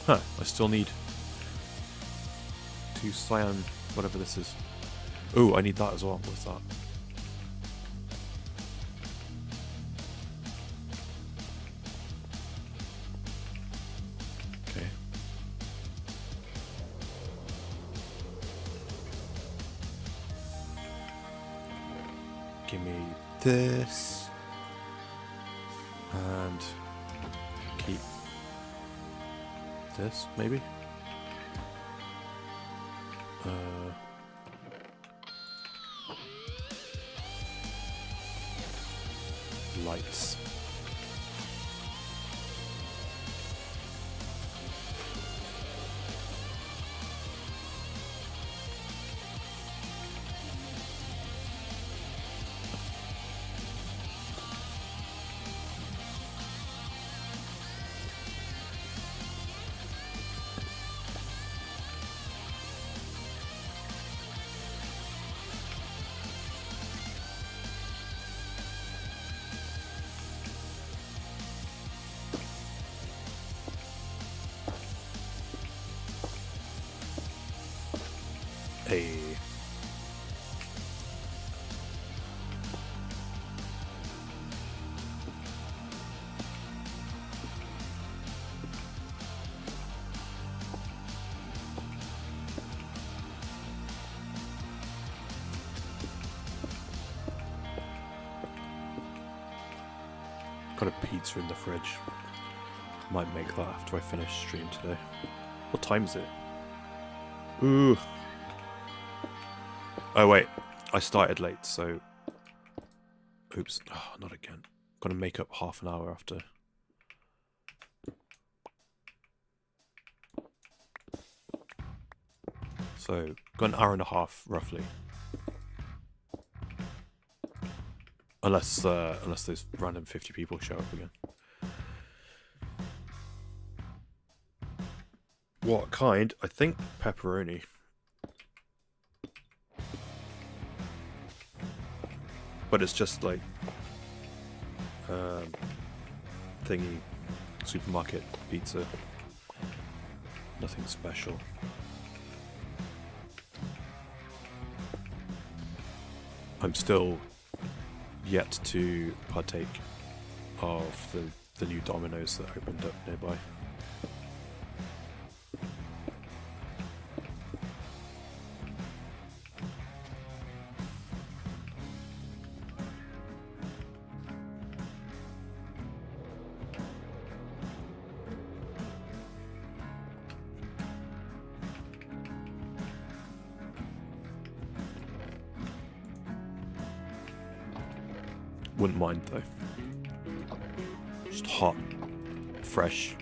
I still need 2 cyan, whatever this is. Oh, I need that as well. What's that? Okay. Give me this. And keep this, maybe? Lights. Hey. Got a pizza in the fridge. Might make that after I finish stream today. What time is it? Ooh. Oh wait, I started late, so... Oops, oh, not again. Gotta make up half an hour after. So, got an hour and a half, roughly. Unless those random 50 people show up again. What kind? I think pepperoni. But it's just like thingy supermarket pizza. Nothing special. I'm still yet to partake of the new Domino's that opened up nearby. Wouldn't mind though. Just hot, fresh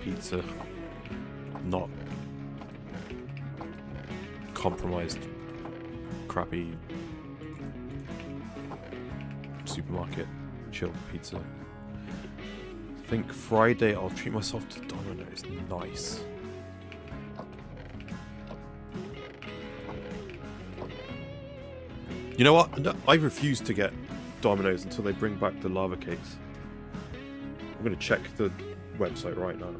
pizza, not compromised, crappy supermarket chilled pizza. I think Friday I'll treat myself to Domino's. Nice. You know what? No, I refuse to get Domino's until they bring back the lava cakes. I'm going to check the website right now.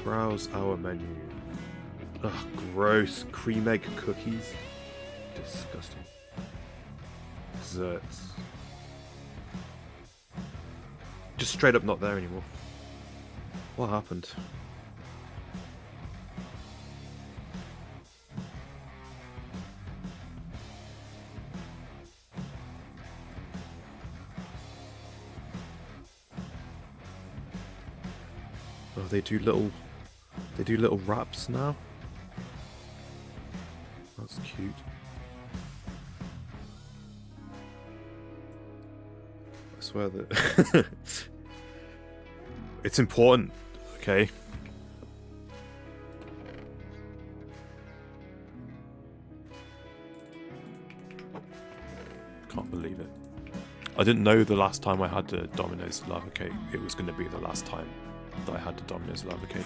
Browse our menu. Ugh, gross. Cream egg cookies. Disgusting. Desserts. Just straight up not there anymore. What happened? Oh, they do little wraps now. That's cute. I swear that it's important, okay? Can't believe it. I didn't know the last time I had the Domino's lava cake, it was going to be the last time that I had the Domino's lava cake.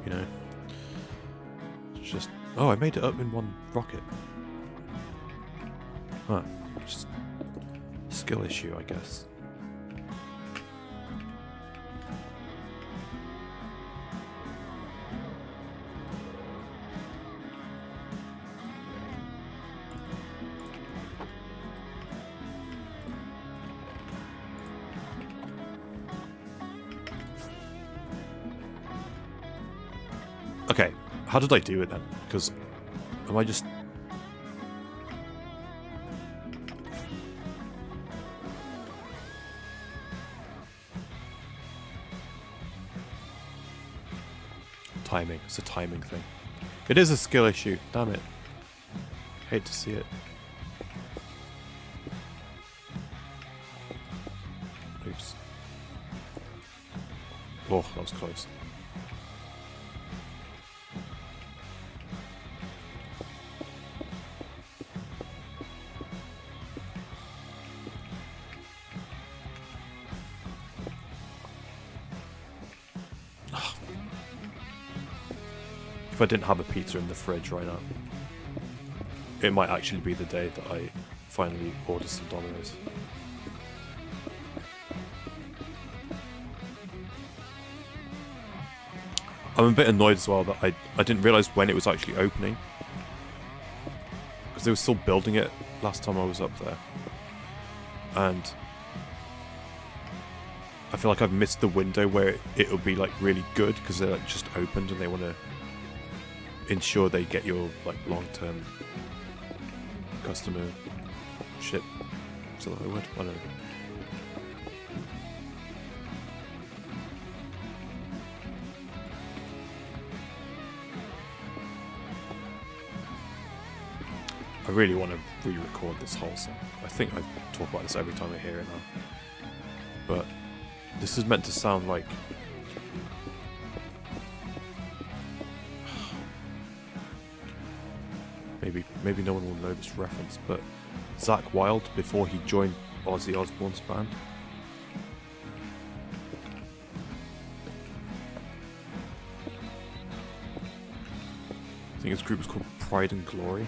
You know? It's just... Oh, I made it up in one rocket. Huh. Just... skill issue, I guess. Okay, how did I do it then? Because am I just... Timing, it's a timing thing. It is a skill issue, damn it. Hate to see it. Oops. Oh, that was close. If I didn't have a pizza in the fridge right now, it might actually be the day that I finally order some Domino's. I'm a bit annoyed as well that I didn't realise when it was actually opening. Because they were still building it last time I was up there. And I feel like I've missed the window where it'll be like really good because they're like just opened and they want to ensure they get your like long-term customer ship. Is that the word? I don't know. I really want to re-record this whole song. I think I talk about this every time I hear it now. But this is meant to sound like... Maybe no one will know this reference, but Zakk Wylde before he joined Ozzy Osbourne's band. I think his group was called Pride and Glory.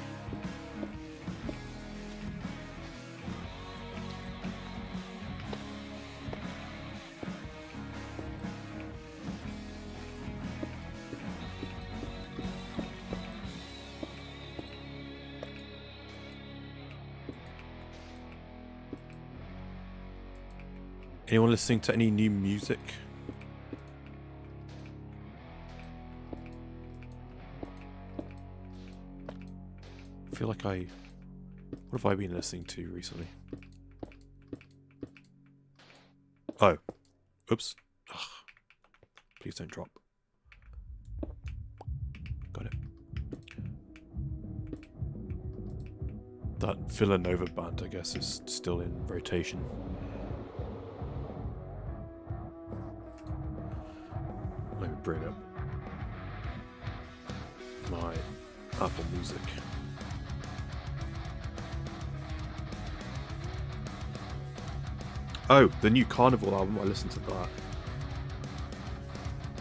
Anyone listening to any new music? I feel like what have I been listening to recently? Oh. Oops. Ugh. Please don't drop. Got it. That Villanova band, I guess, is still in rotation. Let me bring up my Apple Music. Oh, the new Carnival album. I listened to that.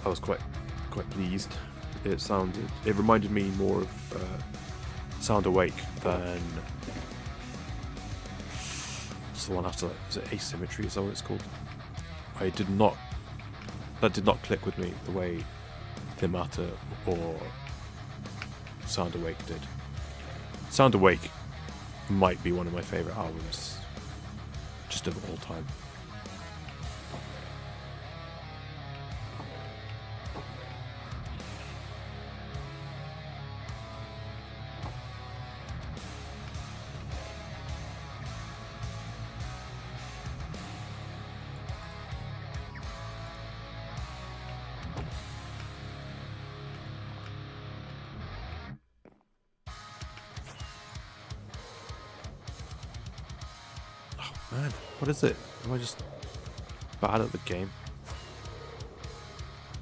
I was quite pleased. It reminded me more of Sound Awake than what's the one after that? Is it Asymmetry? Is that what it's called? That did not click with me the way Themata or Sound Awake did. Sound Awake might be one of my favourite albums just of all time. Man, what is it? Am I just bad at the game?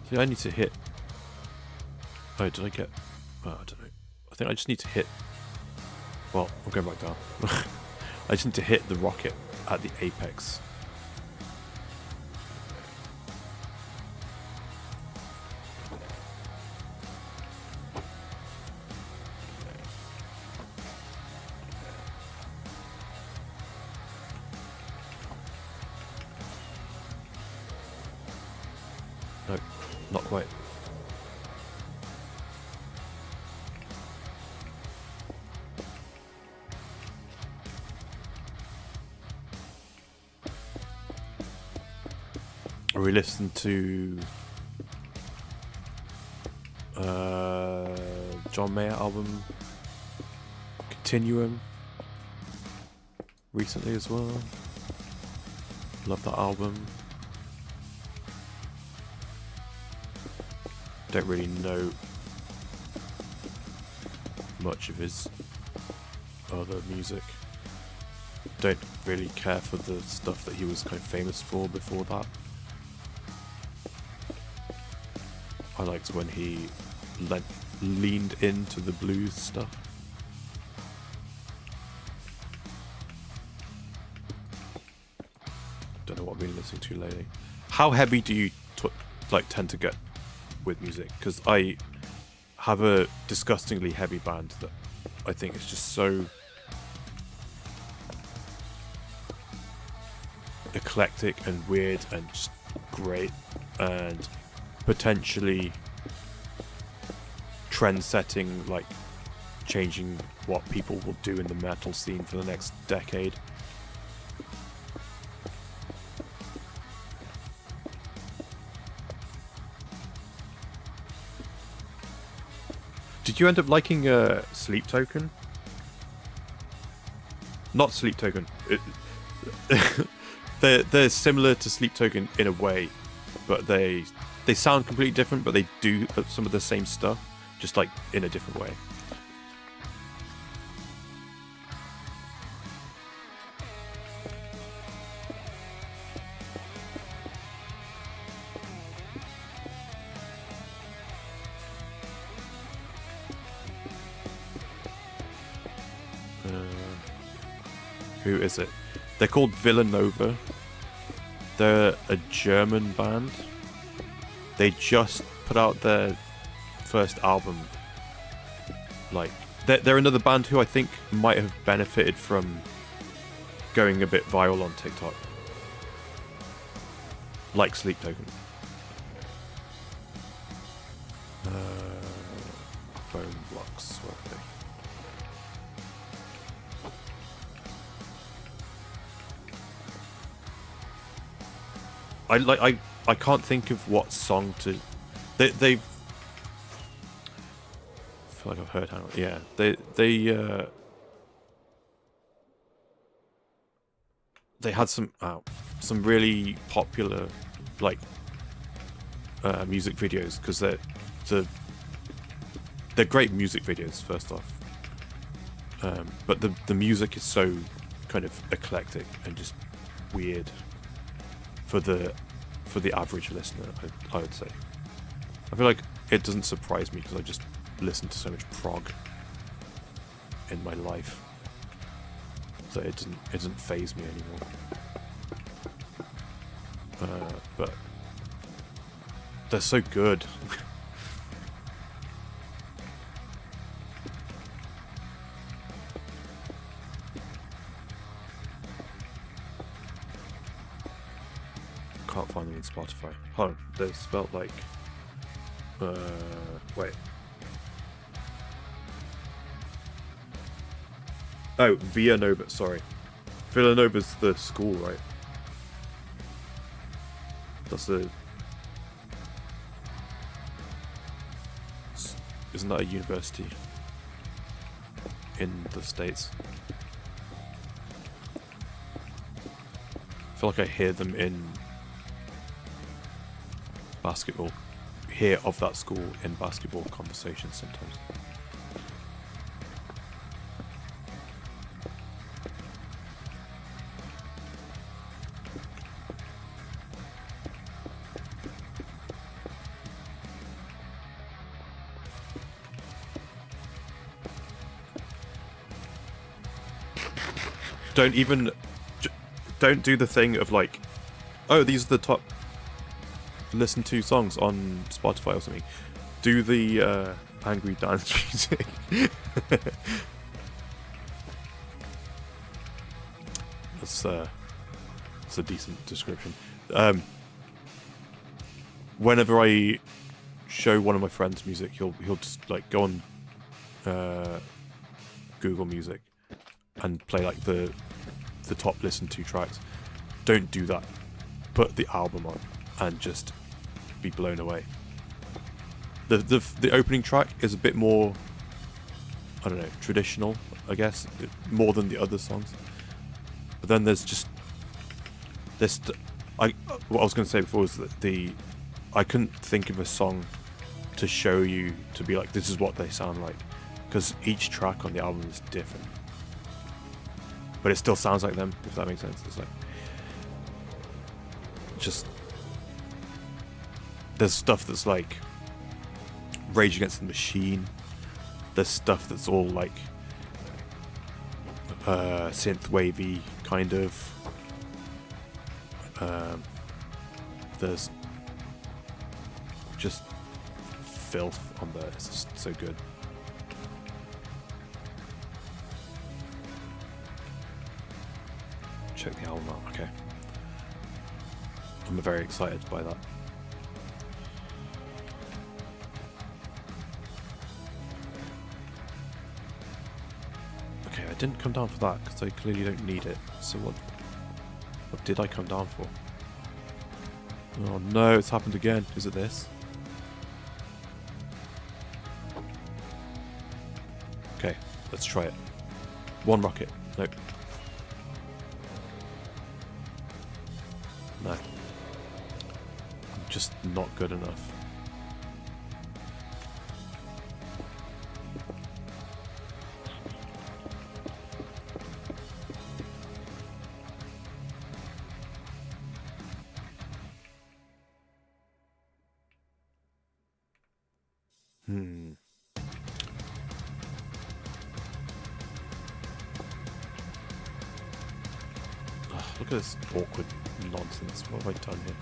See, I need to hit... Oh, did I get... Oh, I don't know. I think I just need to hit... Well, I'm going back down. I just need to hit the rocket at the apex. No, not quite. We listened to John Mayer album Continuum recently as well. Love that album. Don't really know much of his other music. Don't really care for the stuff that he was kind of famous for before that. I liked when he leaned into the blues stuff. Don't know what I've been listening to lately. How heavy do you tend to get with music? Because I have a disgustingly heavy band that I think is just so eclectic and weird and just great and potentially trend-setting, like changing what people will do in the metal scene for the next decade. Did you end up liking Sleep Token? Not Sleep Token. They're similar to Sleep Token in a way, but they sound completely different, but they do some of the same stuff, just like in a different way. Who is it? They're called Villanova. They're a German band. They just put out their first album. Like, they're another band who I think might have benefited from going a bit viral on TikTok. Like Sleep Token. Bone Blocks, where are they? I can't think of what song to. They've. I feel like I've heard how. Yeah, they had some really popular music videos, because they're great music videos first off. But the music is so kind of eclectic and just weird for the average listener, I would say. I feel like it doesn't surprise me because I just listen to so much prog in my life, so it doesn't faze me anymore. But they're so good. Can't find them in Spotify. Hold on, they're spelled like. Wait. Oh, Villanova. Sorry, Villanova's the school, right? That's the. Isn't that a university in the States? I feel like I hear them in basketball, hear of that school in basketball conversations sometimes. Don't do the thing of like, oh, these are the top listen to songs on Spotify or something. Do the angry dance music. That's a decent description. Whenever I show one of my friends music, he'll just like go on Google Music and play like the top listened to tracks. Don't do that. Put the album on and just be blown away. The opening track is a bit more, I don't know, traditional, I guess, more than the other songs. But then there's just this. What I was going to say before was that I couldn't think of a song to show you to be like, this is what they sound like, because each track on the album is different. But it still sounds like them, if that makes sense. It's like just there's stuff that's like Rage Against the Machine. There's stuff that's all like synth wavy kind of. There's just filth on there. It's just so good. Check the album out. Okay, I'm very excited by that. Okay, I didn't come down for that because I clearly don't need it. So what did I come down for? Oh no, it's happened again. Is it this? Okay, let's try it. One rocket. Nope. No. I'm just not good enough. Look at this awkward nonsense. What have I done here?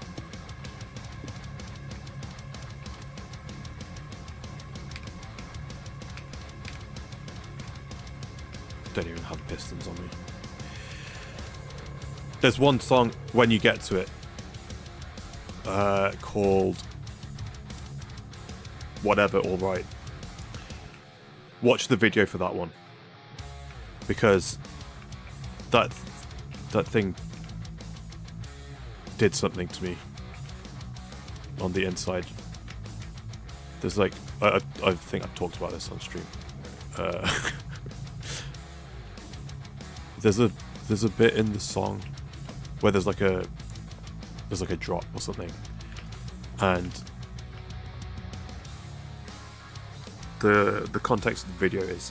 Don't even have pistons on me. There's one song when you get to it called Whatever, Alright. Watch the video for that one, because that thing did something to me on the inside. There's like I think I've talked about this on stream. There's a bit in the song where there's like a drop or something, and the context of the video is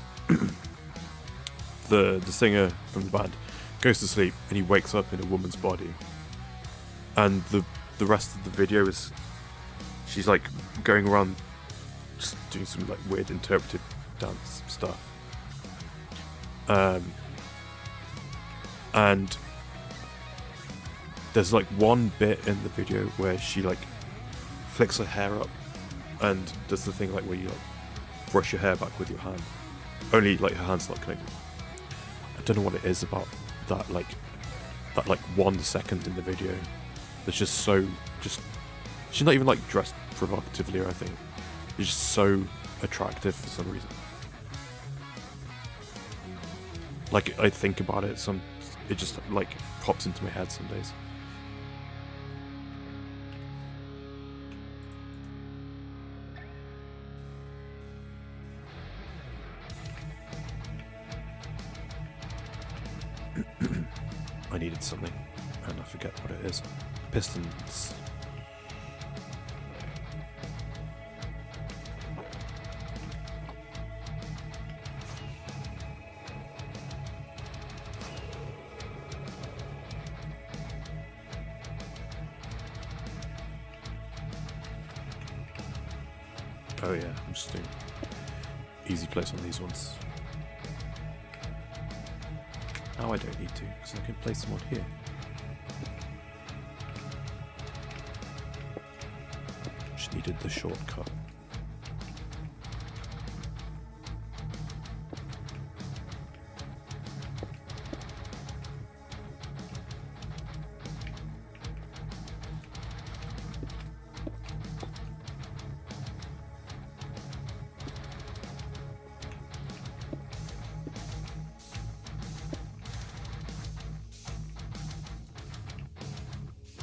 the singer from the band goes to sleep and he wakes up in a woman's body, and the rest of the video is she's like going around just doing some like weird interpretive dance stuff, and there's like one bit in the video where she like flicks her hair up and does the thing like where you like brush your hair back with your hand, only like her hand's not connected. I don't know what it is about that 1 second in the video that's just so she's not even like dressed provocatively or anything. It's just so attractive for some reason. Like I think about it, it just like pops into my head some days. I needed something, and I forget what it is. Pistons. Oh yeah, I'm just doing easy place on these ones. Now I don't need to, because I can place them on here. Just needed the shortcut.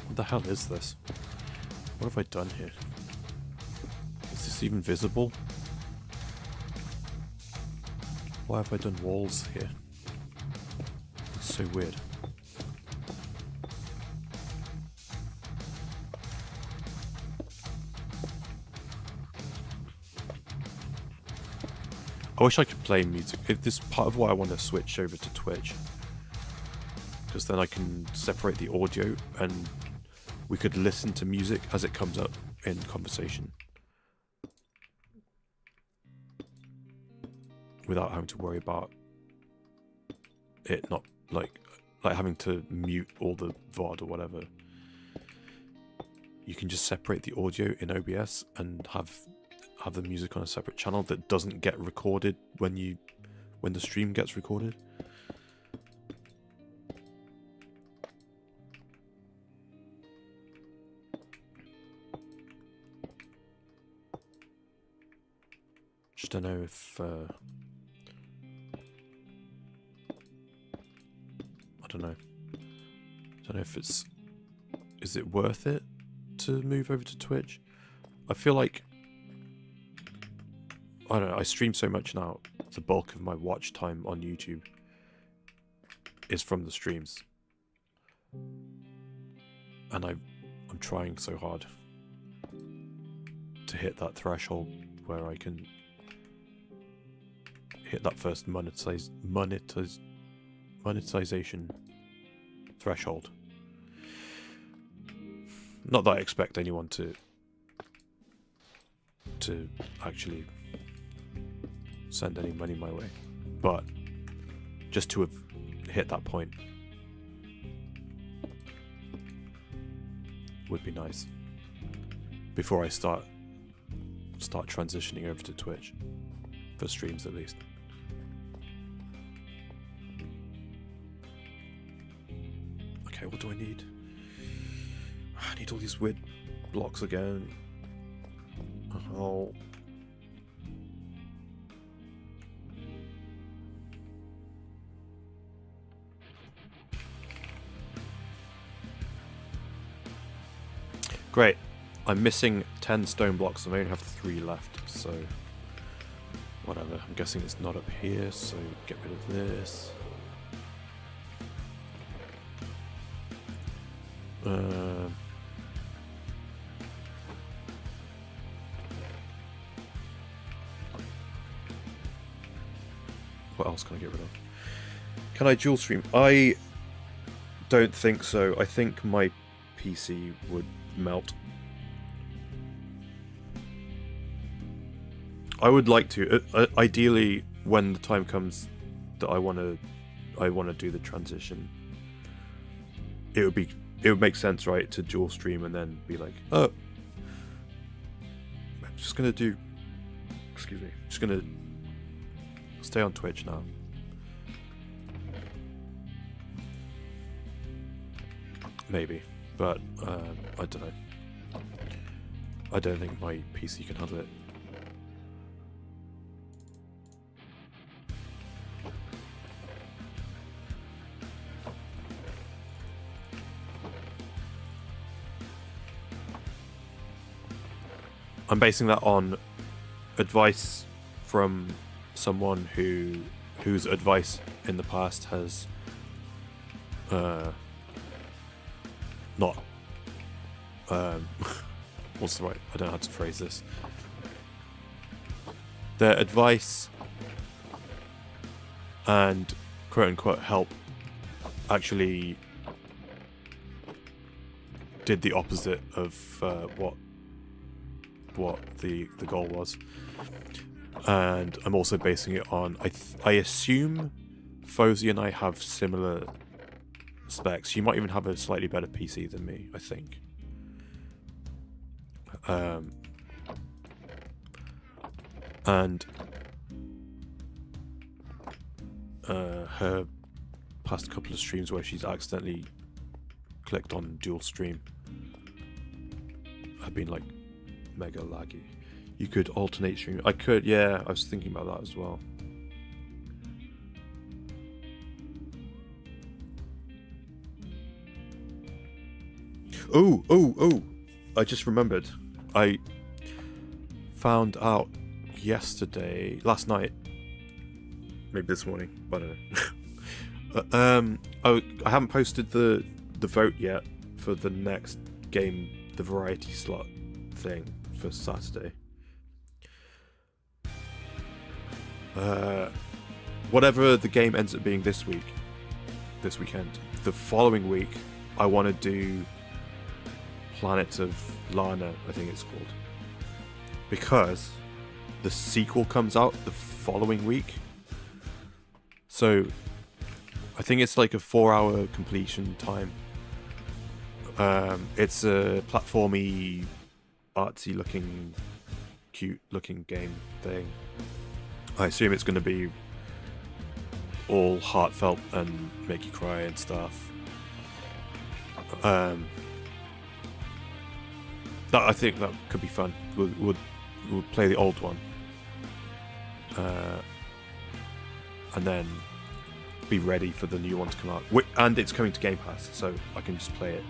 What the hell is this? What have I done here? Is this even visible? Why have I done walls here? It's so weird. I wish I could play music. This is part of why I want to switch over to Twitch, because then I can separate the audio and we could listen to music as it comes up in conversation without having to worry about it not like having to mute all the VOD or whatever. You can just separate the audio in OBS and have the music on a separate channel that doesn't get recorded when the stream gets recorded. Just don't know if I don't know if is it worth it to move over to Twitch? I feel like, I don't know, I stream so much now the bulk of my watch time on YouTube is from the streams. And I'm trying so hard to hit that threshold where I can hit that first monetization threshold. Not that I expect anyone to actually send any money my way, but just to have hit that point would be nice before I start transitioning over to Twitch for streams, at least. Okay, what do I need? I need all these weird blocks again. Oh. Great. I'm missing 10 stone blocks and I only have 3 left, so whatever. I'm guessing it's not up here, so get rid of this. What else can I get rid of? Can I dual stream? I don't think so. I think my PC would melt. I would like to. Ideally, when the time comes that I want to do the transition, it would make sense, right, to dual stream and then be like, oh, I'm just gonna do. Excuse me. Just gonna stay on Twitch now. Maybe, but I don't know. I don't think my PC can handle it. I'm basing that on advice from someone whose advice in the past has not what's the right, I don't know how to phrase this. Their advice and quote unquote help actually did the opposite of what the goal was. And I'm also basing it on, I assume Fozy and I have similar specs. You might even have a slightly better PC than me, I think. And her past couple of streams where she's accidentally clicked on dual stream have been like mega laggy. You could alternate stream. I could, yeah, I was thinking about that as well. Oh, I just remembered. I found out last night, maybe this morning, I don't know. I haven't posted the vote yet for the next game, the variety slot thing for Saturday. Whatever the game ends up being this weekend, the following week, I want to do Planet of Lana, I think it's called, because the sequel comes out the following week. So I think it's like a 4-hour completion time. It's a platformy, artsy looking, cute looking game thing. I assume it's going to be all heartfelt and make you cry and stuff. I think that could be fun. We'll play the old one, and then be ready for the new one to come out. And it's coming to Game Pass, so I can just play it.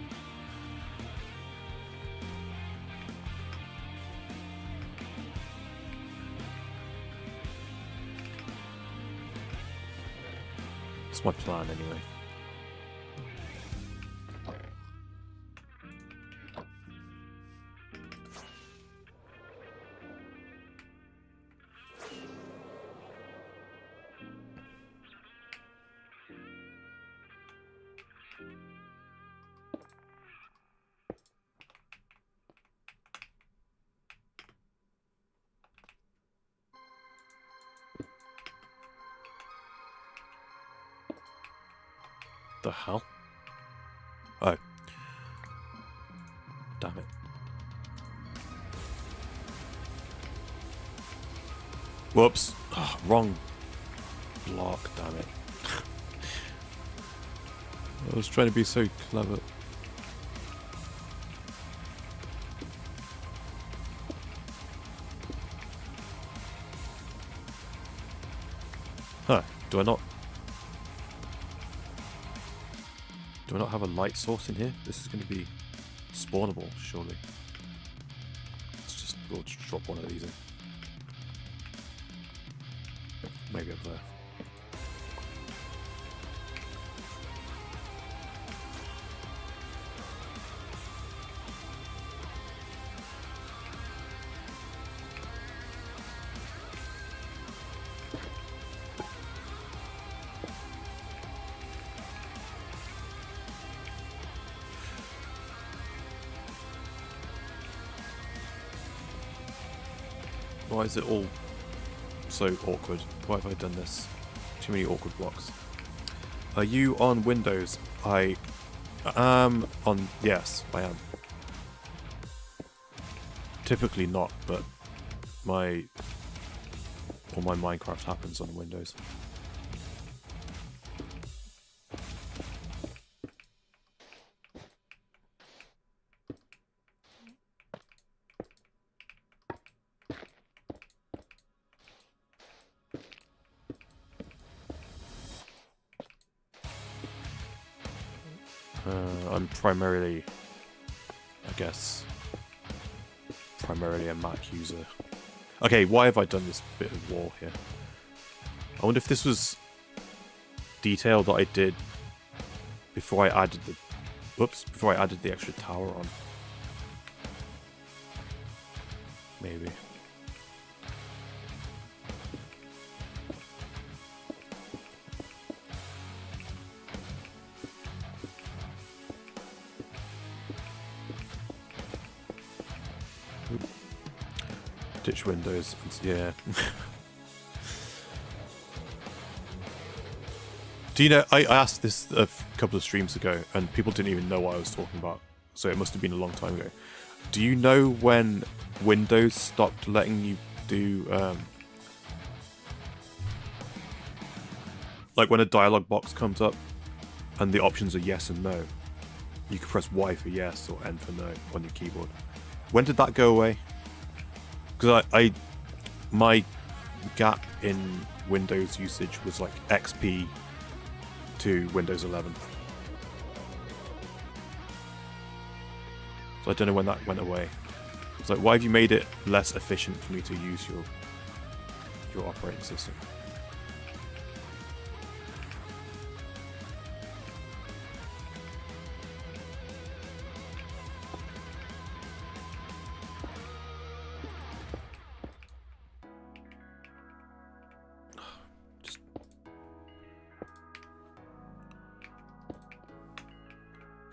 my plan anyway. The hell? Oh. Damn it. Whoops. Oh, wrong block, damn it. I was trying to be so clever. Huh, do I not have a light source in here? This is going to be spawnable, surely. We'll just drop one of these in. Maybe up there. Why is it all so awkward? Why have I done this? Too many awkward blocks. Are you on Windows? I am on... Yes, I am. Typically not, but all my Minecraft happens on Windows. I'm primarily, I guess, a Mac user. Okay, why have I done this bit of wall here? I wonder if this was detail that I did before I added the extra tower on. Maybe. Ditch windows, yeah. Do you know, I asked this a couple of streams ago, and people didn't even know what I was talking about, so it must have been a long time ago. Do you know when Windows stopped letting you do, like when a dialog box comes up, and the options are yes and no? You can press Y for yes, or N for no on your keyboard. When did that go away? Because my gap in Windows usage was like XP to Windows 11. So I don't know when that went away. It's like, why have you made it less efficient for me to use your operating system?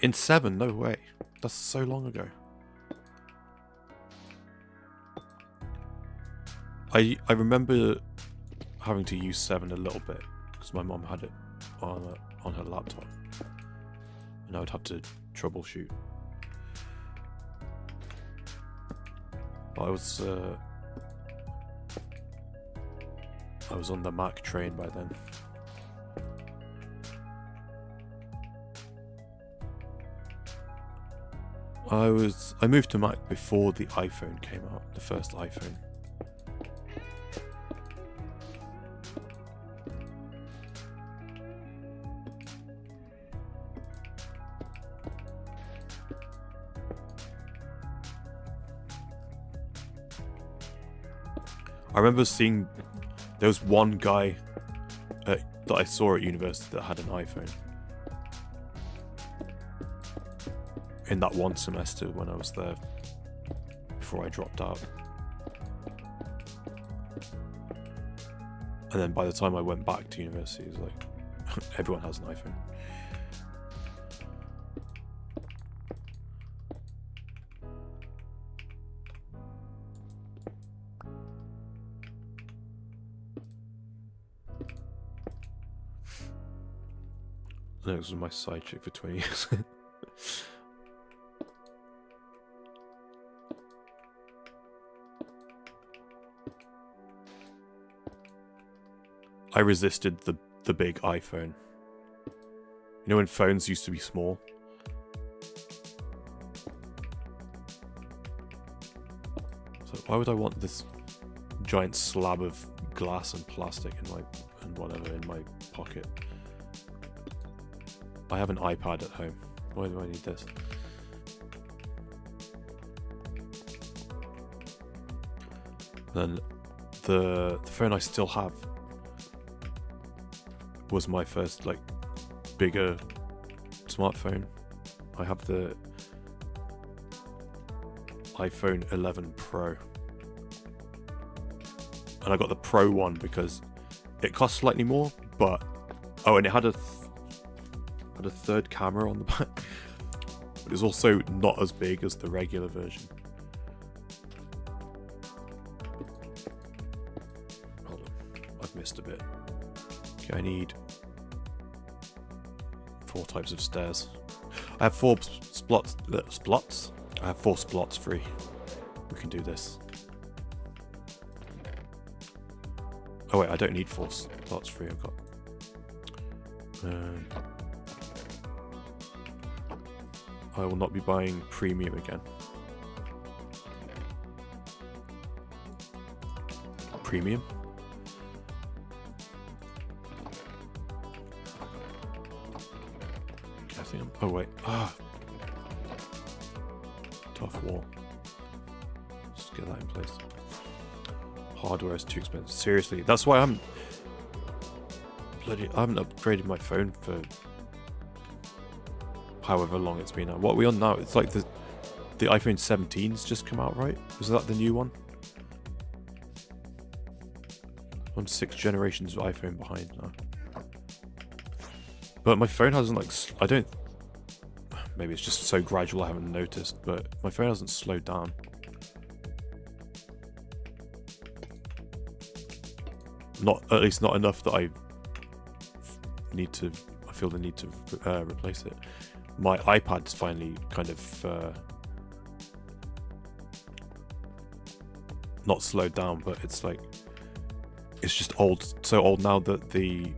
In 7? No way. That's so long ago. I remember having to use 7 a little bit because my mom had it on her laptop, and I would have to troubleshoot. But I was on the Mac train by then. I moved to Mac before the iPhone came out, the first iPhone. I remember seeing there was one guy at that I saw at university that had an iPhone. In that one semester when I was there, before I dropped out. And then by the time I went back to university, it was like, everyone has an iPhone. No, this was my side chick for 20 years. I resisted the big iPhone. You know when phones used to be small? So why would I want this giant slab of glass and plastic and whatever in my pocket? I have an iPad at home. Why do I need this? Then the phone I still have was my first like bigger smartphone. I have the iPhone 11 Pro, and I got the Pro one because it cost slightly more, but and it had a third camera on the back, but it's also not as big as the regular version. Hold on, I've missed a bit. Okay, I need 4 types of stairs. I have 4 splots. I have 4 splots free. We can do this. Oh wait, I don't need 4 slots free. I've got. I will not be buying premium again. Premium? Okay, I think oh wait. Tough wall. Just get that in place. Hardware is too expensive. Seriously, that's why I haven't upgraded my phone for however long it's been now. What are we on now? It's like the iPhone 17's just come out, right? Is that the new one? I'm 6 generations of iPhone behind now. But my phone hasn't like maybe it's just so gradual I haven't noticed, but my phone hasn't slowed down. At least not enough that I feel the need to replace it. My iPad's finally kind of not slowed down, but it's like it's just so old now that the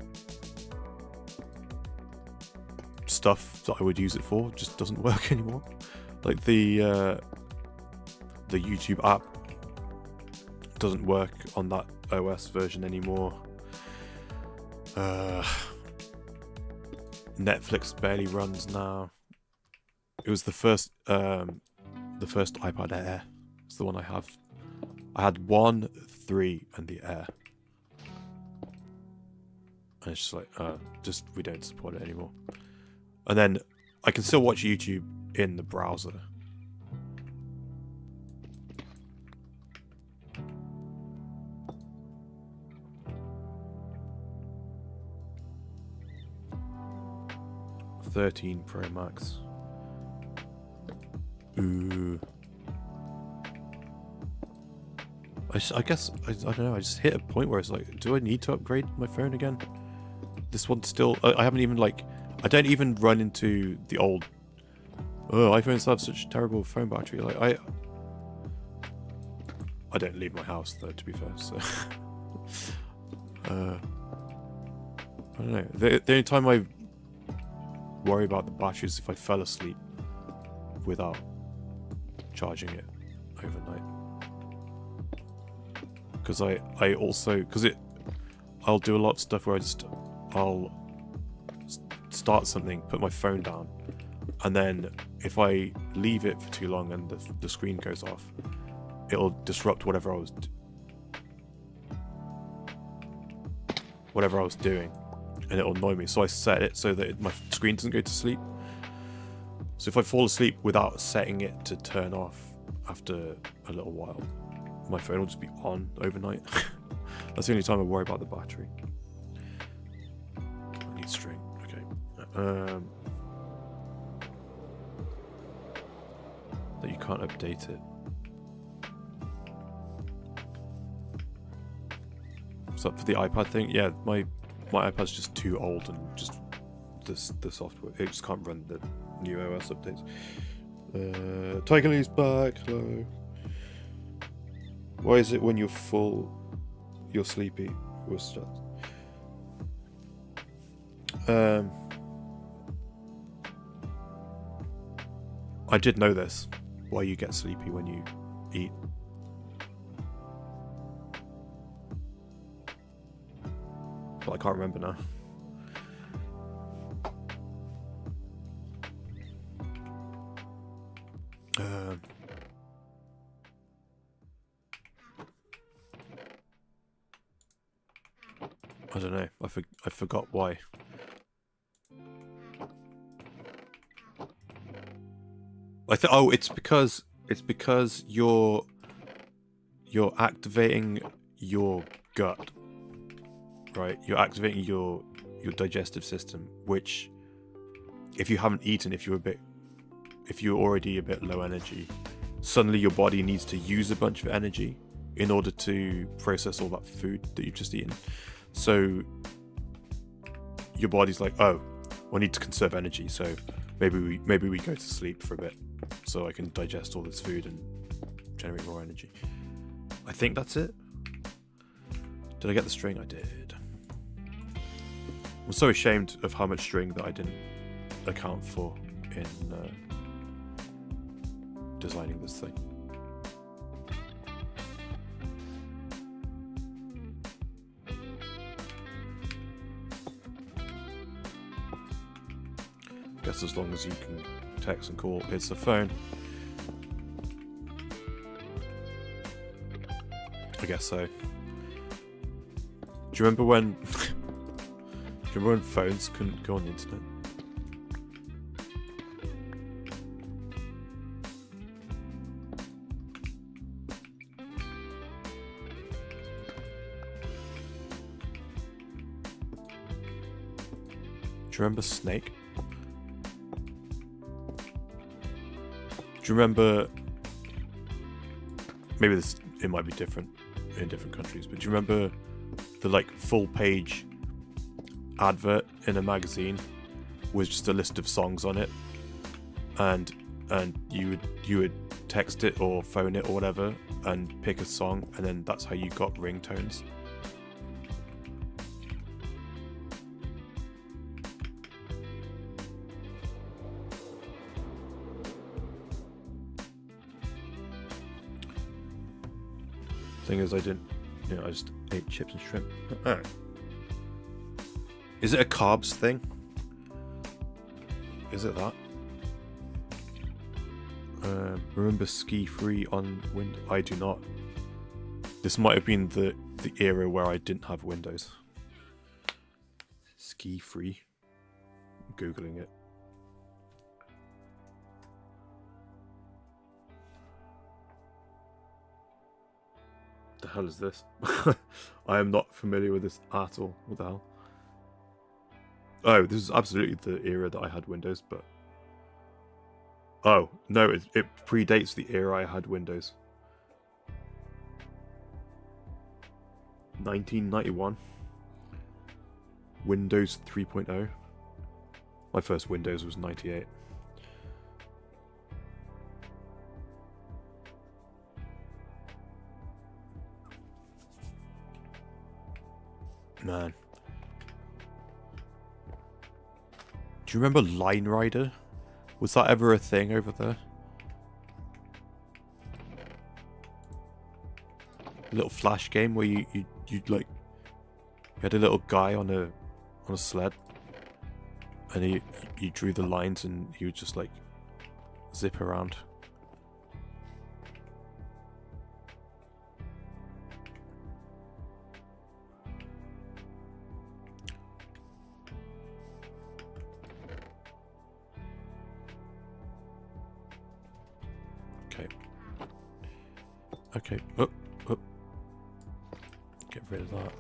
stuff that I would use it for just doesn't work anymore. Like the YouTube app doesn't work on that OS version anymore. Netflix barely runs now. It was the first iPad Air. It's the one I have. I had 1, 3, and the Air. And it's just like, we don't support it anymore. And then I can still watch YouTube in the browser. $13 Pro Max. Ooh. I guess I don't know. I just hit a point where it's like, do I need to upgrade my phone again? This one's still. I haven't even I don't even run into the old. Oh, iPhones have such terrible phone battery. Like I don't leave my house though, to be fair. So I don't know. The only time I worry about the battery is if I fell asleep without charging it overnight. Because I'll do a lot of stuff where I'll start something, put my phone down, and then if I leave it for too long and the screen goes off, it'll disrupt whatever I was doing, and it'll annoy me. So I set it so that my screen doesn't go to sleep. So if I fall asleep without setting it to turn off after a little while, my phone will just be on overnight. That's the only time I worry about the battery. I need string. Okay. That you can't update it. So for the iPad thing, yeah, my iPad's just too old and just the software, it just can't run the new OS updates. Tiger Lee's back. Hello. Why is it when you're full, you're sleepy? What's that? I did know this. Why you get sleepy when you eat. But I can't remember now. I don't know. I forgot why. Oh, it's because you're activating your gut, right? You're activating your digestive system, which, if you haven't eaten, if you're already a bit low energy, suddenly your body needs to use a bunch of energy in order to process all that food that you've just eaten. So your body's like, oh, I need to conserve energy, so maybe we go to sleep for a bit so I can digest all this food and generate more energy. I think that's it. Did I get the string? I did. I'm so ashamed of how much string that I didn't account for in designing this thing. Guess as long as you can text and call, it's a phone. I guess so. Do you remember when phones couldn't go on the internet? Do you remember Snake? Do you remember, maybe it might be different in different countries, but do you remember the like full page advert in a magazine with just a list of songs on it, and you would text it or phone it or whatever and pick a song, and then that's how you got ringtones? Thing is, I just ate chips and shrimp. Oh. Is it a carbs thing? Is it that? Remember Ski Free on Windows? I do not. This might have been the era where I didn't have Windows. Ski Free. Googling it. The hell is this? I am not familiar with this at all. What the hell? Oh, this is absolutely the era that I had Windows, but... Oh, no, it predates the era I had Windows. 1991. Windows 3.0. My first Windows was 98. Man. Do you remember Line Rider? Was that ever a thing over there? A little flash game where you had a little guy on a sled, and you drew the lines and he would just like zip around. Okay. Okay. Oh, oh. Get rid of that.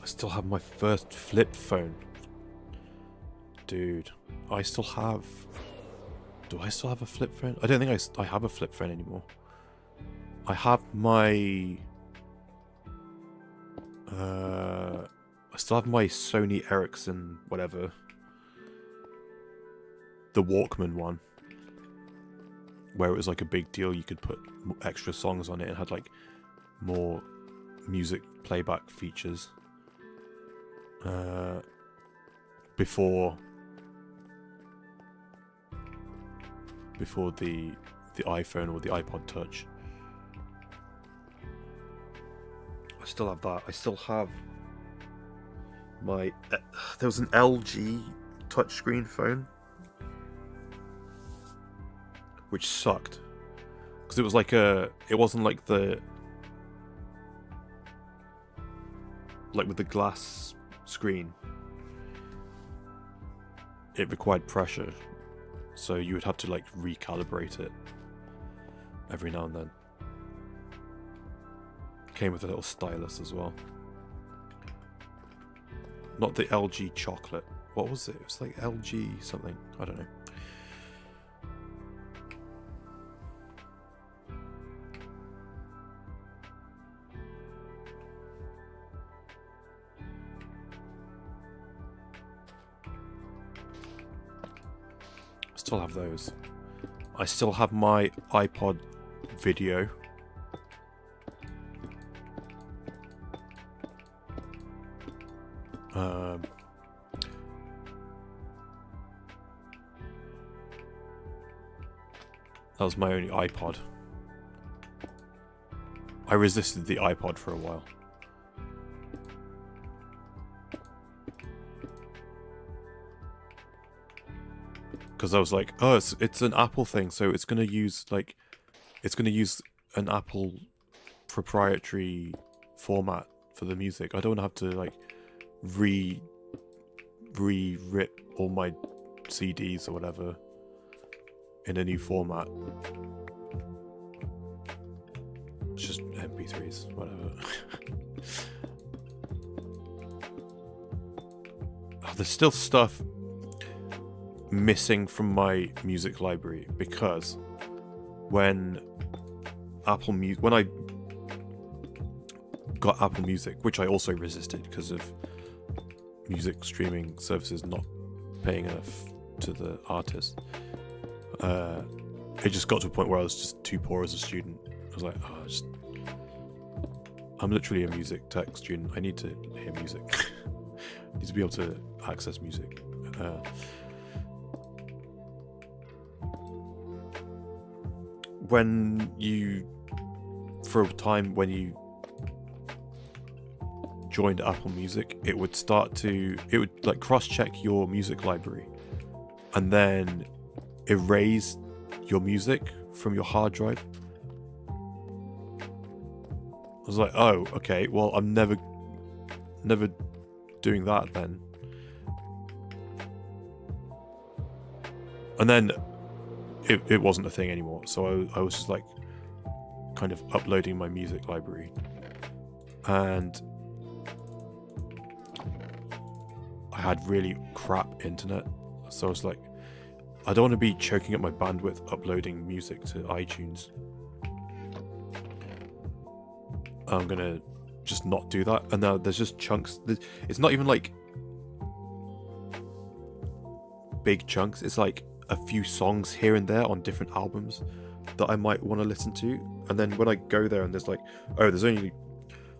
I still have my first flip phone. Dude, I still have... Do I still have a flip phone? I don't think I have a flip phone anymore. I have my... I still have my Sony Ericsson, whatever. The Walkman one. Where it was like a big deal. You could put extra songs on it and had like more music playback features. Before the iPhone or the iPod Touch. I still have that. I still have my... there was an LG touchscreen phone, which sucked. Because it was like a... It wasn't like the... Like with the glass screen. It required pressure. So you would have to like recalibrate it every now and then. Came with a little stylus as well. Not the LG chocolate. What was it? It was like LG something. I don't know. Still have those. I still have my iPod video. That was my only iPod. I resisted the iPod for a while. Because I was like, oh, it's an Apple thing, so it's gonna use an Apple proprietary format for the music. I don't want to have to like rip all my CDs or whatever in a new format. It's just MP3s, whatever. Oh, there's still stuff missing from my music library because when I got Apple Music, which I also resisted because of music streaming services not paying enough to the artist, it just got to a point where I was just too poor as a student. I was like, I'm literally a music tech student. I need to hear music. I need to be able to access music. For a time when you joined Apple Music, it would like cross-check your music library and then erase your music from your hard drive. I was like, oh, okay, well, I'm never doing that then. And then it wasn't a thing anymore, so I was just like kind of uploading my music library, and I had really crap internet, so I was like, I don't want to be choking up my bandwidth uploading music to iTunes. I'm gonna just not do that. And now there's just chunks. It's not even like big chunks. It's like a few songs here and there on different albums that I might want to listen to. And then when I go there and there's like, oh, there's only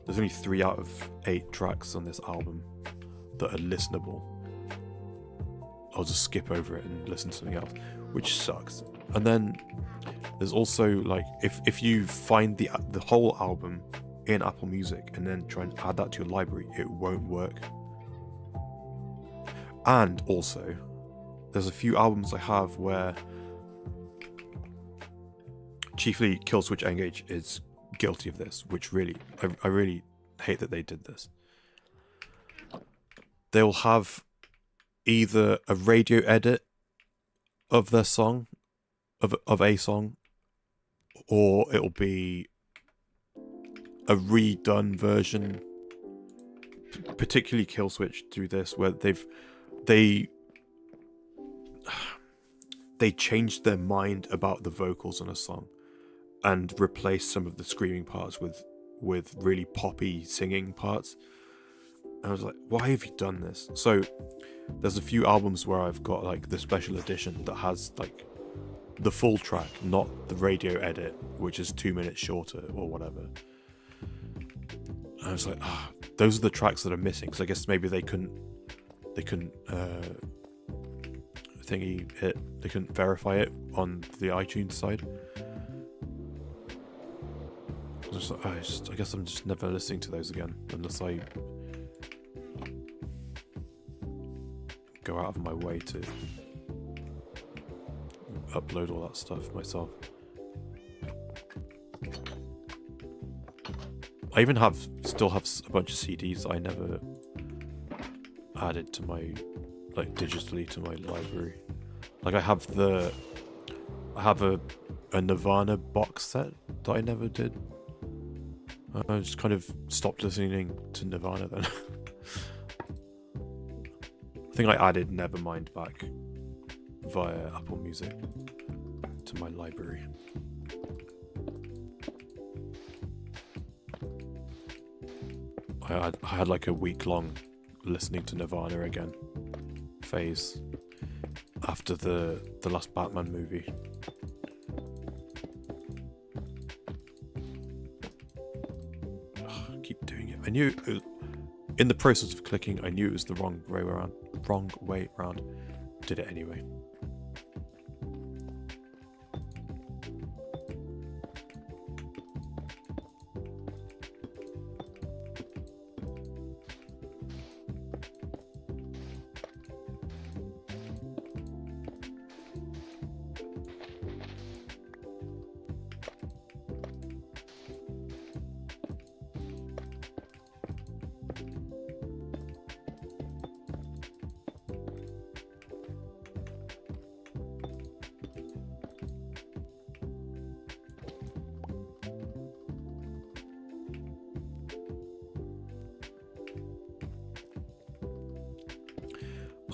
3 out of 8 tracks on this album that are listenable, I'll just skip over it and listen to something else, which sucks. And then there's also like, if you find the whole album in Apple Music and then try and add that to your library, it won't work. And also, there's a few albums I have where chiefly Killswitch Engage is guilty of this, which really, I really hate that they did this. They'll have either a radio edit of their song, of a song, or it'll be a redone version. Particularly Killswitch do this, where they changed their mind about the vocals on a song and replaced some of the screaming parts with really poppy singing parts. And I was like, why have you done this? So there's a few albums where I've got like the special edition that has like the full track, not the radio edit, which is 2 minutes shorter or whatever. And I was like, those are the tracks that are missing, because I guess maybe they couldn't verify it on the iTunes side. I was like, I guess I'm just never listening to those again unless I go out of my way to upload all that stuff myself. I even still have a bunch of CDs I never added to my, like, digitally to my library. Like I have a Nirvana box set that I never did. I just kind of stopped listening to Nirvana then. I think I added Nevermind back via Apple Music to my library. I had like a week-long listening to Nirvana again phase after the last Batman movie. I keep doing it. I knew in the process of clicking, I knew it was the wrong way around. Did it anyway.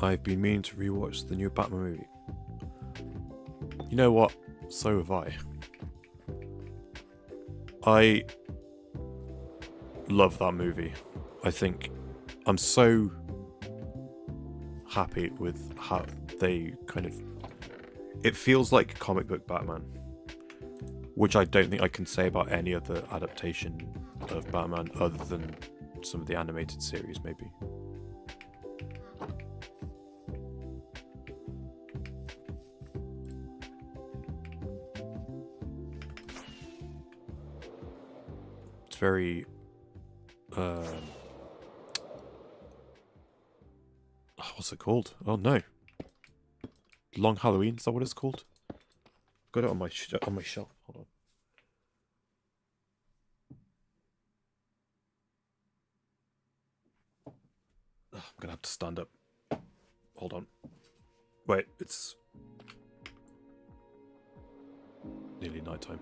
I've been meaning to rewatch the new Batman movie. You know what? So have I. I love that movie. I think I'm so happy with how they kind of... It feels like comic book Batman, which I don't think I can say about any other adaptation of Batman other than some of the animated series, maybe. Very what's it called? Oh no, Long Halloween, is that what it's called? Got it on my shelf. Hold on. I'm gonna have to stand up. Hold on. Wait, it's nearly nighttime.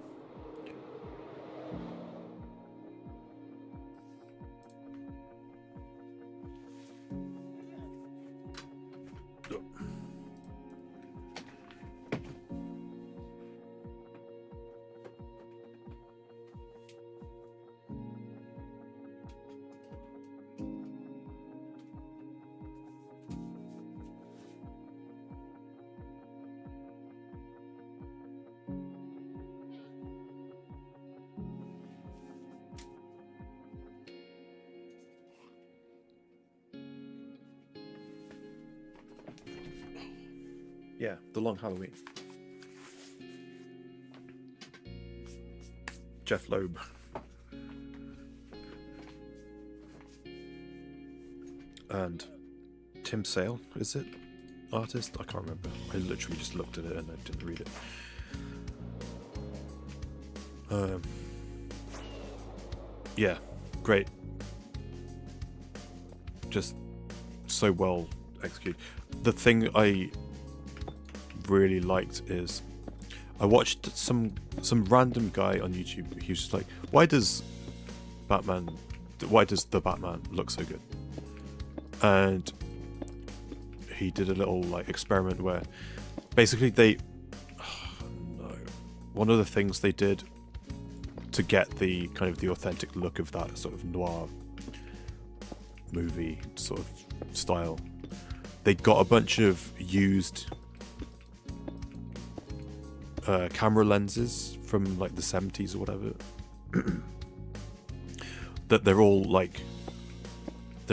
Yeah, The Long Halloween. Jeff Loeb. And Tim Sale, is it? Artist? I can't remember. I literally just looked at it and I didn't read it. Yeah, great. Just so well executed. The thing I really liked is I watched some random guy on YouTube. He was just like, why does the Batman look so good? And he did a little like experiment where basically one of the things they did to get the kind of the authentic look of that sort of noir movie sort of style, they got a bunch of used camera lenses from like the 70s or whatever that they're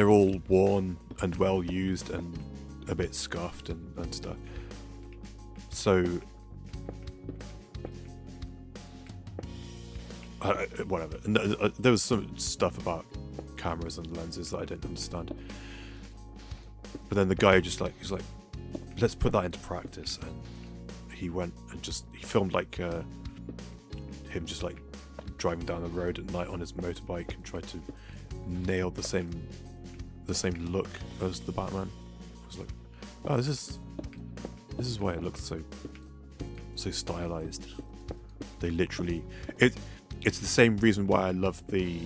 all worn and well used and a bit scuffed and stuff. So whatever. And there was some stuff about cameras and lenses that I didn't understand. But then the guy he's like, let's put that into practice. And he went and he filmed like him just like driving down the road at night on his motorbike and tried to nail the same look as the Batman. I was like, oh, this is why it looks so stylized. They literally it's the same reason why I love the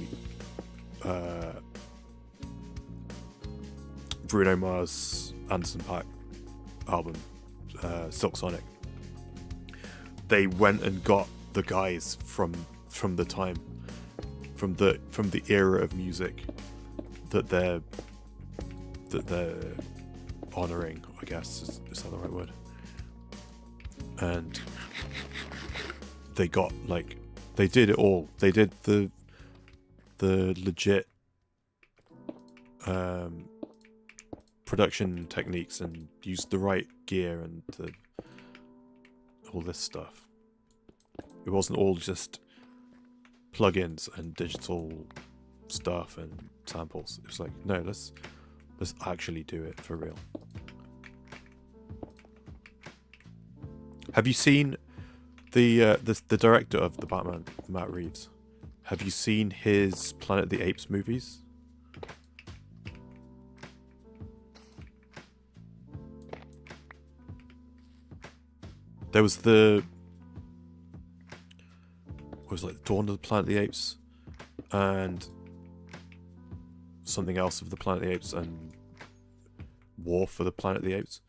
Bruno Mars Anderson .Paak album, Silk Sonic. They went and got the guys from the time, from the era of music that they're honouring, I guess is that the right word? And they got like, they did it all. They did the legit production techniques and used the right gear and all this stuff. It wasn't all just plugins and digital stuff and samples. It was like, no, let's actually do it for real. Have you seen the director of the Batman, Matt Reeves? Have you seen his Planet of the Apes movies? There was like Dawn of the Planet of the Apes and something else of the Planet of the Apes and War for the Planet of the Apes.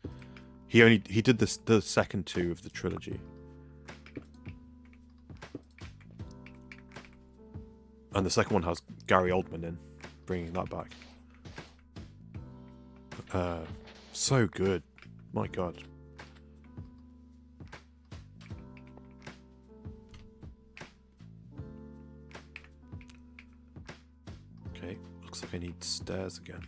He did the second two of the trilogy. And the second one has Gary Oldman in, bringing that back. So good. My God. Okay, looks like I need stairs again.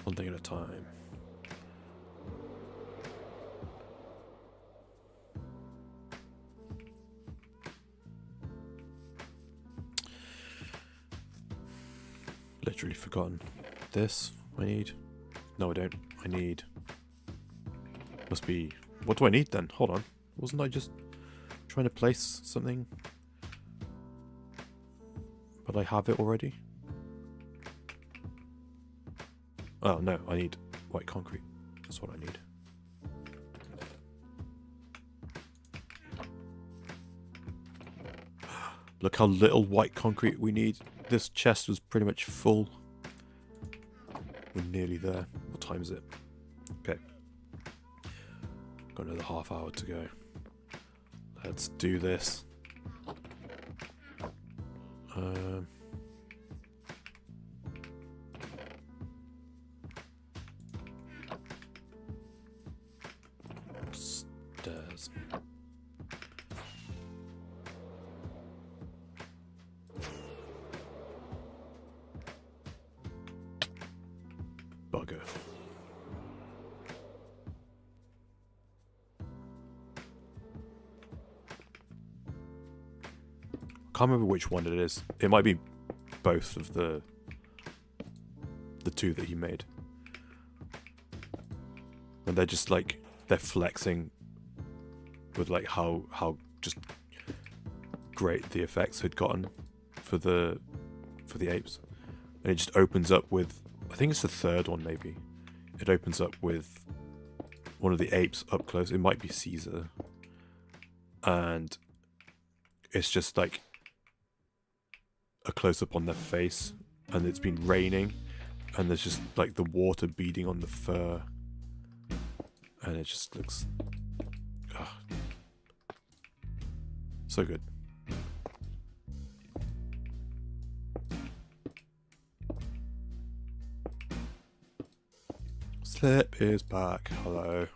One thing at a time. Literally forgotten. This I need. No, I don't. I need. Must be. What do I need then? Hold on. Wasn't I just trying to place something? But I have it already? Oh no, I need white concrete. That's what I need. Look how little white concrete we need. This chest was pretty much full. We're nearly there. What time is it? Okay. Got another half hour to go. Let's do this. Stairs. Bugger. Can't remember which one it is. It might be both of the two that he made. And they're just like, they're flexing with like how just great the effects had gotten for the apes. And it just opens up with, I think it's the third one maybe. It opens up with one of the apes up close. It might be Caesar. And it's just like a close-up on their face, and it's been raining, and there's just like the water beating on the fur, and it just looks so good. Slip is back. Hello.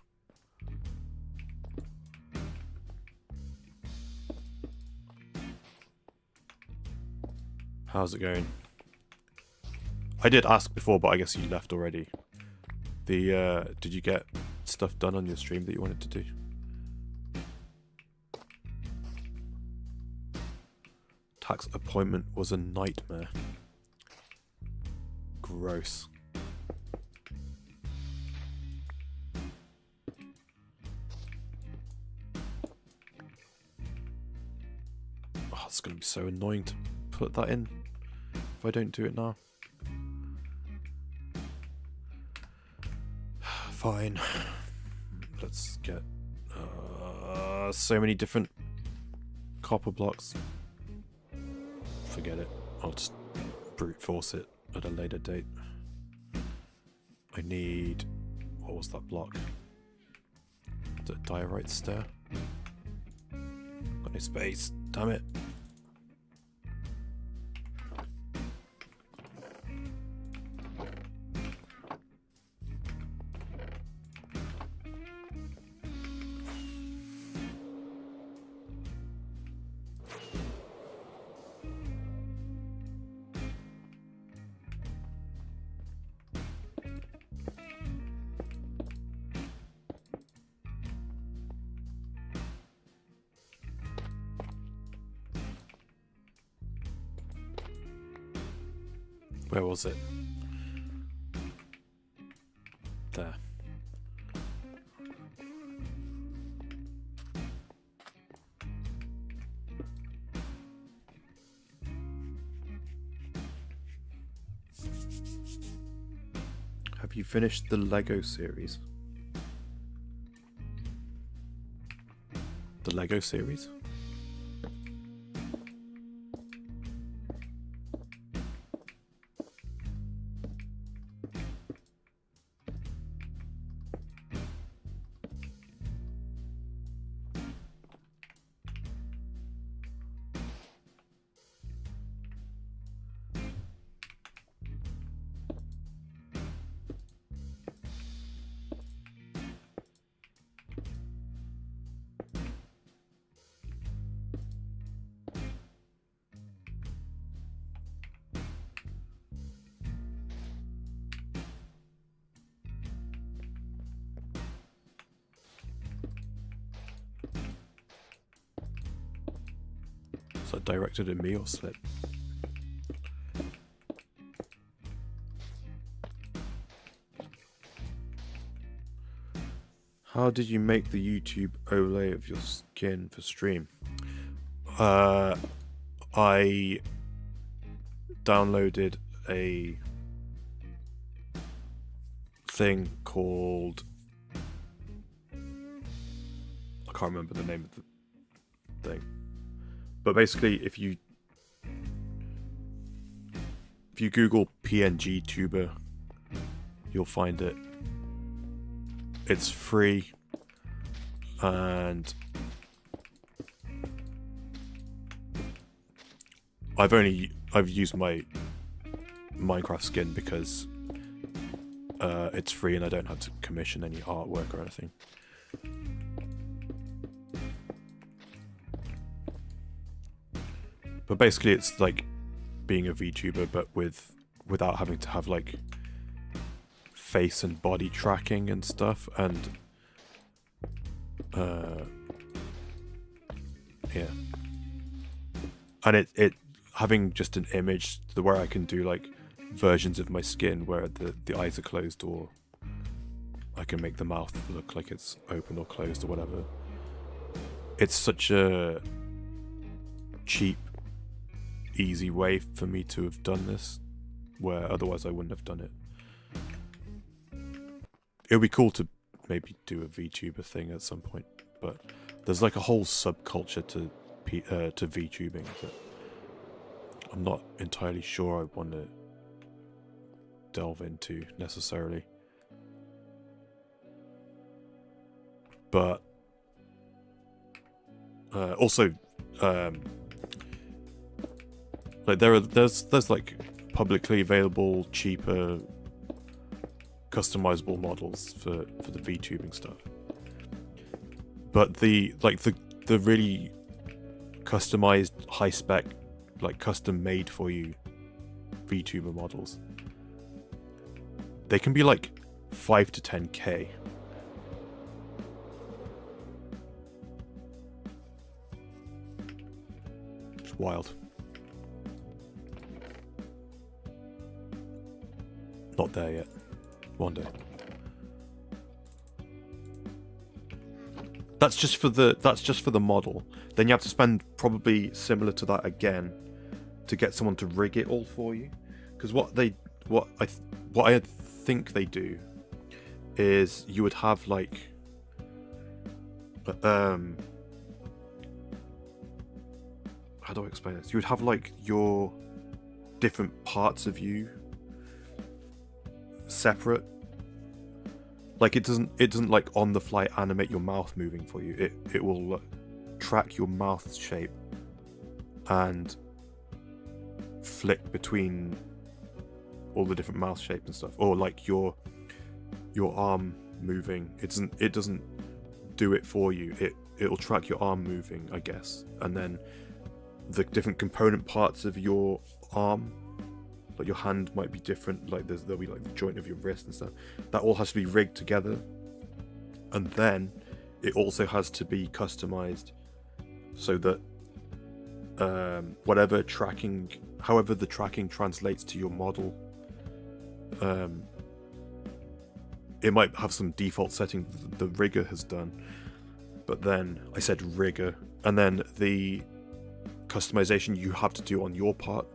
How's it going? I did ask before, but I guess you left already. Did you get stuff done on your stream that you wanted to do? Tax appointment was a nightmare. Gross. Oh, it's gonna be so annoying to put that in if I don't do it now. Fine. Let's get so many different copper blocks. Forget it. I'll just brute force it at a later date. I need... what was that block? Is it a diorite stair? Got no space. Damn it. Where was it? There. Have you finished the Lego series? The Lego series? Is that directed at me or Slip? How did you make the YouTube overlay of your skin for stream? I downloaded a thing called... I can't remember the name of the thing. But basically, if you Google PNG tuber, you'll find it. It's free, and I've used my Minecraft skin because it's free and I don't have to commission any artwork or anything. But basically it's like being a VTuber, but without having to have like face and body tracking and stuff, and yeah. And it having just an image where I can do like versions of my skin where the eyes are closed, or I can make the mouth look like it's open or closed or whatever. it's such a cheap, easy way for me to have done this, where otherwise I wouldn't have done it. It would be cool to maybe do a VTuber thing at some point, but there's like a whole subculture to VTubing that I'm not entirely sure I want to delve into necessarily. But also, like there's like publicly available, cheaper, customizable models for the VTubing stuff. But the really customized, high spec, like custom made for you VTuber models, they can be like 5 to 10k. It's wild. Not there yet. One day. That's just for the model. Then you have to spend probably similar to that again to get someone to rig it all for you. Because what I think they do is you would have like how do I explain this? You would have like your different parts of you separate. Like it doesn't like on the fly animate your mouth moving for you. It will track your mouth shape and flick between all the different mouth shapes and stuff. Or like your arm moving. It doesn't do it for you. It'll track your arm moving, I guess. And then the different component parts of your arm, like your hand might be different, like there'll be like the joint of your wrist and stuff. That all has to be rigged together. And then it also has to be customized so that however the tracking translates to your model, it might have some default setting the rigger has done, but then I said rigger, and then the customization you have to do on your part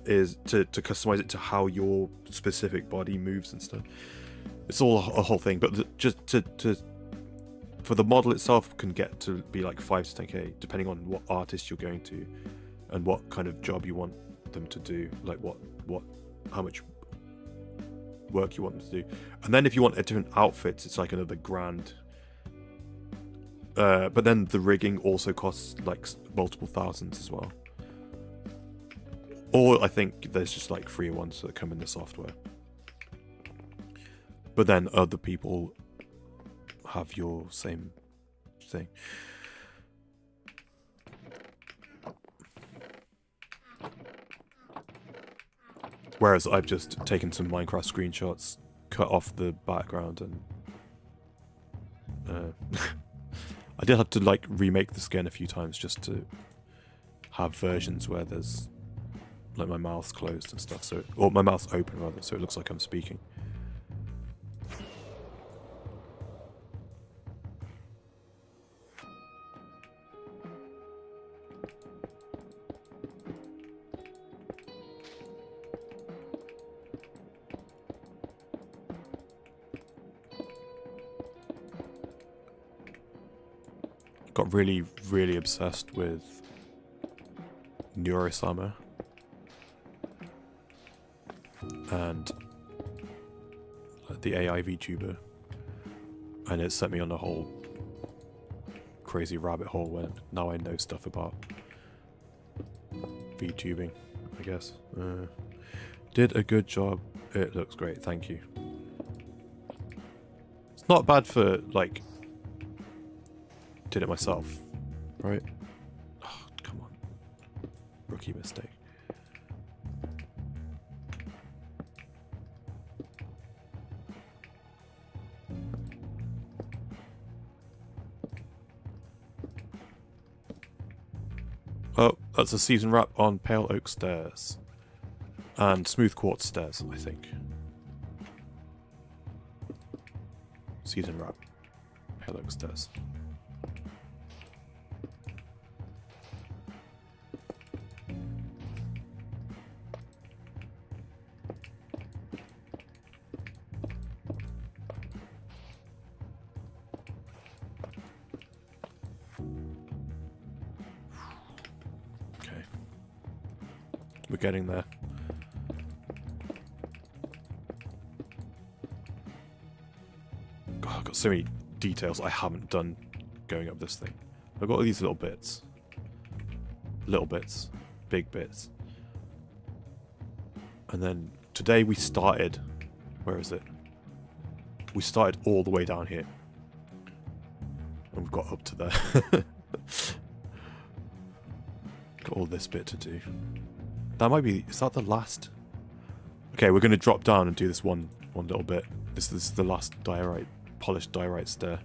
is to customize it to how your specific body moves and stuff. It's all a whole thing, but just for the model itself can get to be like 5 to 10k depending on what artist you're going to and what kind of job you want them to do, like how much work you want them to do. And then if you want a different outfits, it's like another grand. But then the rigging also costs like multiple thousands as well. Or I think there's just like free ones that come in the software. But then other people have your same thing. Whereas I've just taken some Minecraft screenshots, cut off the background, and I did have to like remake the skin a few times just to have versions where there's like my mouth's closed and stuff, or my mouth's open rather, so it looks like I'm speaking. Got really, really obsessed with Neurosummer and the AI VTuber, and it set me on a whole crazy rabbit hole where now I know stuff about VTubing, I guess. Did a good job. It looks great, thank you. It's not bad for like did it myself, right? Oh, come on. Rookie mistake. Oh, that's a season wrap on Pale Oak Stairs. And Smooth Quartz Stairs, I think. Season wrap. Pale Oak Stairs. getting there. God, I've got so many details I haven't done going up this thing. I've got all these little bits. Little bits. Big bits. And then today we started... Where is it? We started all the way down here. And we've got up to there. Got all this bit to do. That might be... Is that the last? Okay, we're going to drop down and do this one little bit. This is the last diorite, polished diorite stair.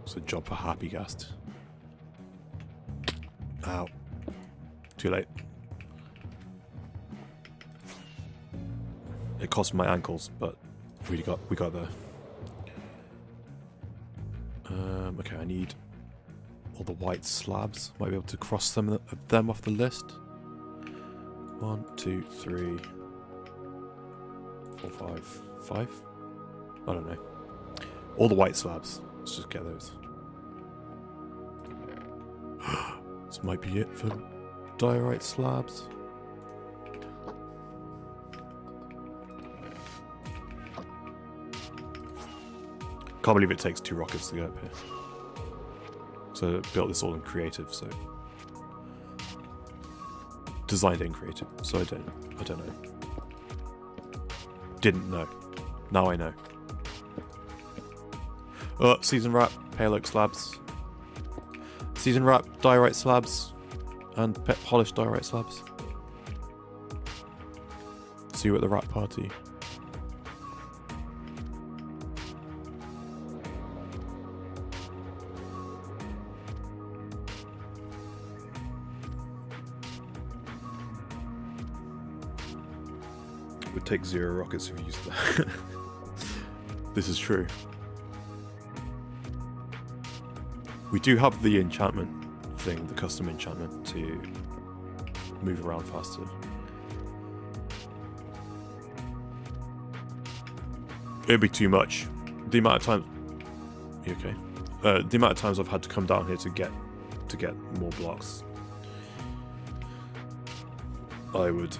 It's a job for Happy Gast. Ow. Too late. It cost my ankles, but we got there. Okay, I need all the white slabs. Might be able to cross some of them off the list. 1, 2, 3, 4, 5, 5? I don't know. All the white slabs. Let's just get those. This might be it for diorite slabs. Can't believe it takes 2 rockets to get up here. So I built this all in creative, so designed it in creative, so I don't know. Didn't know. Now I know. Season wrap, pale oak slabs. Season wrap, diorite slabs, and polished diorite slabs. See you at the wrap party. It would take 0 rockets if you used that. This is true. We do have the enchantment thing, the custom enchantment, to move around faster. It'd be too much. The amount of times... You okay? The amount of times I've had to come down here to get more blocks. I would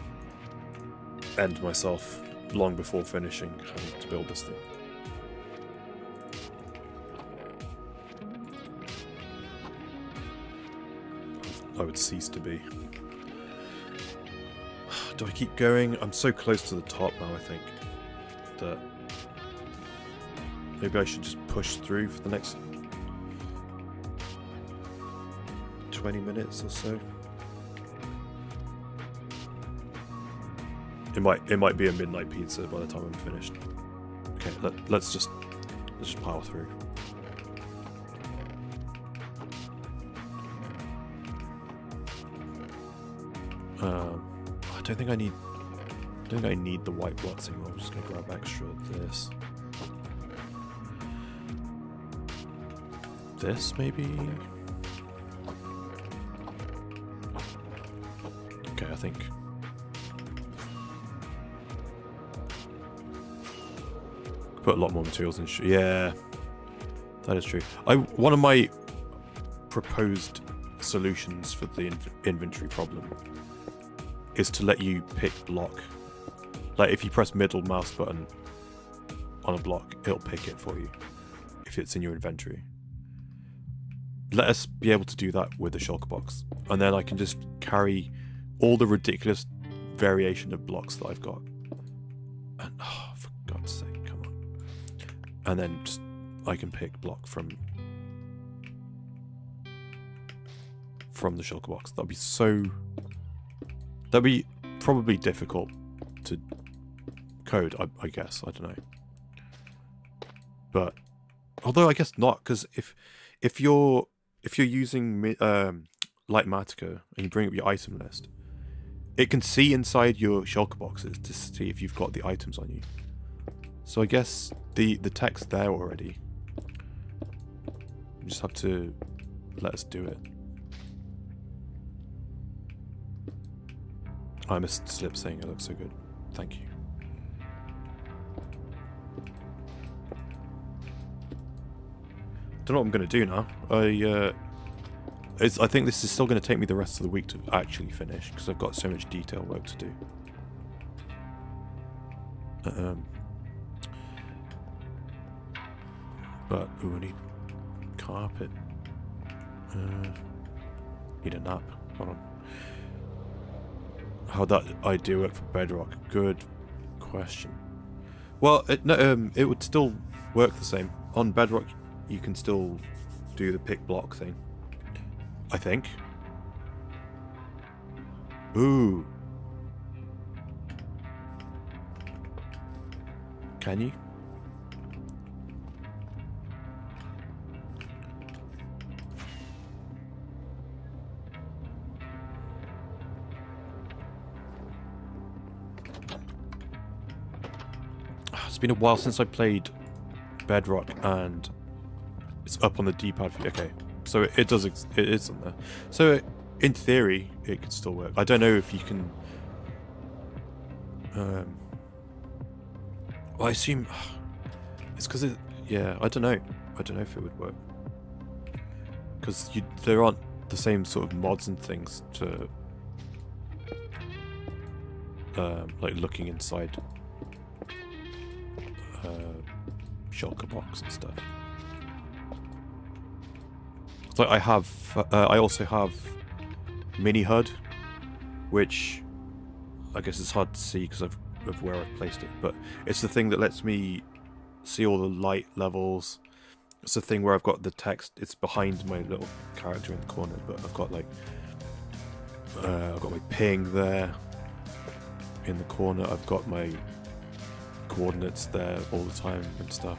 end myself long before finishing having to build this thing. I would cease to be. Do I keep going? I'm so close to the top now, I think, that maybe I should just push through for the next 20 minutes or so. It might be a midnight pizza by the time I'm finished. Okay, let's just power through. I don't think I need the white blocks anymore. I'm just gonna grab extra this. This maybe? Okay, I think. Put a lot more materials in. Yeah, that is true. One of my proposed solutions for the inventory problem is to let you pick block. Like if you press middle mouse button on a block, it'll pick it for you if it's in your inventory. Let us be able to do that with the shulker box, and then I can just carry all the ridiculous variation of blocks that I've got. And oh, for God's sake, come on! And then just I can pick block from the shulker box. That'd be probably difficult to code, I guess. I don't know. But although I guess not, because if you're using Litematica and you bring up your item list, it can see inside your shulker boxes to see if you've got the items on you. So I guess the tech's there already. You just have to let us do it. I missed Slip saying it looks so good. Thank you. Don't know what I'm going to do now. I think this is still going to take me the rest of the week to actually finish, because I've got so much detail work to do. But, ooh, I need carpet. Need a nap. Hold on. How'd that idea work for bedrock? Good question. Well, it would still work the same. On bedrock, you can still do the pick block thing. I think. Ooh. Can you? It's been a while since I played Bedrock, and it's up on the D-pad. Okay, so it is on there. So in theory, it could still work. I don't know if you can. Well, I assume it's because it. Yeah, I don't know. I don't know if it would work because there aren't the same sort of mods and things to like looking inside. Shulker box and stuff. So I also have mini HUD, which I guess it's hard to see because of where I've placed it, but it's the thing that lets me see all the light levels. It's the thing where I've got the text. It's behind my little character in the corner, but I've got my ping there in the corner. I've got my coordinates there all the time and stuff,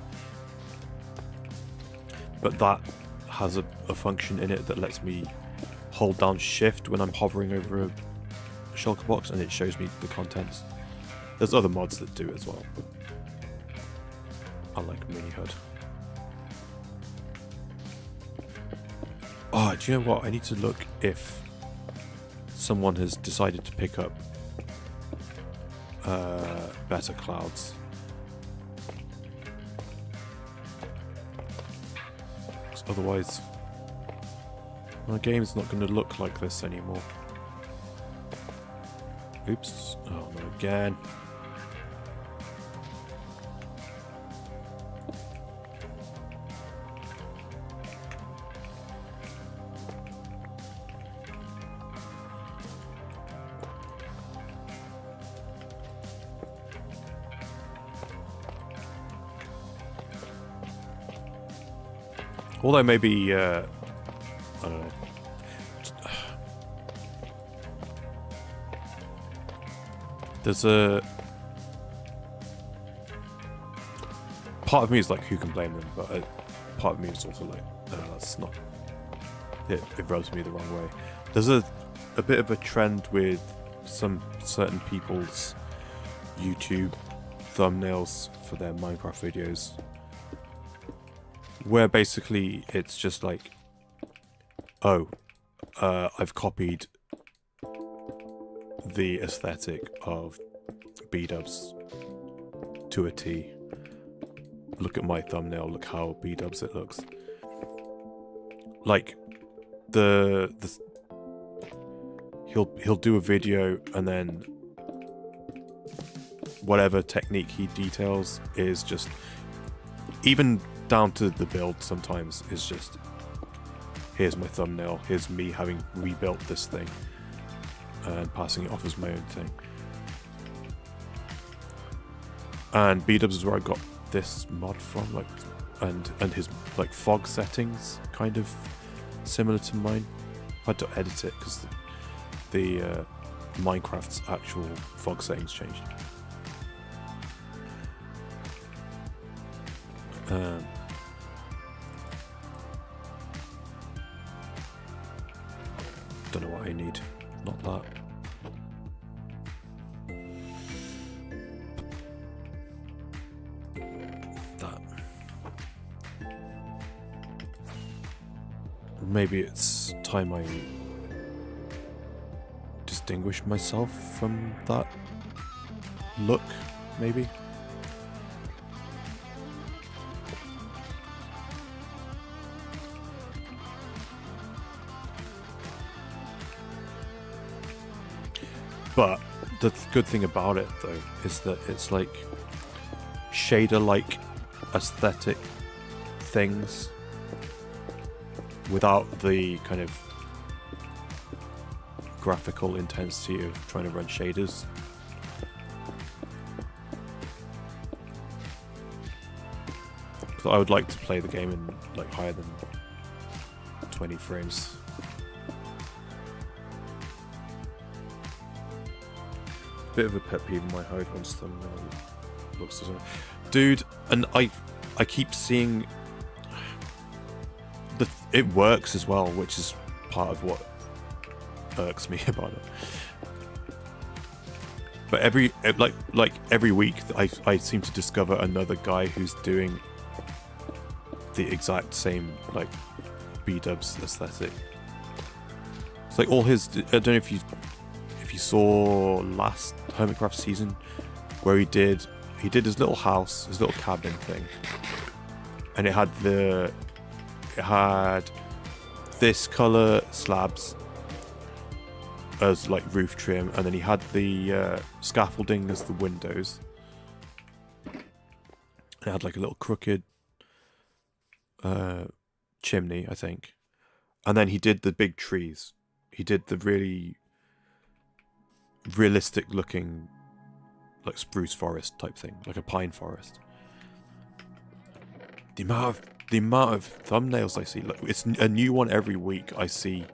but that has a function in it that lets me hold down shift when I'm hovering over a shulker box and it shows me the contents. There's other mods that do it as well, but I like mini HUD. Oh, do you know what? I need to look if someone has decided to pick up better clouds. Otherwise, my game's not going to look like this anymore. Oops. Oh, no, again. Although maybe, I don't know. There's a... part of me is like, who can blame them? But part of me is also like, no, that's not... It rubs me the wrong way. There's a bit of a trend with some certain people's YouTube thumbnails for their Minecraft videos, where basically it's just like, oh, I've copied the aesthetic of B-dubs to a T. Look at my thumbnail, look how B-dubs it looks. Like, he'll do a video and then whatever technique he details is just, even down to the build sometimes, is just, here's my thumbnail, here's me having rebuilt this thing and passing it off as my own thing. And B-dubs is where I got this mod from, like, and his like fog settings kind of similar to mine. I had to edit it because the Minecraft's actual fog settings changed. Don't know what I need. Not that. That. Maybe it's time I distinguish myself from that look, maybe. But the good thing about it, though, is that it's like shader-like aesthetic things without the kind of graphical intensity of trying to run shaders. So I would like to play the game in like higher than 20 frames. Bit of a pet peeve in my Hive once thumbnail looks as well. Dude, and I keep seeing it works as well, which is part of what irks me about it. But every week I seem to discover another guy who's doing the exact same like B-dubs aesthetic. It's like all his, I don't know if you saw last Hermitcraft season where he did his little house, his little cabin thing, and it had this color slabs as like roof trim, and then he had the scaffolding as the windows. It had like a little crooked chimney, I think, and then he did the big trees. He did the really realistic looking like spruce forest type thing, like a pine forest. The amount of thumbnails I see, like, it's a new one every week. I see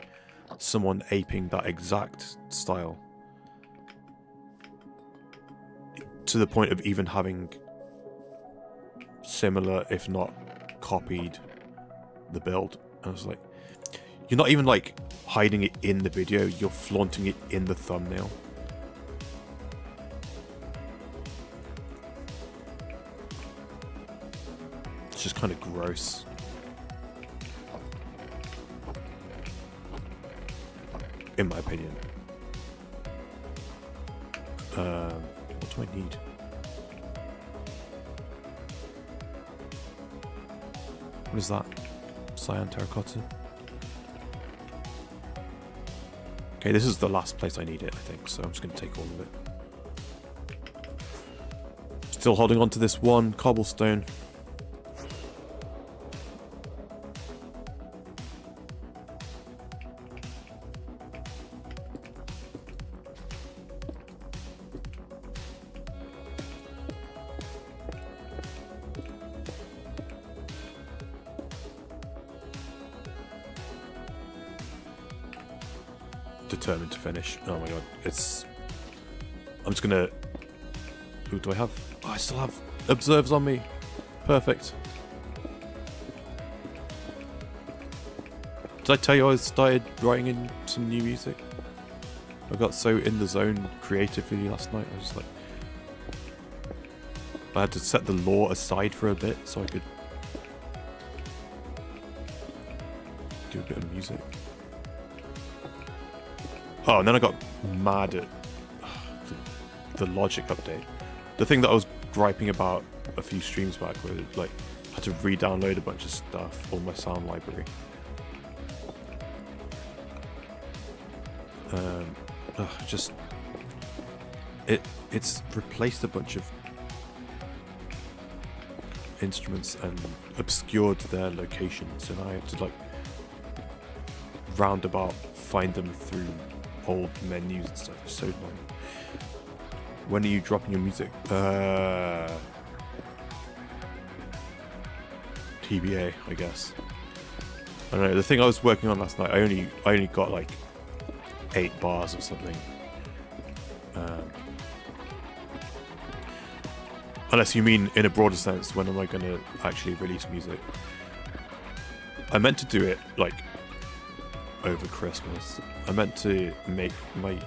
someone aping that exact style to the point of even having similar, if not copied, the build. And I was like, you're not even like hiding it in the video, you're flaunting it in the thumbnail. It's just kind of gross. In my opinion. What do I need? What is that? Cyan terracotta? Okay, this is the last place I need it, I think, so I'm just going to take all of it. Still holding on to this one cobblestone. Determined to finish. Oh my god, I'm just gonna... Who do I have? Oh, I still have observes on me. Perfect. Did I tell you I started writing in some new music? I got so in the zone creatively last night. I was just like... I had to set the lore aside for a bit so I could do a bit of music. Oh, and then I got mad at the logic update. The thing that I was griping about a few streams back, where like I had to re-download a bunch of stuff on my sound library. It's replaced a bunch of instruments and obscured their locations, and I had to like roundabout find them through old menus and stuff. It's so annoying. When are you dropping your music? TBA, I guess. I don't know. The thing I was working on last night, I only got like 8 bars or something. Unless you mean in a broader sense, when am I going to actually release music? I meant to do it like over Christmas. I meant to make my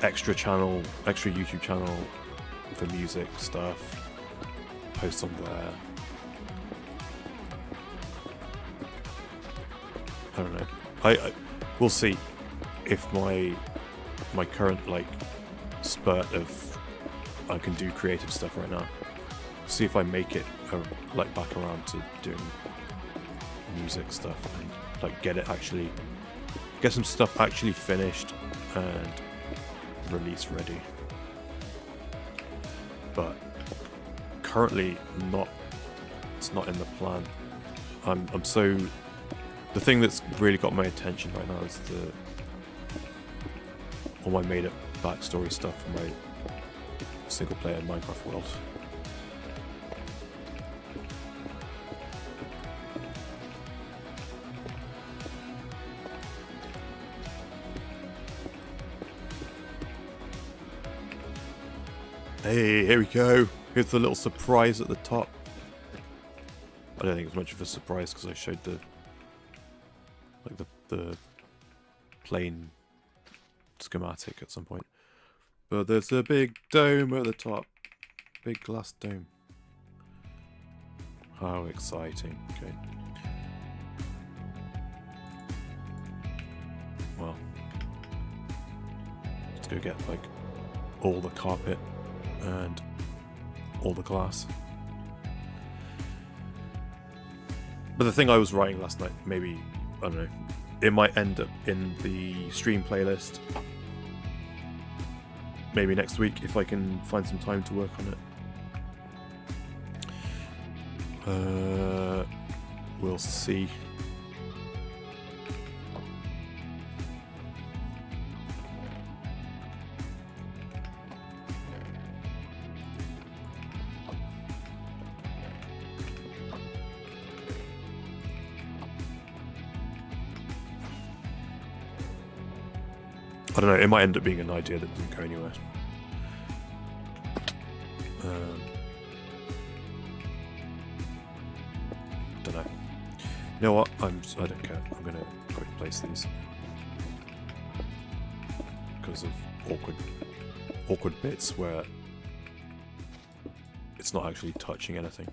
extra YouTube channel for music stuff, post on there. I don't know. I we'll see if my current like spurt of I can do creative stuff right now. See if I make it like back around to doing music stuff and like get some stuff actually finished and release ready. But currently not. It's not in the plan. I'm so. The thing that's really got my attention right now is all my made-up backstory stuff for my single-player Minecraft world. Hey, here we go. Here's the little surprise at the top. I don't think it's much of a surprise because I showed the plain schematic at some point. But there's a big dome at the top. Big glass dome. How exciting. Okay. Well. Let's go get like all the carpet and all the glass. But the thing I was writing last night, maybe, I don't know, it might end up in the stream playlist. Maybe next week if I can find some time to work on it. We'll see. I don't know, it might end up being an idea that doesn't go anywhere. Don't know. You know what? I don't care. I'm gonna quick place these because of awkward bits where it's not actually touching anything.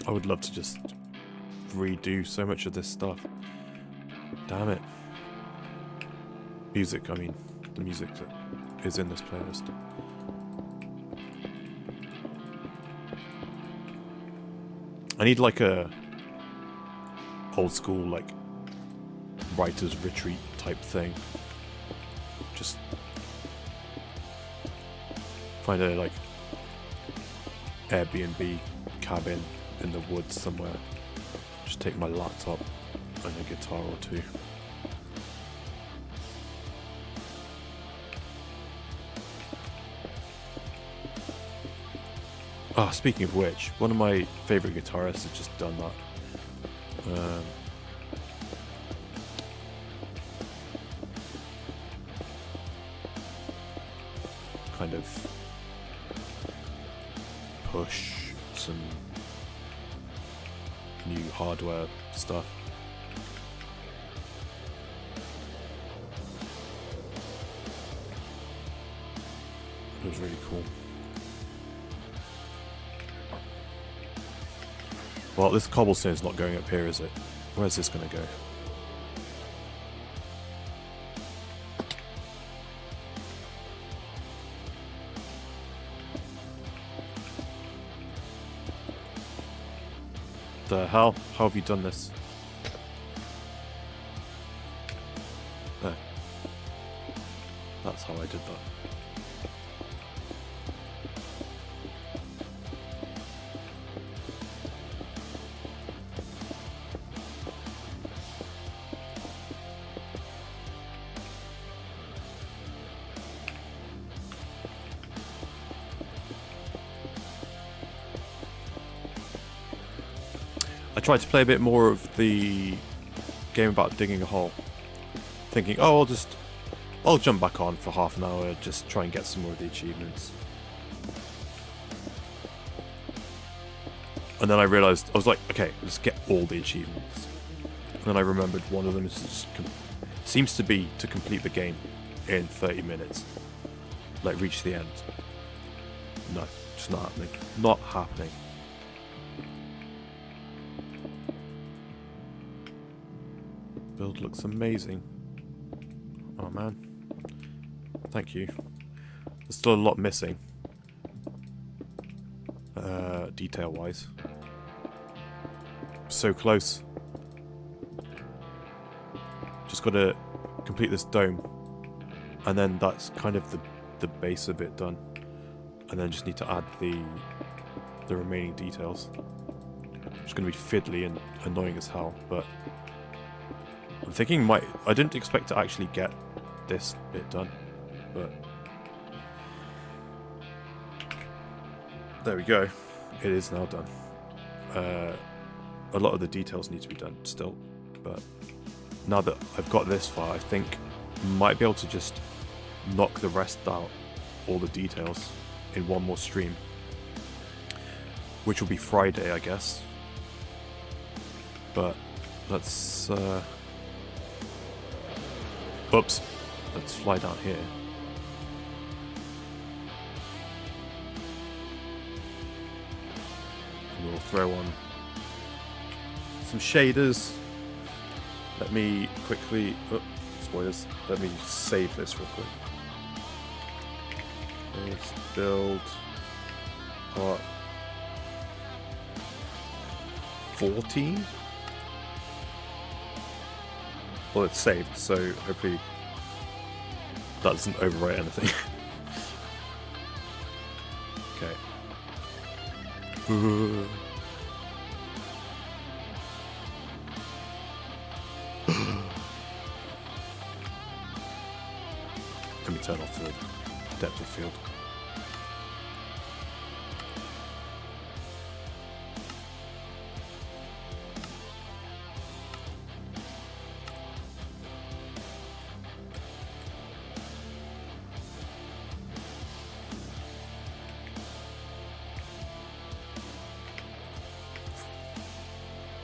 I would love to just redo so much of this stuff. Damn it. Music, I mean, the music that is in this playlist. I need like a old school, like, writer's retreat type thing. Just find a, like, Airbnb cabin in the woods somewhere. Just take my laptop and a guitar or two. Ah, speaking of which, one of my favourite guitarists has just done that. Kind of push some new hardware stuff. It was really cool. Well, this cobblestone's not going up here, is it? Where's this going to go? The hell? How have you done this? There. That's how I did that. I tried to play a bit more of the game about digging a hole, thinking, oh, I'll jump back on for half an hour, just try and get some more of the achievements. And then I realised, I was like, okay, let's get all the achievements. And then I remembered one of them is just seems to be to complete the game in 30 minutes. like reach the end. No, just not happening. Not happening. Build looks amazing. Oh man. Thank you. There's still a lot missing. Detail wise. So close. Just gotta complete this dome. And then that's kind of the base of it done. And then just need to add the remaining details. It's gonna be fiddly and annoying as hell, but I'm thinking I didn't expect to actually get this bit done, but there we go. It is now done. A lot of the details need to be done still, but now that I've got this far, I think I might be able to just knock the rest out, all the details, in one more stream, which will be Friday, I guess. But let's oops, let's fly down here. And we'll throw on some shaders. Let me quickly, spoilers, let me save this real quick. Let's build part 14. Well, it's saved, so hopefully that doesn't overwrite anything. Okay. Let me turn off the depth of field.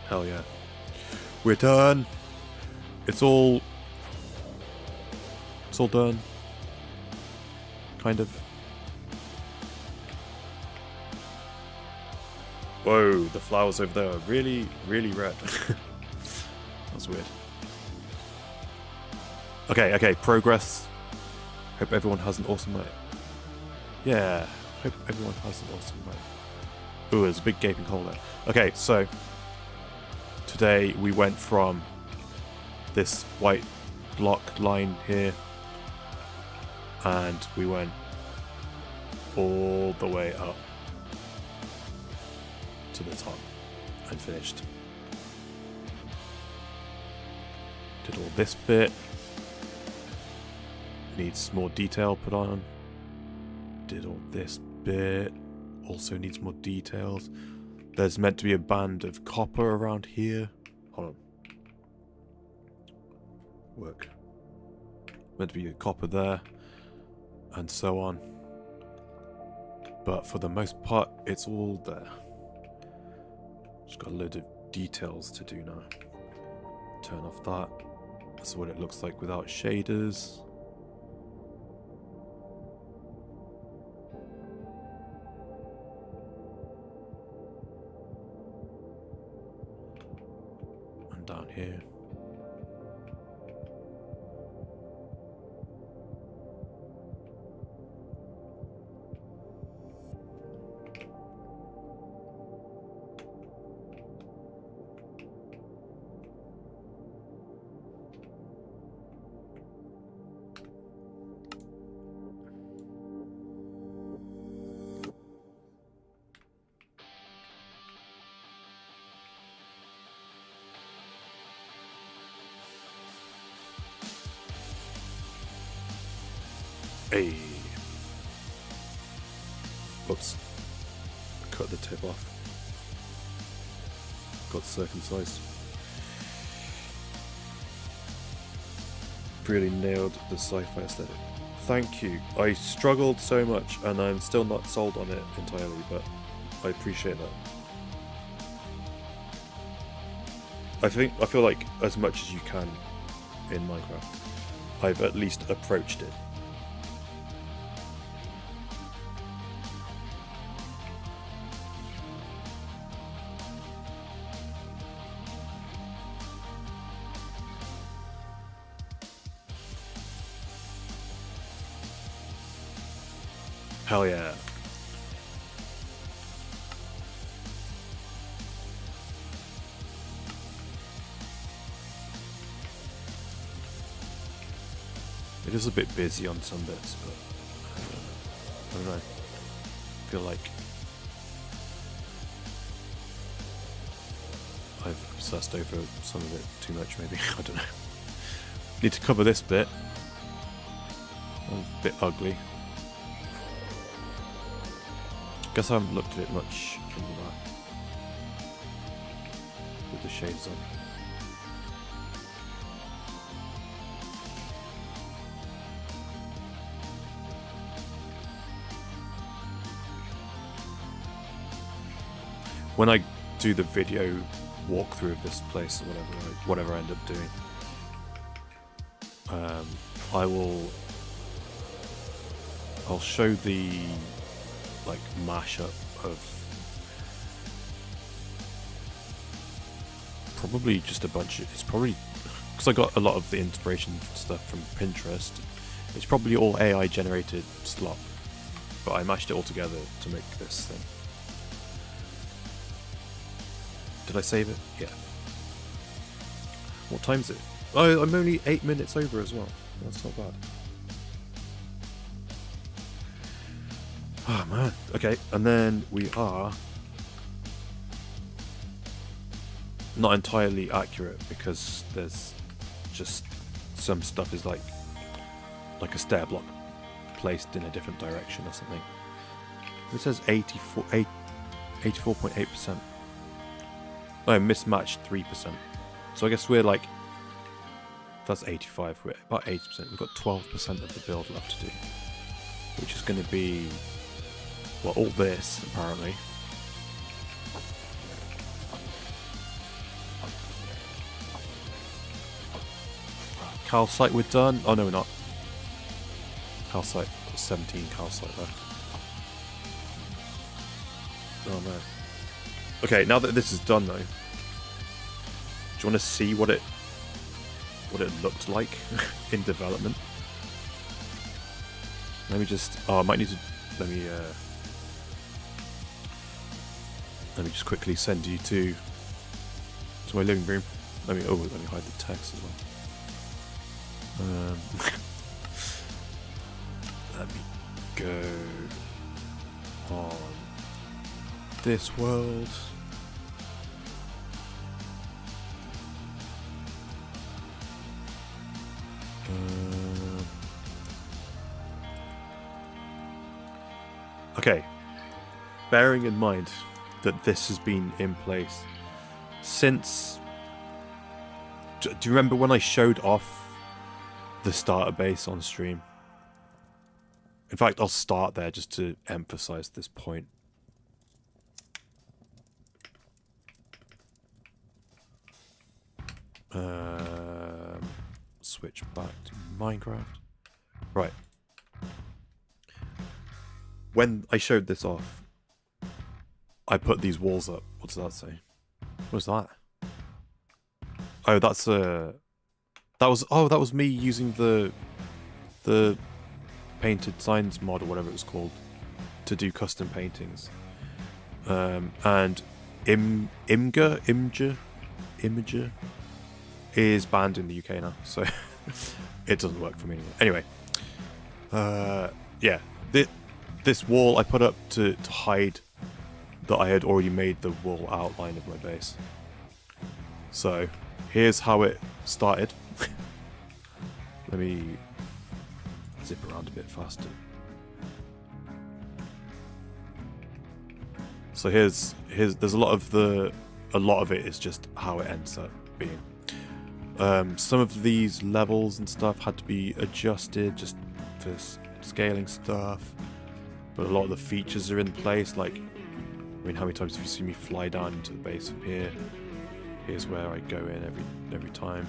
Hell yeah. We're done. It's all done. Kind of. Whoa, the flowers over there are really, really red. That's weird. Okay, progress. Hope everyone has an awesome night. Yeah, hope everyone has an awesome night. Ooh, there's a big gaping hole there. Okay, so today we went from this white block line here and we went all the way up to the top and finished. Did all this bit. Needs more detail put on. Did all this bit. Also needs more details. There's meant to be a band of copper around here. Hold on. Work. Meant to be a copper there. And so on. But for the most part, it's all there. Just got a load of details to do now. Turn off that. That's what it looks like without shaders. And down here. Hey. Whoops. Cut the tip off. Got circumcised. Really nailed the sci-fi aesthetic. Thank you. I struggled so much and I'm still not sold on it entirely, but I appreciate that. I feel like as much as you can in Minecraft, I've at least approached it. Hell yeah. It is a bit busy on some bits, but I don't know. I feel like I've obsessed over some of it too much, maybe. I don't know. Need to cover this bit. A bit ugly. Guess I haven't looked at it much from the back. With the shades on. When I do the video walkthrough of this place or whatever I end up doing, I'll show the like mashup of probably just a bunch of, it's probably because I got a lot of the inspiration stuff from Pinterest. It's probably all AI generated slop, but I mashed it all together to make this thing. Did I save it? Yeah. What time is it? Oh, I'm only 8 minutes over as well. That's not bad. Oh man. Okay, and then we are not entirely accurate because there's just some stuff is like a stair block placed in a different direction or something. It says 84.8%. Oh, mismatched 3%. So I guess we're like, that's 85, we're about 80%. We've got 12% of the build left to do, which is going to be, well, all this apparently. Calcite we're done. Oh no, we're not. Calcite, 17 calcite there. Oh no. Okay, now that this is done though, do you want to see what it looked like in development? Let me just, I might need to, let me just quickly send you to my living room. Let me hide the text as well. Let me go on this world. Okay, bearing in mind that this has been in place since... Do you remember when I showed off the starter base on stream? In fact, I'll start there just to emphasize this point. Switch back to Minecraft. Right. When I showed this off, I put these walls up. What does that say? What was that? Oh, that's that was me using the painted signs mod or whatever it was called to do custom paintings. And Imager is banned in the UK now, so it doesn't work for me anymore. Anyway, yeah, this wall I put up to hide that I had already made the wall outline of my base. So here's how it started. Let me zip around a bit faster. So here's there's a lot of it is just how it ends up being. Some of these levels and stuff had to be adjusted just for scaling stuff, but a lot of the features are in place. Like, I mean, how many times have you seen me fly down into the base from here? Here's where I go in every time.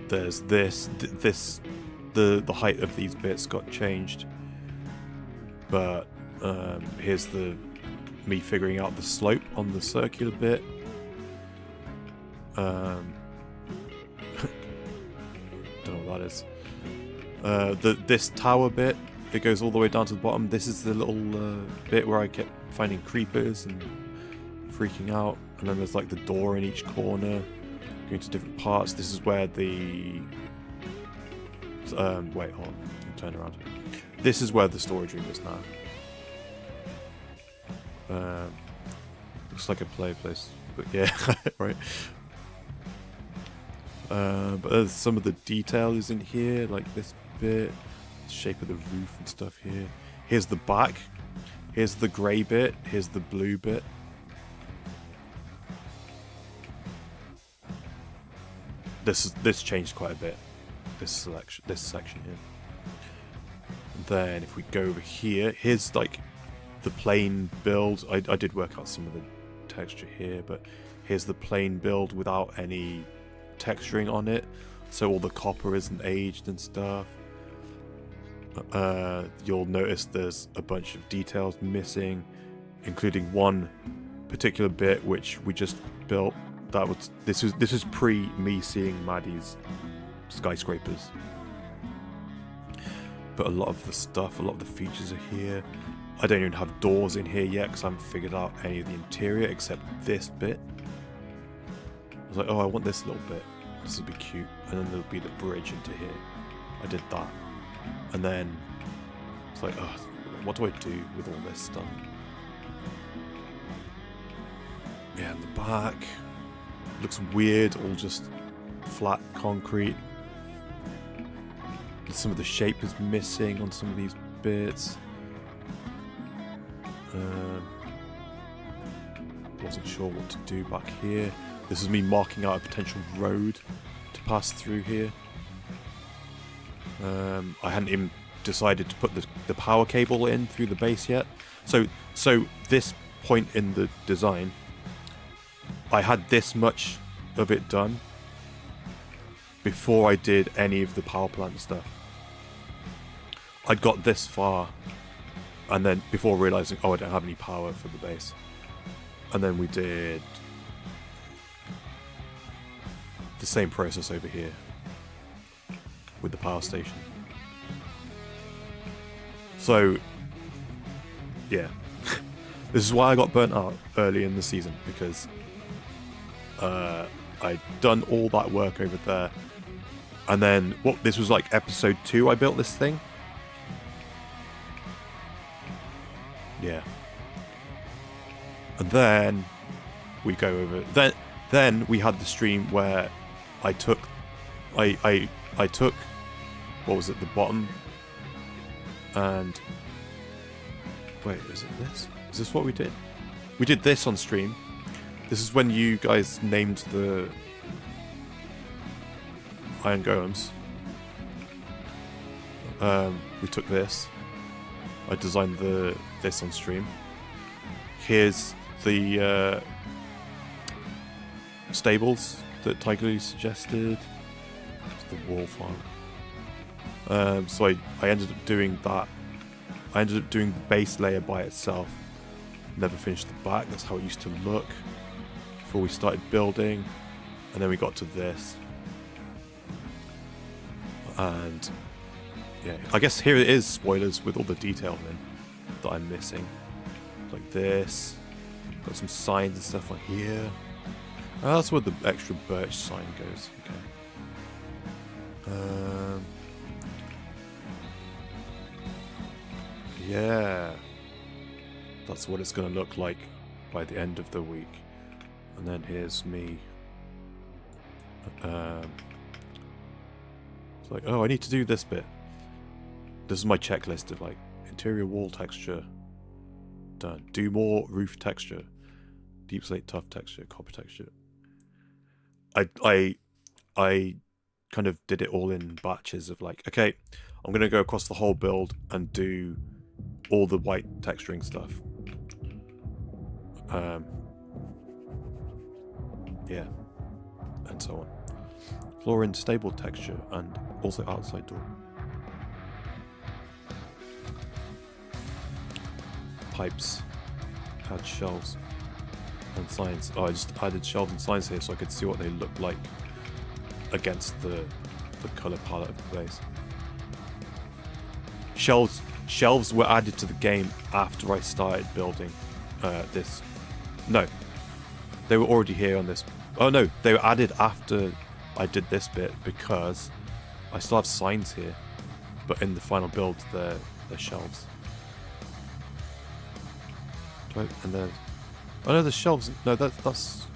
There's the height of these bits got changed, but here's me figuring out the slope on the circular bit. Don't know what that is. This tower bit it goes all the way down to the bottom. This is the little bit where I kept finding creepers and freaking out. And then there's like the door in each corner, going to different parts. This is where the wait, hold on, turn around. This is where the storage room is now. Looks like a play place, but yeah, right. But there's some of the detail is in here, like this bit, the shape of the roof and stuff here. Here's the back. Here's the grey bit. Here's the blue bit. This changed quite a bit. This section here. Then if we go over here, here's like the plain build. I did work out some of the texture here, but here's the plain build without any texturing on it, so all the copper isn't aged and stuff. You'll notice there's a bunch of details missing, including one particular bit which we just built. This is pre me seeing Maddie's skyscrapers. But a lot of the stuff, a lot of the features are here. I don't even have doors in here yet because I haven't figured out any of the interior except this bit. I was like, oh, I want this little bit. This would be cute. And then there'll be the bridge into here. I did that. And then it's like, oh, what do I do with all this stuff? Yeah, in the back. Looks weird, all just flat concrete. Some of the shape is missing on some of these bits. Wasn't sure what to do back here. This is me marking out a potential road to pass through here. I hadn't even decided to put the power cable in through the base yet. So this point in the design, I had this much of it done before I did any of the power plant stuff. I got this far, and then before realizing, oh, I don't have any power for the base. And then we did the same process over here with the power station. So, yeah. This is why I got burnt out early in the season, because I'd done all that work over there. And then, this was like episode 2 I built this thing. Yeah. And then we go over. Then we had the stream where I took what was it, the bottom, and wait, is it this? Is this what we did? We did this on stream. This is when you guys named the iron golems. We took this. I designed this on stream. Here's the stables that Tiger Lee suggested. It's the wall farm. So I ended up doing that. I ended up doing the base layer by itself. Never finished the back. That's how it used to look before we started building. And then we got to this. And yeah, I guess here it is, spoilers, with all the detail in that I'm missing. Like this. Got some signs and stuff on here. Oh, that's where the extra birch sign goes. Okay. Yeah. That's what it's going to look like by the end of the week. And then here's me. It's like, oh, I need to do this bit. This is my checklist of like interior wall texture. Done. Do more roof texture. Deep slate tough texture, copper texture. I kind of did it all in batches of like, okay, I'm gonna go across the whole build and do all the white texturing stuff. Yeah, and so on. Floor in stable texture and also outside door. Pipes. Add shelves and signs. Oh, I just added shelves and signs here so I could see what they look like against the color palette of the base. Shelves shelves were added to the game after I started building this. No, they were already here on this. Oh no, they were added after I did this bit because I still have signs here, but in the final build they're shelves. And then, oh no, the shelves. No, that's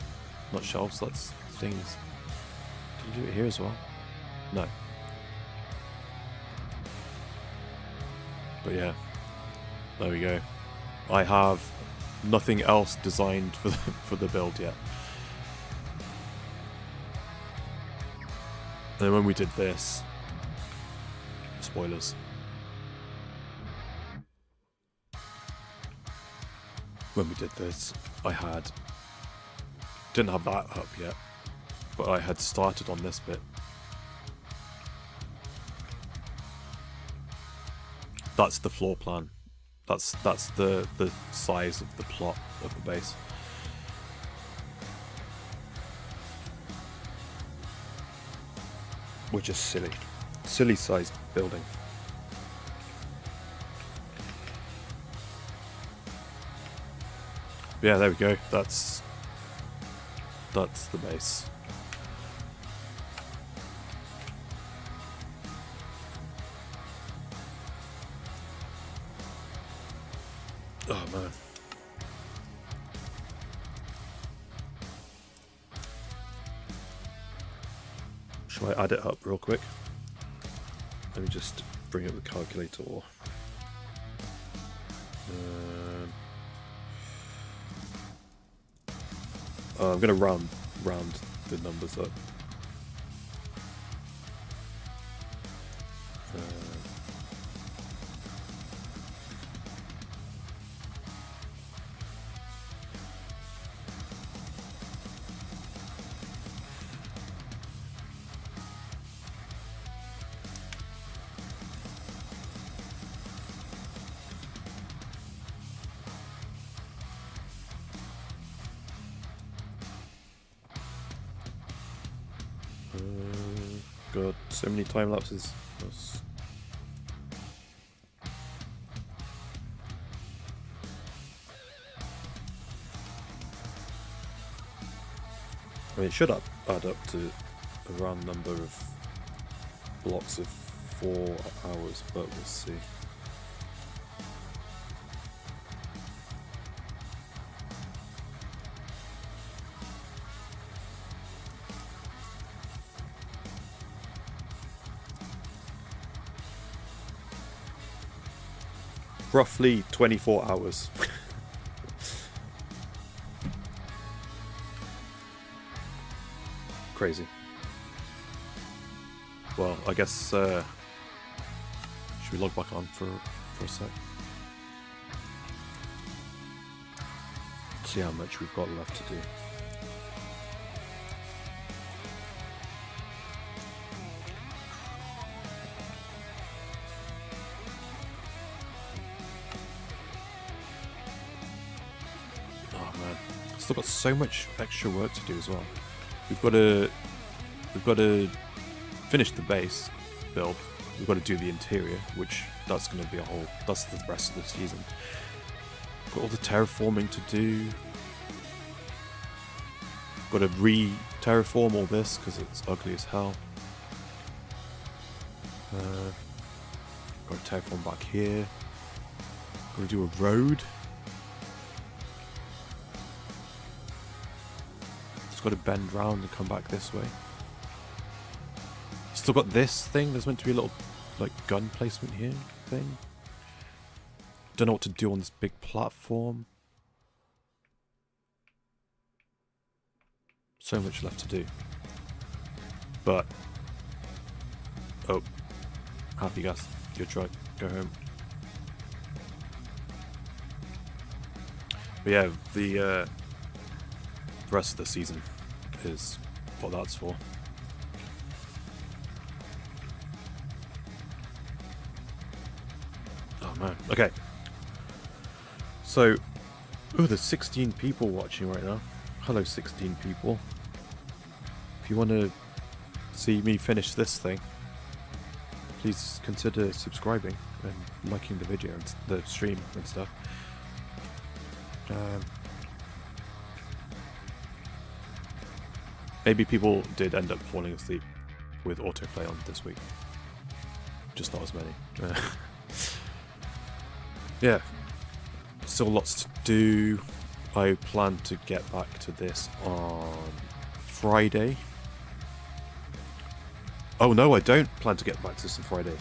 not shelves. That's things. Did you do it here as well? No. But yeah, there we go. I have nothing else designed for the build yet. And then when we did this, spoilers. When we did this, I didn't have that up yet, but I had started on this bit. That's the floor plan. That's the size of the plot of the base. Which is silly sized building. Yeah, there we go. That's the base. Oh man. Shall I add it up real quick? Let me just bring up the calculator. I'm going to round the numbers up. God, so many time lapses. I mean, it should add up to a round number of blocks of 4 hours, but we'll see. Roughly 24 hours. Crazy. Well, I guess should we log back on for a sec? See how much we've got left to do. Still got so much extra work to do as well. We've got to finish the base build. We've got to do the interior, which that's going to be that's the rest of the season. Got all the terraforming to do. Got to re-terraform all this because it's ugly as hell. Got to terraform back here. Got to do a road. Got to bend round and come back this way. Still got this thing. There's meant to be a little like gun placement here thing. Don't know what to do on this big platform. So much left to do. But oh, happy gas. Your truck. Go home. But yeah, the rest of the season is what that's for. Oh man. Okay. So, there's 16 people watching right now. Hello 16 people. If you want to see me finish this thing, please consider subscribing and liking the video and the stream and stuff. Maybe people did end up falling asleep with autoplay on this week. Just not as many. Yeah. Still lots to do. I plan to get back to this on Friday. Oh no, I don't plan to get back to this on Friday.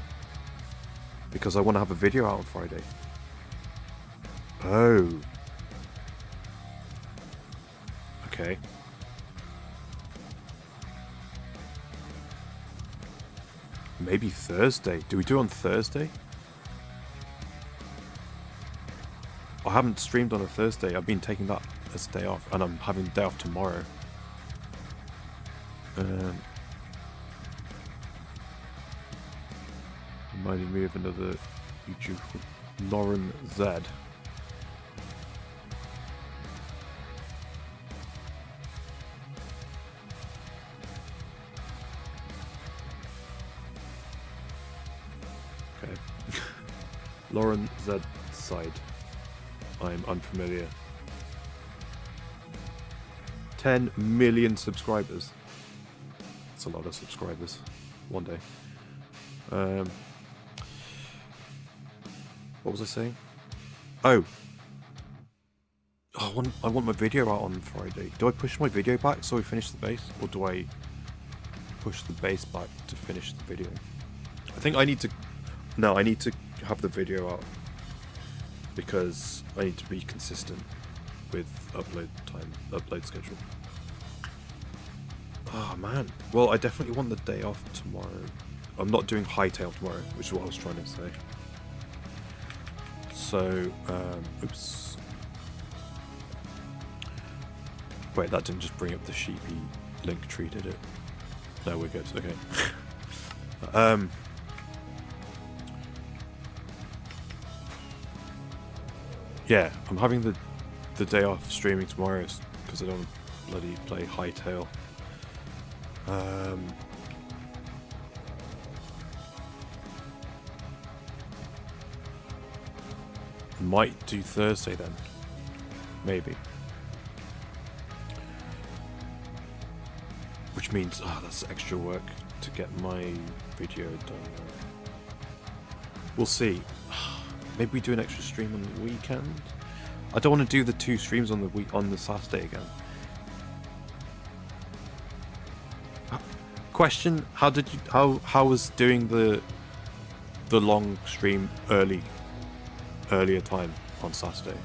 Because I want to have a video out on Friday. Oh. Okay. Maybe Thursday. Do we do it on Thursday? I haven't streamed on a Thursday. I've been taking that as a day off, and I'm having a day off tomorrow. Reminding me of another YouTube, Lauren Z. Okay. Lauren Z side. I'm unfamiliar. 10 million subscribers. That's a lot of subscribers. One day. What was I saying? Oh. I want my video out on Friday. Do I push my video back so we finish the base? Or do I push the base back to finish the video? I think I need to... No, I need to have the video out. Because I need to be consistent with upload schedule. Oh man. Well, I definitely want the day off tomorrow. I'm not doing hightail tomorrow, which is what I was trying to say. So, oops. Wait, that didn't just bring up the sheepy link tree, did it? No, we're good. Okay. Yeah, I'm having the day off streaming tomorrow because I don't bloody play hightail. Might do Thursday then. Maybe. Which means, that's extra work to get my video done. We'll see. Maybe we do an extra stream on the weekend. I don't want to do the 2 streams on the Saturday again. Question: how was doing the long stream earlier time on Saturday?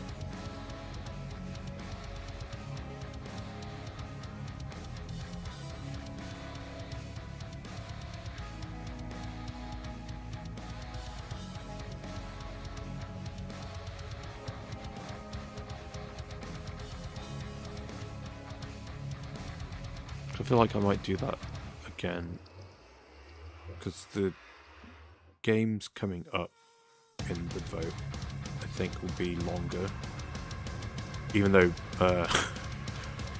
I feel like I might do that again because the games coming up in the vote I think will be longer, even though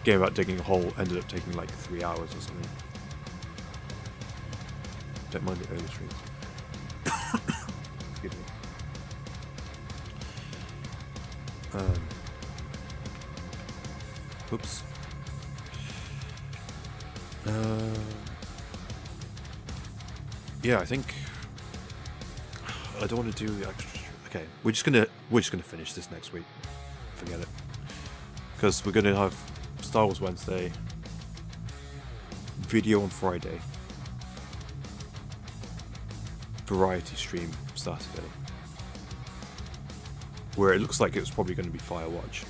game about digging a hole ended up taking like 3 hours or something. Don't mind the early streams. Excuse me. Oops. Yeah, I think I don't want to do the extra. Okay, we're just gonna finish this next week. Forget it, because we're gonna have Star Wars Wednesday, video on Friday, variety stream Saturday, where it looks like it's probably going to be Firewatch,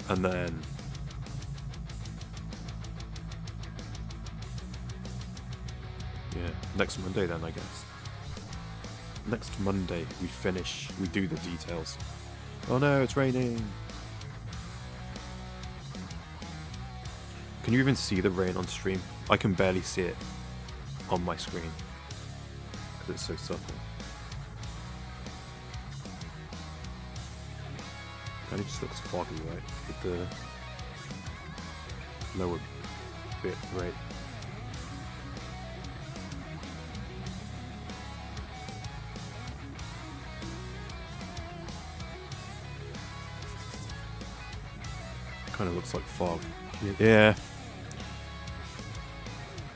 and then next Monday then, I guess. Next Monday we do the details. Oh no, it's raining! Can you even see the rain on stream? I can barely see it on my screen because it's so subtle. And it just looks foggy, right? With the lower bit rate. kind of looks like fog. Yeah.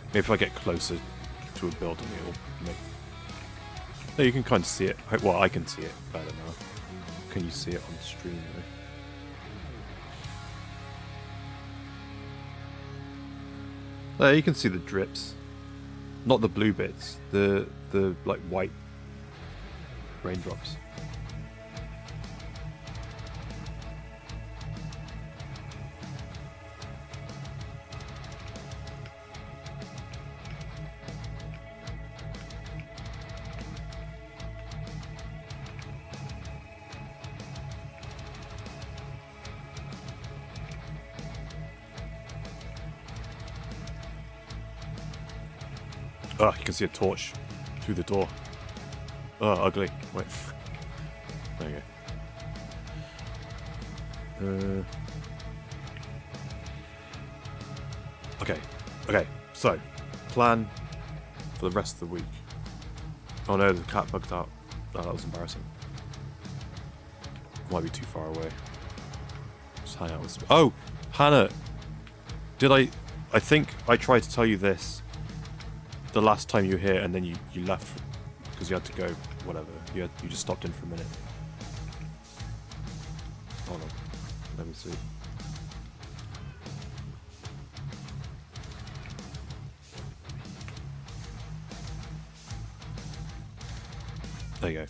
Maybe if I get closer to a building, it'll make... No, you can kind of see it. Well, I can see it better now. Can you see it on the stream, though? There, you can see the drips. Not the blue bits. The like, white raindrops. Oh, you can see a torch through the door. Oh, ugly. Wait. There you go. Okay, so, plan for the rest of the week. Oh no, the cat bugged out. Oh, that was embarrassing. Might be too far away. Just hang out with... Oh! Hannah! Did I think I tried to tell you this the last time you were here, and then you left because you had to go, whatever. You just stopped in for a minute. Hold on. Let me see. There you go.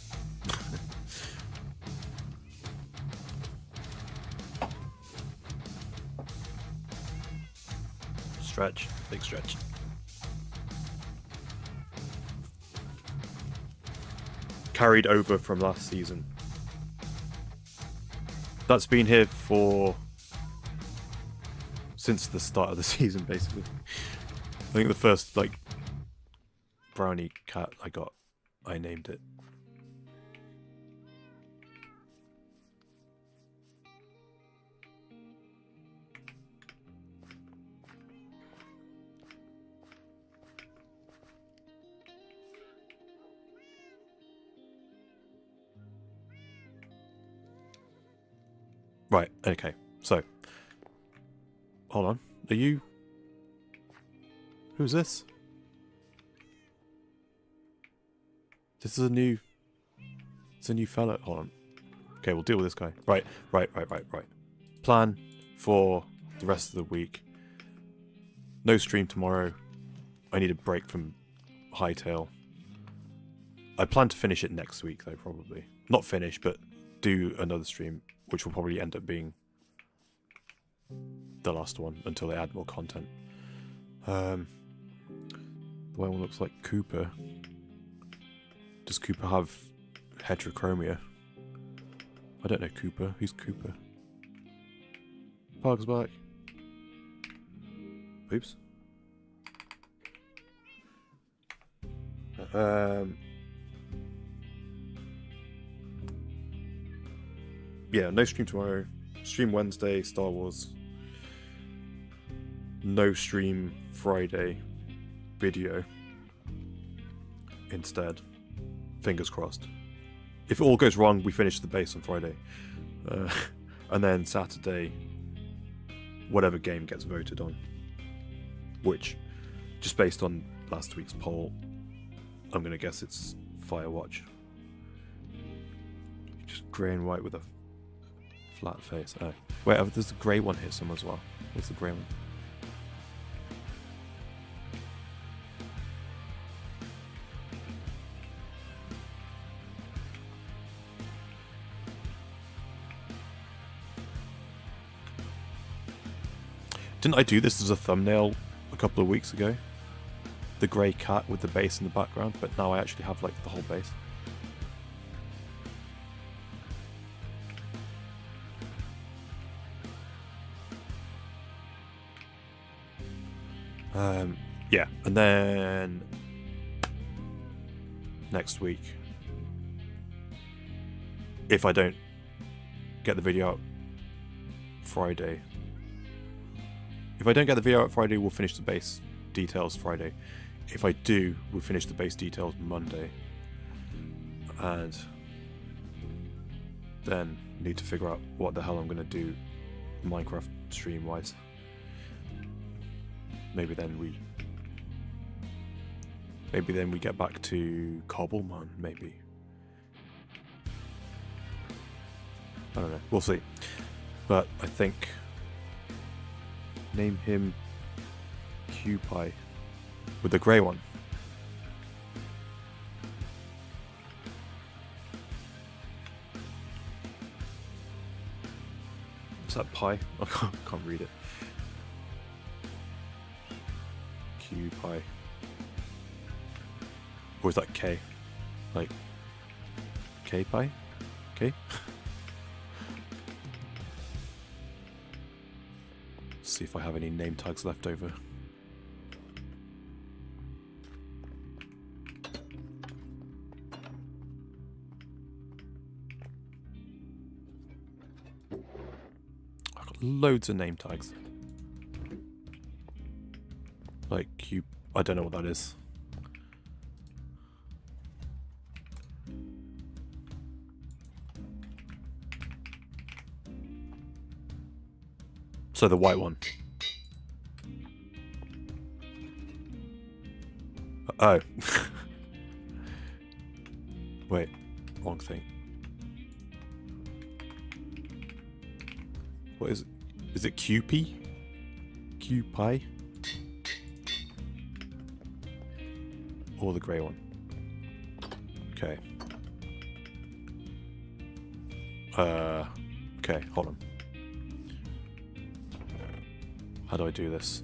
Stretch. Big stretch. Carried over from last season. That's been here since the start of the season, basically. I think the first, like, brownie cat I got, I named it. Right, okay, so, hold on, are you, who's this? This is it's a new fella, hold on. Okay, we'll deal with this guy. Right. Plan for the rest of the week. No stream tomorrow. I need a break from Hightail. I plan to finish it next week, though, probably. Not finish, but do another stream, which will probably end up being the last one until they add more content. The way one looks like Cooper. Does Cooper have heterochromia? I don't know Cooper. Who's Cooper? Park's back. Oops. Yeah, no stream tomorrow. Stream Wednesday, Star Wars. No stream Friday. Video. Instead. Fingers crossed. If it all goes wrong, we finish the base on Friday. And then Saturday, whatever game gets voted on. Which, just based on last week's poll, I'm going to guess it's Firewatch. Just grey and white with a flat face. Oh. Wait, there's a grey one here somewhere as well. Where's the grey one? Didn't I do this as a thumbnail a couple of weeks ago? The grey cat with the base in the background, but now I actually have like the whole base. Yeah, and then next week, if I don't get the video out Friday, we'll finish the base details Friday. If I do, we'll finish the base details Monday. And then need to figure out what the hell I'm going to do Minecraft stream wise. Maybe then we get back to Cobbleman, maybe. I don't know, we'll see. But I think name him QPie with the grey one. Is that pie? I can't read it. QPie. Or is that K? Like K-pie? K? See if I have any name tags left over. I've got loads of name tags. Like I don't know what that is. So the white one. Oh. Wait, wrong thing. What is it? Is it QP? QPie? Or the grey one? Okay. Okay, hold on. How do I do this?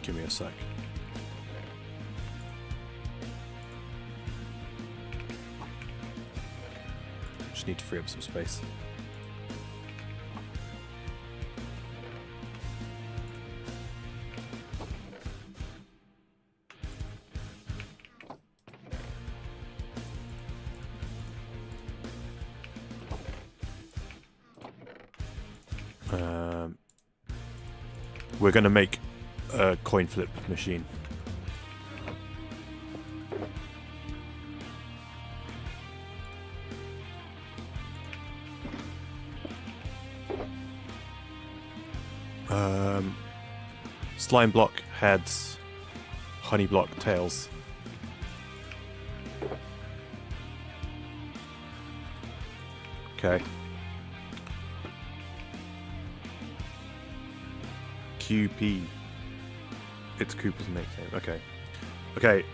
Give me a sec. Just need to free up some space. We're going to make a coin flip machine. Slime block heads, honey block tails. Okay. QP. It's Cooper's nickname. Okay. Okay,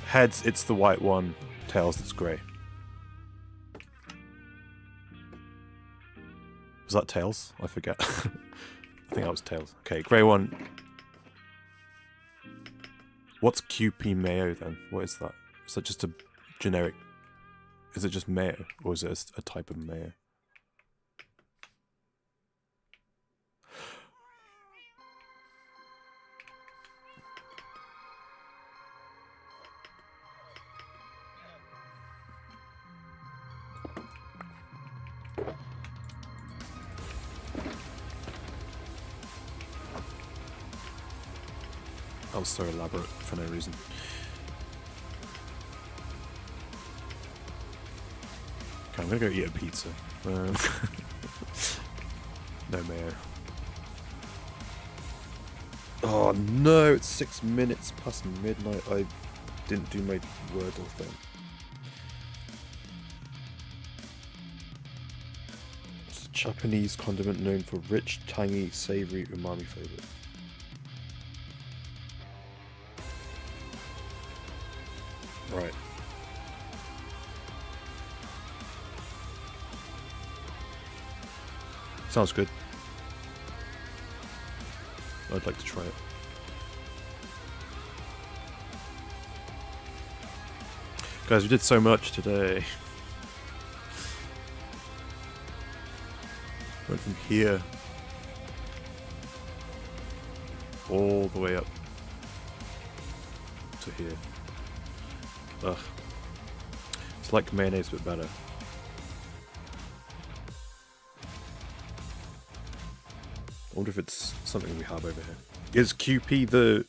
heads, it's the white one. Tails, it's grey. Was that tails? I forget. I think that was tails. Okay, grey one. What's QP mayo then? What is that? Is that just a generic... Is it just mayo? Or is it a type of mayo? That was so elaborate for no reason. Okay, I'm gonna go eat a pizza. No mayo. Oh no, it's 6 minutes past midnight. I didn't do my Wordle thing. It's a Japanese condiment known for rich, tangy, savoury umami flavour. Right. Sounds good. I'd like to try it. Guys, we did so much today. Went from here all the way up to here. Ugh. It's like mayonnaise but better. I wonder if it's something we have over here. Is QP the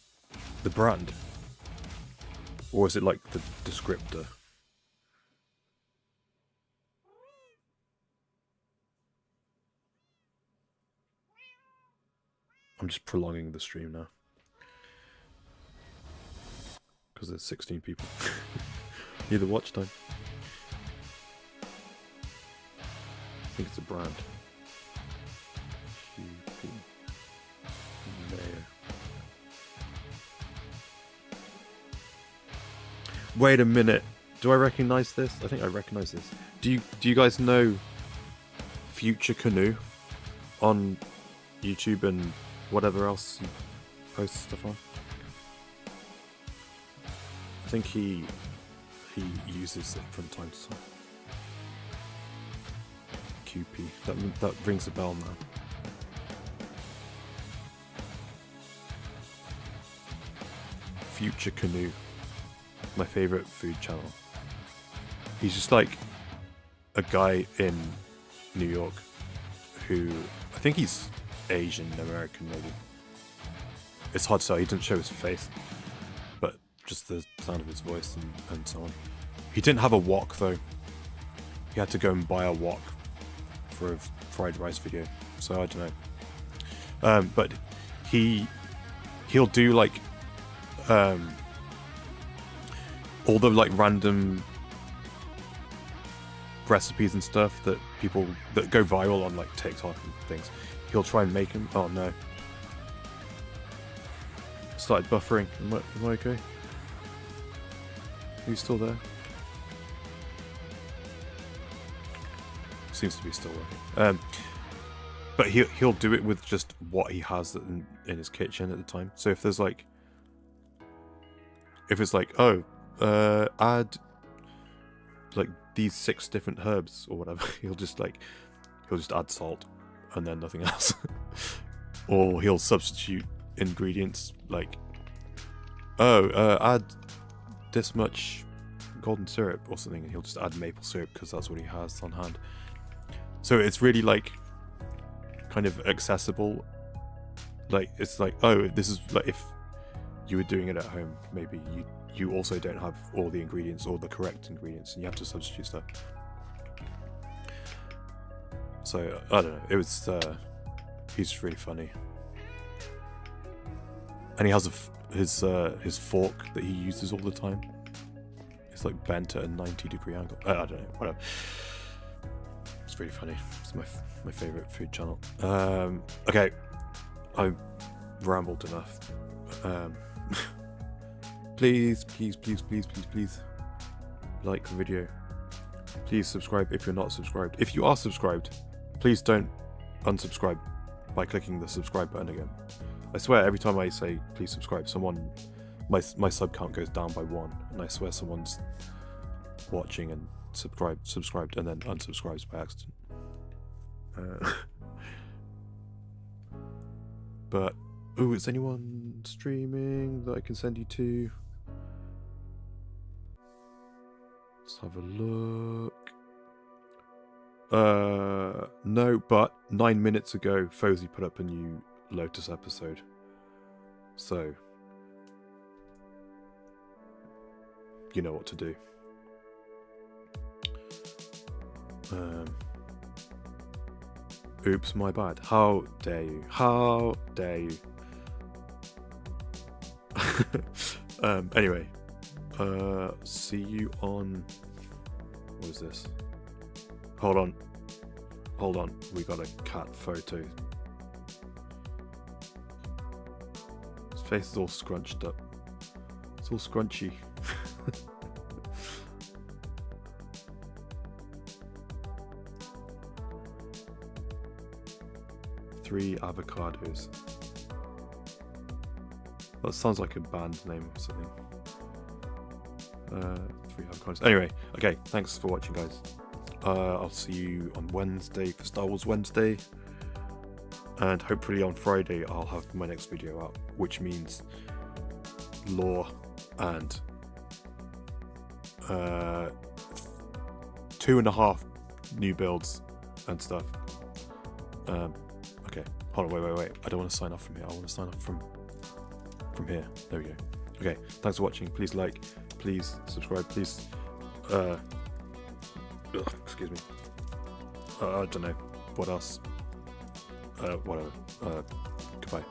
brand? Or is it like the descriptor? I'm just prolonging the stream now. Because there's 16 people. Need the watch time. I think it's a brand. QP. Mayo. Wait a minute. Do I recognize this? I think I recognize this. Do you guys know Future Canoe on YouTube and whatever else he posts stuff on? I think he uses it from time to time. QP. That rings a bell now. Future Canoe. My favorite food channel. He's just like a guy in New York who, I think he's Asian American maybe. It's hard to tell, he didn't show his face, but just the sound of his voice and so on. He didn't have a wok though. He had to go and buy a wok for a fried rice video, so I don't know. But he'll do like all the like random recipes and stuff that go viral on like TikTok and things. He'll try and make them. Oh no. Started buffering. Am I okay? Are you still there? Seems to be still working. But he'll do it with just what he has in his kitchen at the time. So if there's like, if it's like, oh, add like these 6 different herbs or whatever, he'll just add salt and then nothing else. Or he'll substitute ingredients like, oh, add this much golden syrup or something, and he'll just add maple syrup because that's what he has on hand. So it's really like kind of accessible. Like it's like, oh, this is like if you were doing it at home, maybe you also don't have all the ingredients or the correct ingredients and you have to substitute stuff. So I don't know, it was he's really funny, and he has his fork that he uses all the time. It's like bent at a 90-degree angle. I don't know, whatever. It's really funny. It's my favorite food channel. Okay, I rambled enough. Please like the video. Please subscribe if you're not subscribed. If you are subscribed, please don't unsubscribe by clicking the subscribe button again. I swear every time I say please subscribe, my sub count goes down by 1, and I swear someone's watching and subscribed and then unsubscribes by accident. But is anyone streaming that I can send you to? Let's have a look. No, but 9 minutes ago, Fozy put up a new Lotus episode. So, you know what to do. Oops, my bad. How dare you? How dare you? Anyway, see you on. What is this? Hold on. We got a cat photo. His face is all scrunched up. It's all scrunchy. 3 avocados. That sounds like a band name or something. 3 avocados. Anyway, okay, thanks for watching, guys. I'll see you on Wednesday for Star Wars Wednesday. And hopefully on Friday I'll have my next video out, which means lore and 2.5 new builds and stuff. Okay, hold on, wait. I don't want to sign off from here. I want to sign off from here. There we go. Okay, thanks for watching. Please like, please subscribe, please. Excuse me. I don't know what else. Whatever. Goodbye.